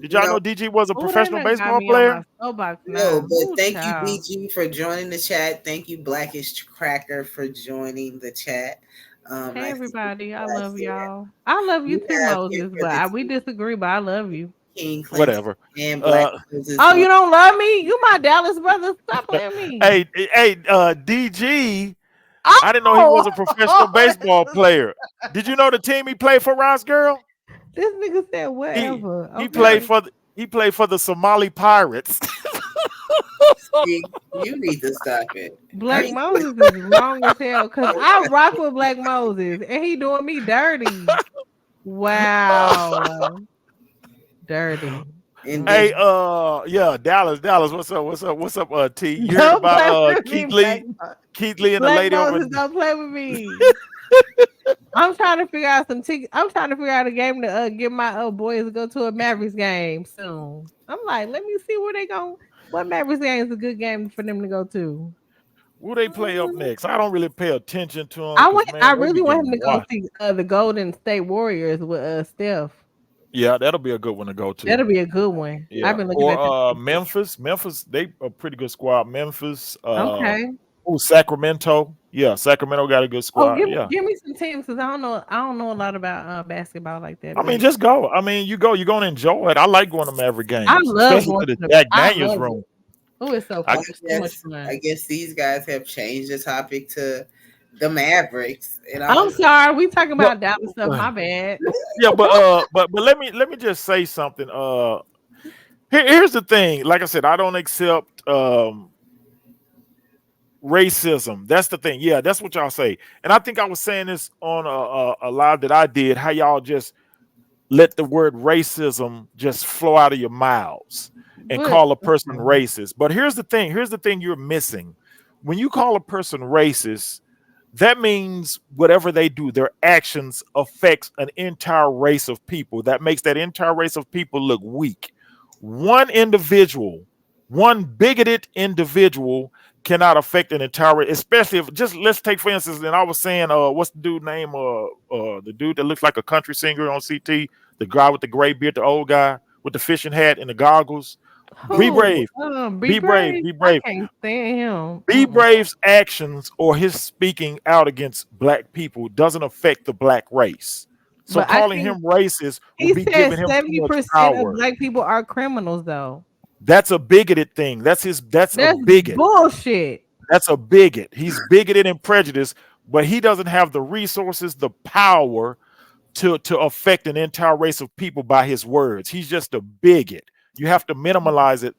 Did y'all know no, DG was a Oh, they professional done got baseball me on player? my soapbox no, now. but Ooh, thank child. you, BG, for joining the chat. Thank you, Blackish Cracker, for joining the chat. Hey I see everybody, I you guys love there. y'all. I love you We too, have here Moses. for But the we disagree. But I love you. King Clinton Whatever. and Black Uh, Moses. Oh, you don't love me? You my Dallas brother. Stop playing me. hey, DG. I didn't know he was a professional baseball player. Did you know the team he played for, Ross girl? This nigga said He whatever. he Okay. played for the Somali Pirates. You need to stop it. Black Are you- Moses is wrong as hell because I rock with Black Moses and he doing me dirty. Wow. Dirty. And Hey, then yeah, Dallas, what's up, T? You heard Don't play about with Keith me, Lee, and the Black lady over. Moses. Don't play with me. I'm trying to figure out some tickets. I'm trying to figure out a game to get my boys to go to a Mavericks game soon. I'm like, let me see where they go. What Mavericks game is a good game for them to go to? Who they play up next? I don't really pay attention to them. I really want him to go see the Golden State Warriors with Steph. Yeah, that'll be a good one to go to. That'll be a good one. Yeah. I've been looking at Memphis. Memphis, they a pretty good squad. Memphis. Okay. Oh, Sacramento. Yeah, Sacramento got a good squad. Give me some teams because I don't know a lot about basketball like that. I mean, just go. I mean, you're gonna enjoy it. I like going to Maverick games. I love especially going to to the Jack I Daniels love room. Oh, it's so fun. So much fun. I guess these guys have changed the topic to the Mavericks. And I'm sorry, we talking about Dallas stuff. My bad. Yeah, but let me just say something. Here's the thing. Like I said, I don't accept racism. That's the thing. Yeah, that's what y'all say. And I think I was saying this on a live that I did. How y'all just let the word racism just flow out of your mouths and call a person racist. But here's the thing. Here's the thing you're missing. When you call a person racist, that means whatever they do, their actions affects an entire race of people. That makes that entire race of people look weak. One individual, one bigoted individual cannot affect an entire race, especially if just let's take for instance, and I was saying, what's the dude name? The dude that looks like a country singer on CT, the guy with the gray beard, the old guy with the fishing hat and the goggles. Be brave. Be brave. Be brave. I can't stand him. Be Brave's actions or his speaking out against black people doesn't affect the black race. So But calling him racist He would be said giving him too much 70% power. of black people are criminals, though. That's a bigoted thing. That's a bigot. Bullshit. That's a bigot. He's bigoted and prejudiced, but he doesn't have the resources, the power to affect an entire race of people by his words. He's just a bigot. You have to minimize it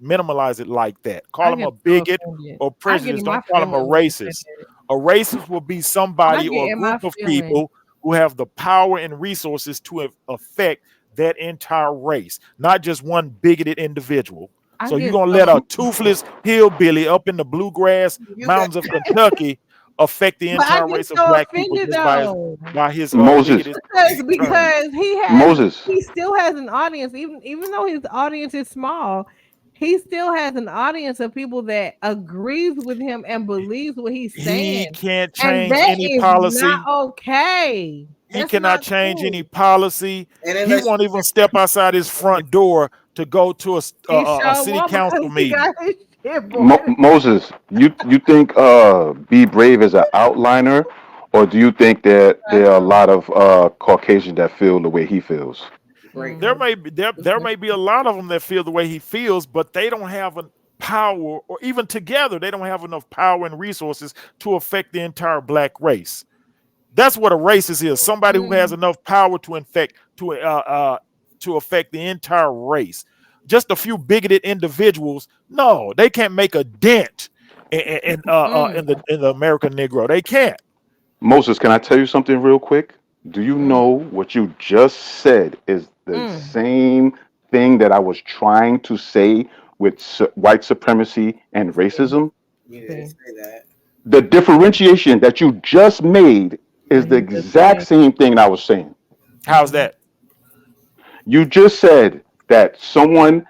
like that. Call I him get a so bigot offended. or I get prejudice. in my Don't call him a feelings racist. offended. A racist will be I somebody get or a in my group of feelings. people who have the power and resources to affect that entire race, not just one bigoted individual. I So you're get gonna so let a toothless hillbilly up in the bluegrass You got mountains of Kentucky affect the but I entire get race of so black people offended just though. by his Moses, bigoted Because terms? Moses, he still has an audience, even though his audience is small, he still has an audience of people that agrees with him and believes what he's He saying. can't And change that any is policy. not okay. He That's cannot not change cool. any policy. and He unless won't even step outside his front door to go to He a sure city won't council because he meeting. got his shit, boy. Moses, you think Be Brave is an outliner, or do you think that there are a lot of Caucasians that feel the way he feels? great. There may be a lot of them that feel the way he feels, but they don't have a power, or even together, they don't have enough power and resources to affect the entire black race. That's what a racist is. Somebody who has enough power to affect the entire race. Just a few bigoted individuals, no, they can't make a dent in the American Negro. They can't. Moses, can I tell you something real quick? Do you know what you just said is the same thing that I was trying to say with white supremacy and racism? You didn't say that. The differentiation that you just made is the exact same thing I was saying. How's that? You just said that someone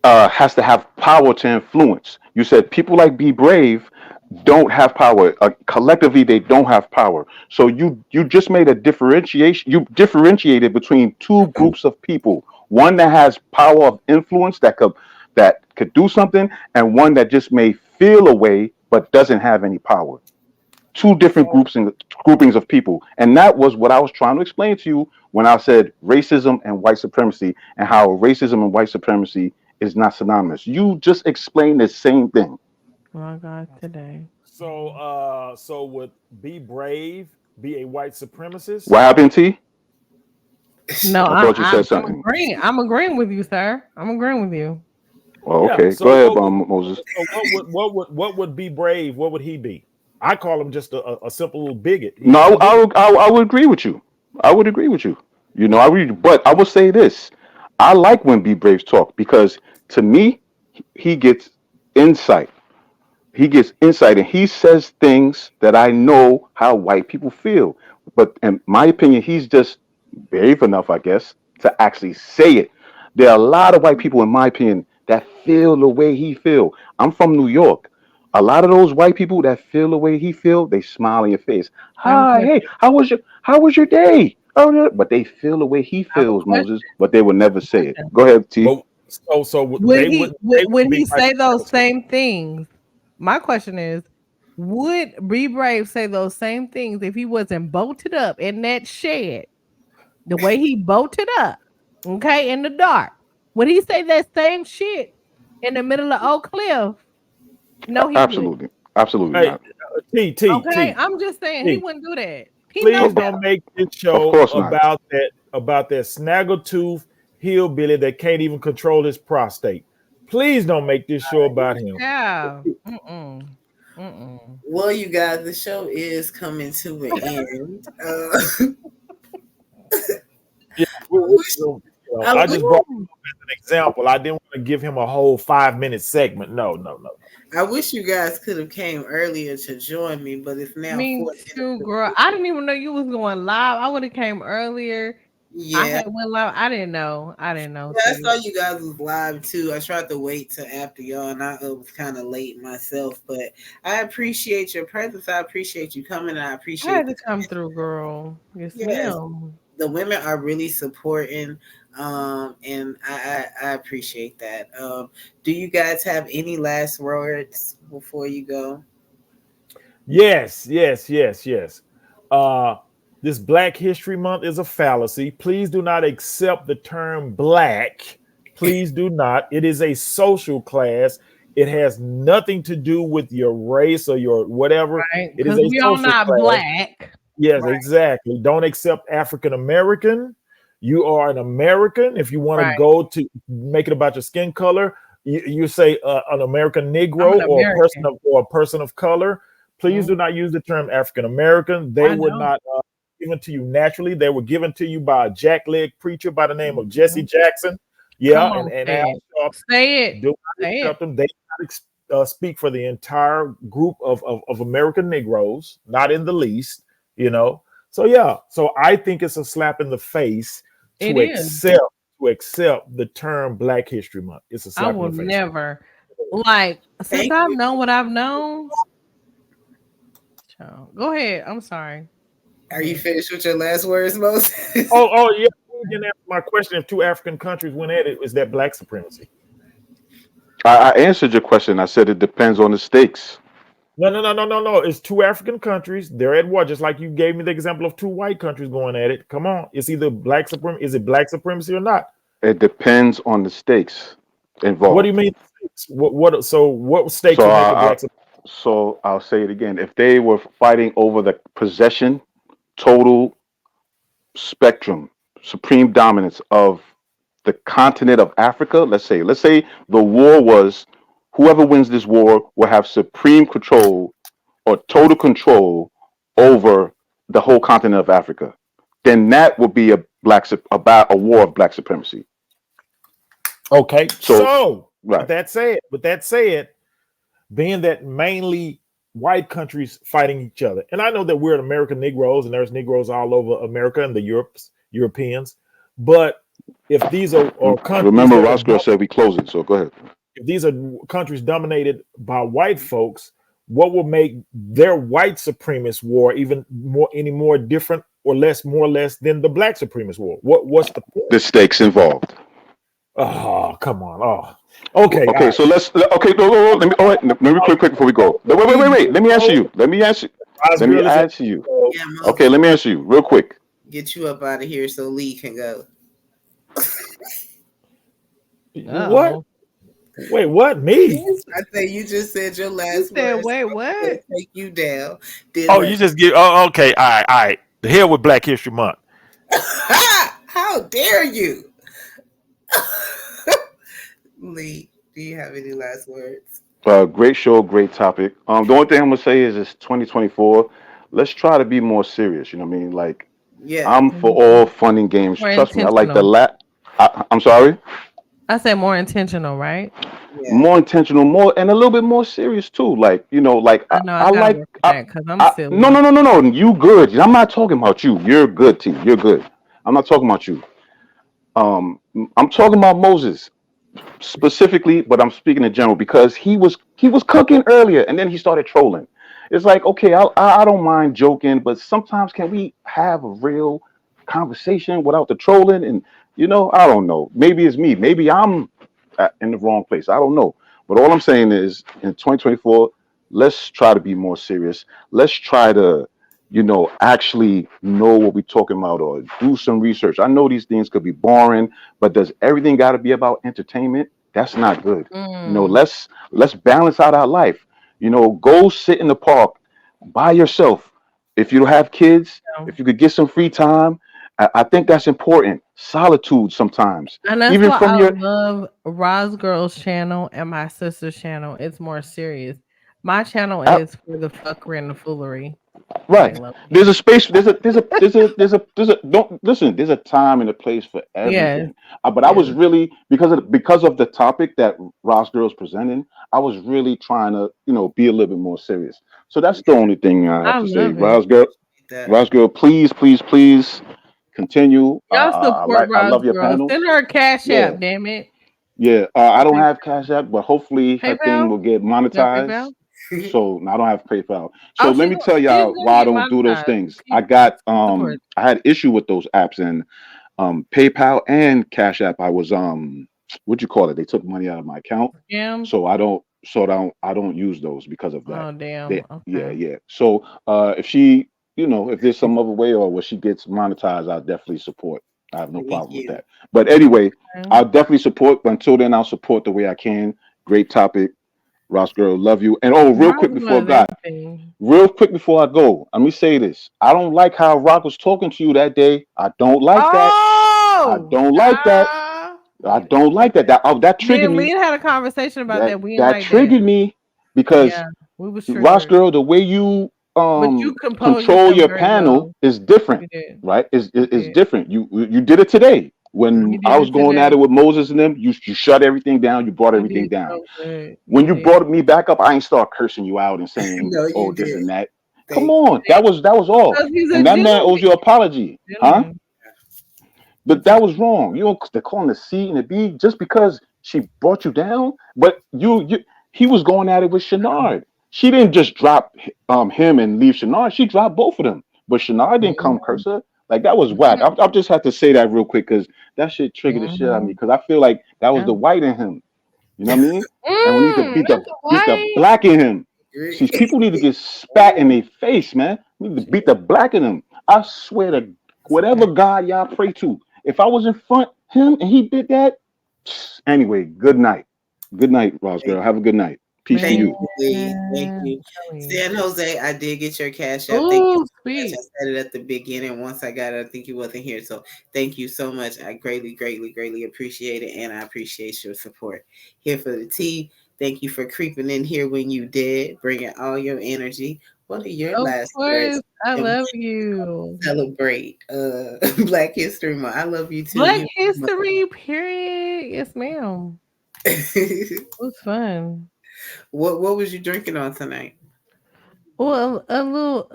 has to have power to influence. You said people like Be Brave don't have power. Collectively, they don't have power. So you just made a differentiation. You differentiated between two groups of people. One that has power of influence that could do something, and one that just may feel a way but doesn't have any power. Two different groupings of people. And that was what I was trying to explain to you when I said racism and white supremacy, and how racism and white supremacy is not synonymous. You just explained the same thing. My God, today. So would Be Brave be a white supremacist? What happened, T? No, I thought you said something. I'm agreeing with you, sir. I'm agreeing with you. Well, okay, so go ahead, Moses. So what would Be Brave? What would he be? I call him just a simple little bigot. No, I would agree with you. I would agree with you. You know, but I will say this: I like when Be Braves talk, because to me, he gets insight. He gets insight, and he says things that I know how white people feel. But in my opinion, he's just brave enough, I guess, to actually say it. There are a lot of white people, in my opinion, that feel the way he feel. I'm from New York. A lot of those white people that feel the way he feel, they smile in your face. Hi, hey, how was your day? Oh, no. But they feel the way he feels, Moses, but they would never say it. Go ahead, T. Would he say those same things? My question is, would Be Brave say those same things if he wasn't bolted up in that shed, the way he bolted up, okay, in the dark? Would he say that same shit in the middle of Oak Cliff? No, he Absolutely. Absolutely Hey, not. Okay, I'm just saying he wouldn't do that. Please don't make this show Of course not. about that snaggletooth hillbilly that can't even control his prostate. Please don't make this show about him. Yeah. Well, you guys, the show is coming to an end. I just brought him as an example. I didn't want to give him a whole 5-minute segment. No. I wish you guys could have came earlier to join me, but it's now. Me too, girl. I didn't even know you was going live. I would have came earlier. Yeah, I had went live. I didn't know. Yeah, I saw you guys was live too. I tried to wait till after y'all, and I was kind of late myself. But I appreciate your presence. I appreciate you coming. And I appreciate. I had to come through, girl. Yes, ma'am. The women are really supporting, and I appreciate that. Do you guys have any last words before you go? Yes. This Black History Month is a fallacy. Please do not accept the term black. Please do not. It is a social class. It has nothing to do with your race or your whatever. Right? It is Because we all not class. black. Yes, Right. exactly. Don't accept African American. You are an American. If you want to Right. go to make it about your skin color, you say an American I'm Negro an or American. a person of color. Please do Mhm. not use the term African American. They I were know. not given to you naturally. They were given to you by a jackleg preacher by the name of Jesse Mhm. Jackson. Come Yeah, on, and say Al it. Sharpton. Say it. Do not Say it. accept them. They do not speak for the entire group of American Negroes, not in the least, you know. So yeah, so I think it's a slap in the face It to is. accept the term Black History Month. It's a I slap in will the face. never, like, since Thank I've you. known what I've known. Child, go ahead. I'm sorry. Go Are you ahead. finished with your last words, Moses? Oh yeah. You didn't answer my question. If two African countries went at it, is that Black supremacy? I answered your question. I said it depends on the stakes. No. It's two African countries. They're at war. Just like you gave me the example of two white countries going at it. Come on. It's either black supremacy. Is it black supremacy or not? It depends on the stakes What do you involved. mean? What? So what stakes So would make it black supremacy? so I'll say it again. If they were fighting over the possession, total spectrum, supreme dominance of the continent of Africa, let's say the war was whoever wins this war will have supreme control or total control over the whole continent of Africa, then that would be about a war of black supremacy. Okay. So right. With that said, being that mainly white countries fighting each other, and I know that we're American Negroes, and there's Negroes all over America and the Europeans, but if these are countries, remember, Roscoe said we close it. So go ahead. If these are countries dominated by white folks, what will make their white supremacist war any more different or more or less than the black supremacist war? What's the point? The stakes involved. Oh, come on. Oh, okay. Okay. So let's. Okay. No. Let me. All right. Let me quick before we go. Wait. Let me answer you. Yeah, Okay. Let me answer you real quick. Get you up out of here so Lee can go. What? Wait, what? Me? I think you just said your last You said, words. wait, what? Take you down. You just give. Oh, okay. All right. The hell with Black History Month. How dare you? Lee, do you have any last words? Great show, great topic. The only thing I'm gonna say is it's 2024. Let's try to be more serious. You know what I mean? Like, yeah, I'm for all fun and games. More Trust me, I like intentional. I'm sorry. I said more intentional, right? Yeah. More intentional, more and a little bit more serious too. Like, you know, like I know I like because I'm silly. No. You good? I'm not talking about you. You're good, T. You're good. I'm not talking about you. I'm talking about Moses specifically, but I'm speaking in general because he was cooking earlier and then he started trolling. It's like, okay, I don't mind joking, but sometimes can we have a real conversation without the trolling? And you know, I don't know. Maybe it's me. Maybe I'm in the wrong place. I don't know. But all I'm saying is, in 2024, let's try to be more serious. Let's try to, you know, actually know what we're talking about or do some research. I know these things could be boring, but does everything got to be about entertainment? That's not good. You know, let's balance out our life. You know, go sit in the park by yourself. If you don't have kids, if you could get some free time, I think that's important. Solitude sometimes. And that's even why from I love Roz Girl's channel and my sister's channel. It's more serious. My channel is for the fuckery and the foolery. Right. There's a space. There's a. Don't listen. There's a time and a place for everything. But I was really because of the topic that Ross Girl's presenting. I was really trying to, you know, be a little bit more serious. So that's the only thing I have to say. Ross Girl, please continue. Y'all support I love your Girl. panel. Send her a cash app, damn it. Yeah, I don't have Cash App, but hopefully her PayPal? thing will get monetized. So I don't have PayPal. So let me tell she's y'all gonna why I get don't do those monetized. things. I got I had issue with those apps and PayPal and Cash App. I was what you call it? They took money out of my account. Scam? So I don't use those because of that. Oh damn. Yeah. So if she, you know, if there's some other way or where she gets monetized, I'll definitely support. I have no problem with that. But anyway, I'll definitely support. But until then, I'll support the way I can. Great topic. Ross girl, love you. And oh, real quick before God, real quick before I go, let me say this. I don't like how Rock was talking to you that day. I don't like that. I don't like that. I don't like that. That triggered me. Me and had a conversation about that. We that triggered me because we was Ross girl, the way you control your panel is different, right? Is different. You did it today when I was going at it with Moses and them. You shut everything down. You brought everything down. When you brought me back up, I ain't start cursing you out and saying, "Oh, this and that." Come on, that was all. And that man owes you an apology, huh? But that was wrong. You know, they're calling the C and the B just because she brought you down. But he was going at it with Shenard. She didn't just drop him and leave Shenard. She dropped both of them. But Shenard didn't come curse her. Like, that was whack. I just had to say that real quick because that shit triggered the shit out of me. Because I feel like that was the white in him. You know what I mean? And we need to beat the black in him. See, people need to get spat in their face, man. We need to beat the black in them. I swear to whatever God y'all pray to, if I was in front him and he did that, anyway, good night. Good night, Ross girl. Have a good night. Peace to you. Thank you. San Jose, I did get your cash out. Thank you. I said it at the beginning. Once I got it, I think you wasn't here. So thank you so much. I greatly, greatly, greatly appreciate it. And I appreciate your support. Here for the tea. Thank you for creeping in here when you did, bringing all your energy. What are your last words? I love you. Celebrate Black History Month. I love you too. Black History, period. Yes, ma'am. It was fun. What was you drinking on tonight? Well, a little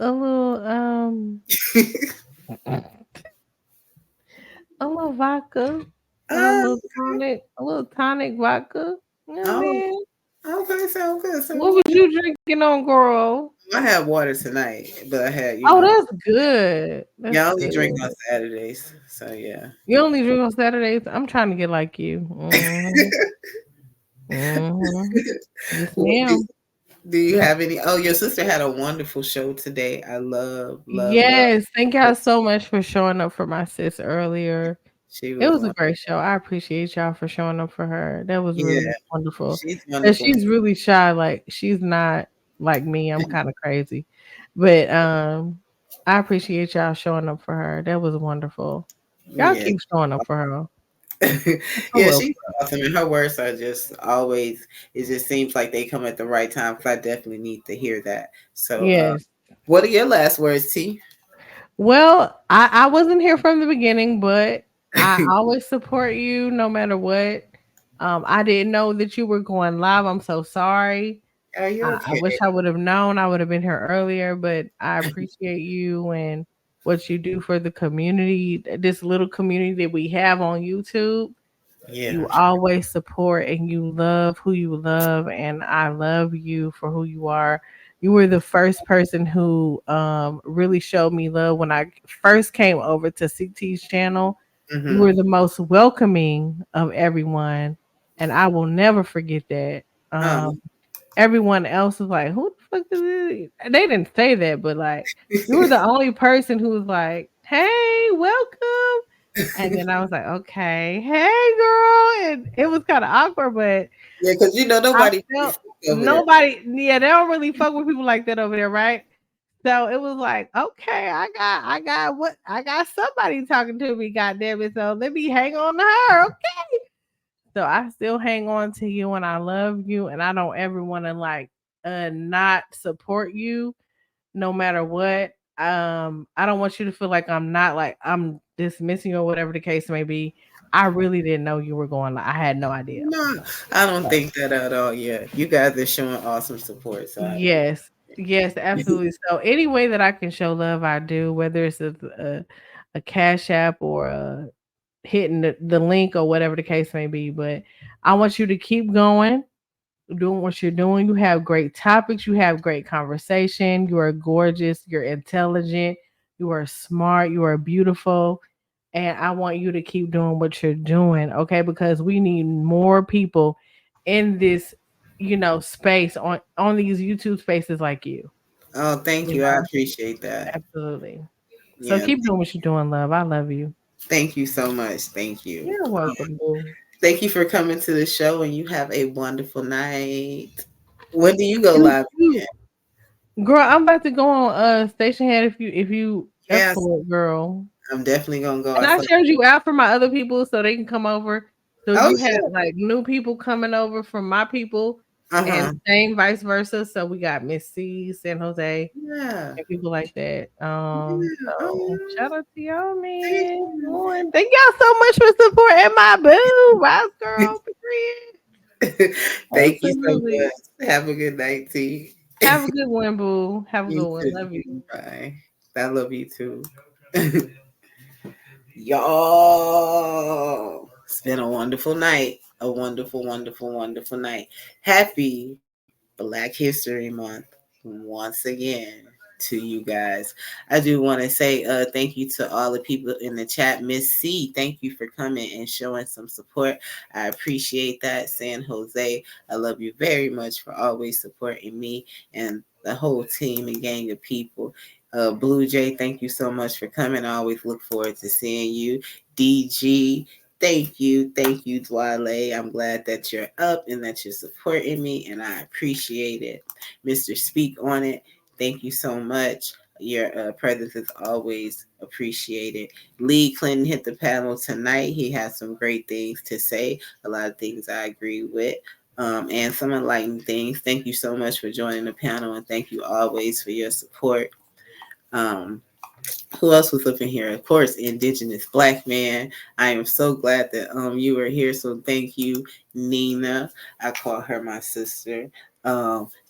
vodka, a little tonic vodka. You know what I mean? Okay, sound good. What was you drinking on, girl? I had water tonight, but I had. That's good. I only drink on Saturdays, so yeah. You only drink on Saturdays? I'm trying to get like you. Yes, ma'am. Do you have any? Oh, your sister had a wonderful show today. I love. Yes, thank y'all so much for showing up for my sis earlier. It was a great show. I appreciate y'all for showing up for her. That was really wonderful. She's really shy. Like, she's not like me. I'm kind of crazy, but I appreciate y'all showing up for her. That was wonderful. Y'all keep showing up for her. She's awesome, and her words are just always. It just seems like they come at the right time. I definitely need to hear that. So, what are your last words, T? Well, I wasn't here from the beginning, but I always support you no matter what. I didn't know that you were going live. I'm so sorry. Okay? I wish I would have known. I would have been here earlier, but I appreciate you and what you do for the community, this little community that we have on YouTube. You always support and you love who you love, and I love you for who you are. You were the first person who really showed me love when I first came over to CT's channel. Mm-hmm. You were the most welcoming of everyone, and I will never forget that. Everyone else was like, who the fuck is this? They didn't say that, but like, you were the only person who was like, hey, welcome. And then I was like, okay, hey, girl. And it was kind of awkward, but because nobody, they don't really fuck with people like that over there, right? So it was like, okay, I got somebody talking to me, goddamn it. So let me hang on to her, okay? So I still hang on to you, and I love you, and I don't ever want to not support you, no matter what. I don't want you to feel like I'm dismissing you or whatever the case may be. I really didn't know you were going. I had no idea. No, I don't think that at all. Yeah, you guys are showing awesome support. So yes, absolutely. So any way that I can show love, I do. Whether it's a Cash App or hitting the link or whatever the case may be. But I want you to keep going, doing what you're doing. You have great topics. You have great conversation. You are gorgeous. You're intelligent. You are smart. You are beautiful. And I want you to keep doing what you're doing, okay? Because we need more people in this, space on these YouTube spaces like you. Oh, thank you. I appreciate that. Absolutely. So keep doing what you're doing, love. I love you. Thank you so much. Thank you. You're welcome, boo. Thank you for coming to the show, and you have a wonderful night. When do you go live again? Girl, I'm about to go on Station Head if you Yes. up for it, girl. I'm definitely gonna go. And I shared you out for my other people so they can come over. So Oh, you have shit. like new people coming over from my people Uh-huh. and same vice versa. So we got Miss C, San Jose, Yeah. and people like that. Yeah. So shout out to y'all, man. Oh, and thank y'all so much for supporting my boo, Rouse Girl. Thank you so Absolutely. much. Have a good night, T. Have a good one, boo. Have a You good one. too. Love you. Bye. I love you too. Y'all, it's been a wonderful night. A wonderful, wonderful, wonderful night. Happy Black History Month once again to you guys. I do want to say thank you to all the people in the chat. Miss C, thank you for coming and showing some support. I appreciate that. San Jose, I love you very much for always supporting me and the whole team and gang of people. Blue Jay, thank you so much for coming. I always look forward to seeing you. DG, thank you, Dwale. I'm glad that you're up and that you're supporting me, and I appreciate it. Mr. Speak on it, thank you so much. Your presence is always appreciated. Lee Clinton hit the panel tonight. He has some great things to say. A lot of things I agree with. And some enlightening things. Thank you so much for joining the panel, and thank you always for your support. Who else was up in here? Of course, Indigenous Black Man. I am so glad that you were here. So thank you, Nina. I call her my sister.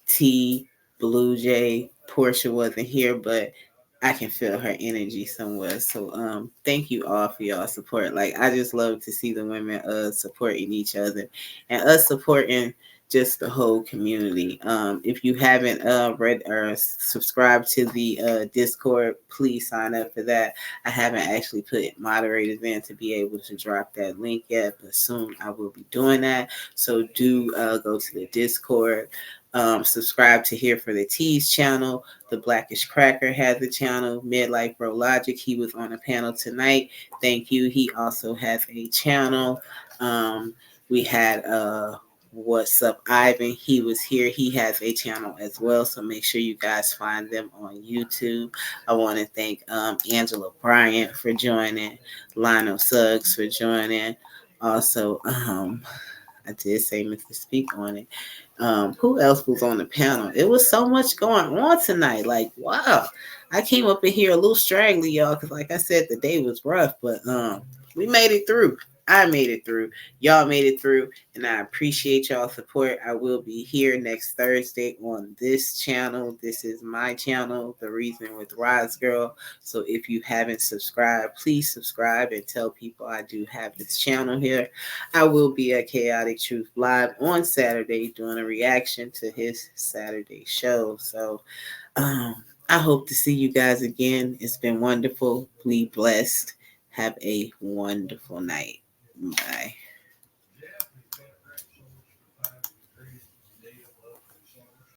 T, Blue Jay, Portia wasn't here, but I can feel her energy somewhere. So thank you all for y'all support. Like, I just love to see the women supporting each other and us supporting just the whole community. If you haven't read or subscribed to the Discord, please sign up for that. I haven't actually put moderators in to be able to drop that link yet, but soon I will be doing that. So do go to the Discord. Subscribe to Here for the Teas channel. The Blackish Cracker has a channel. Midlife Bro Logic, he was on a panel tonight. Thank you. He also has a channel. We had What's Up Ivan, he was here. He has a channel as well, so make sure you guys find them on YouTube. I want to thank Angela Bryant for joining, Lionel Suggs for joining. Also, I did say Mr. Speak on it. Who else was on the panel? It was so much going on tonight. Like, wow. I came up in here a little straggly, y'all, because like I said, the day was rough, but we made it through. I made it through. Y'all made it through, and I appreciate y'all support. I will be here next Thursday on this channel. This is my channel, The Reason with Roz Girl. So if you haven't subscribed, please subscribe and tell people I do have this channel here. I will be at Chaotic Truth Live on Saturday doing a reaction to his Saturday show. So I hope to see you guys again. It's been wonderful. Be blessed. Have a wonderful night. Bye.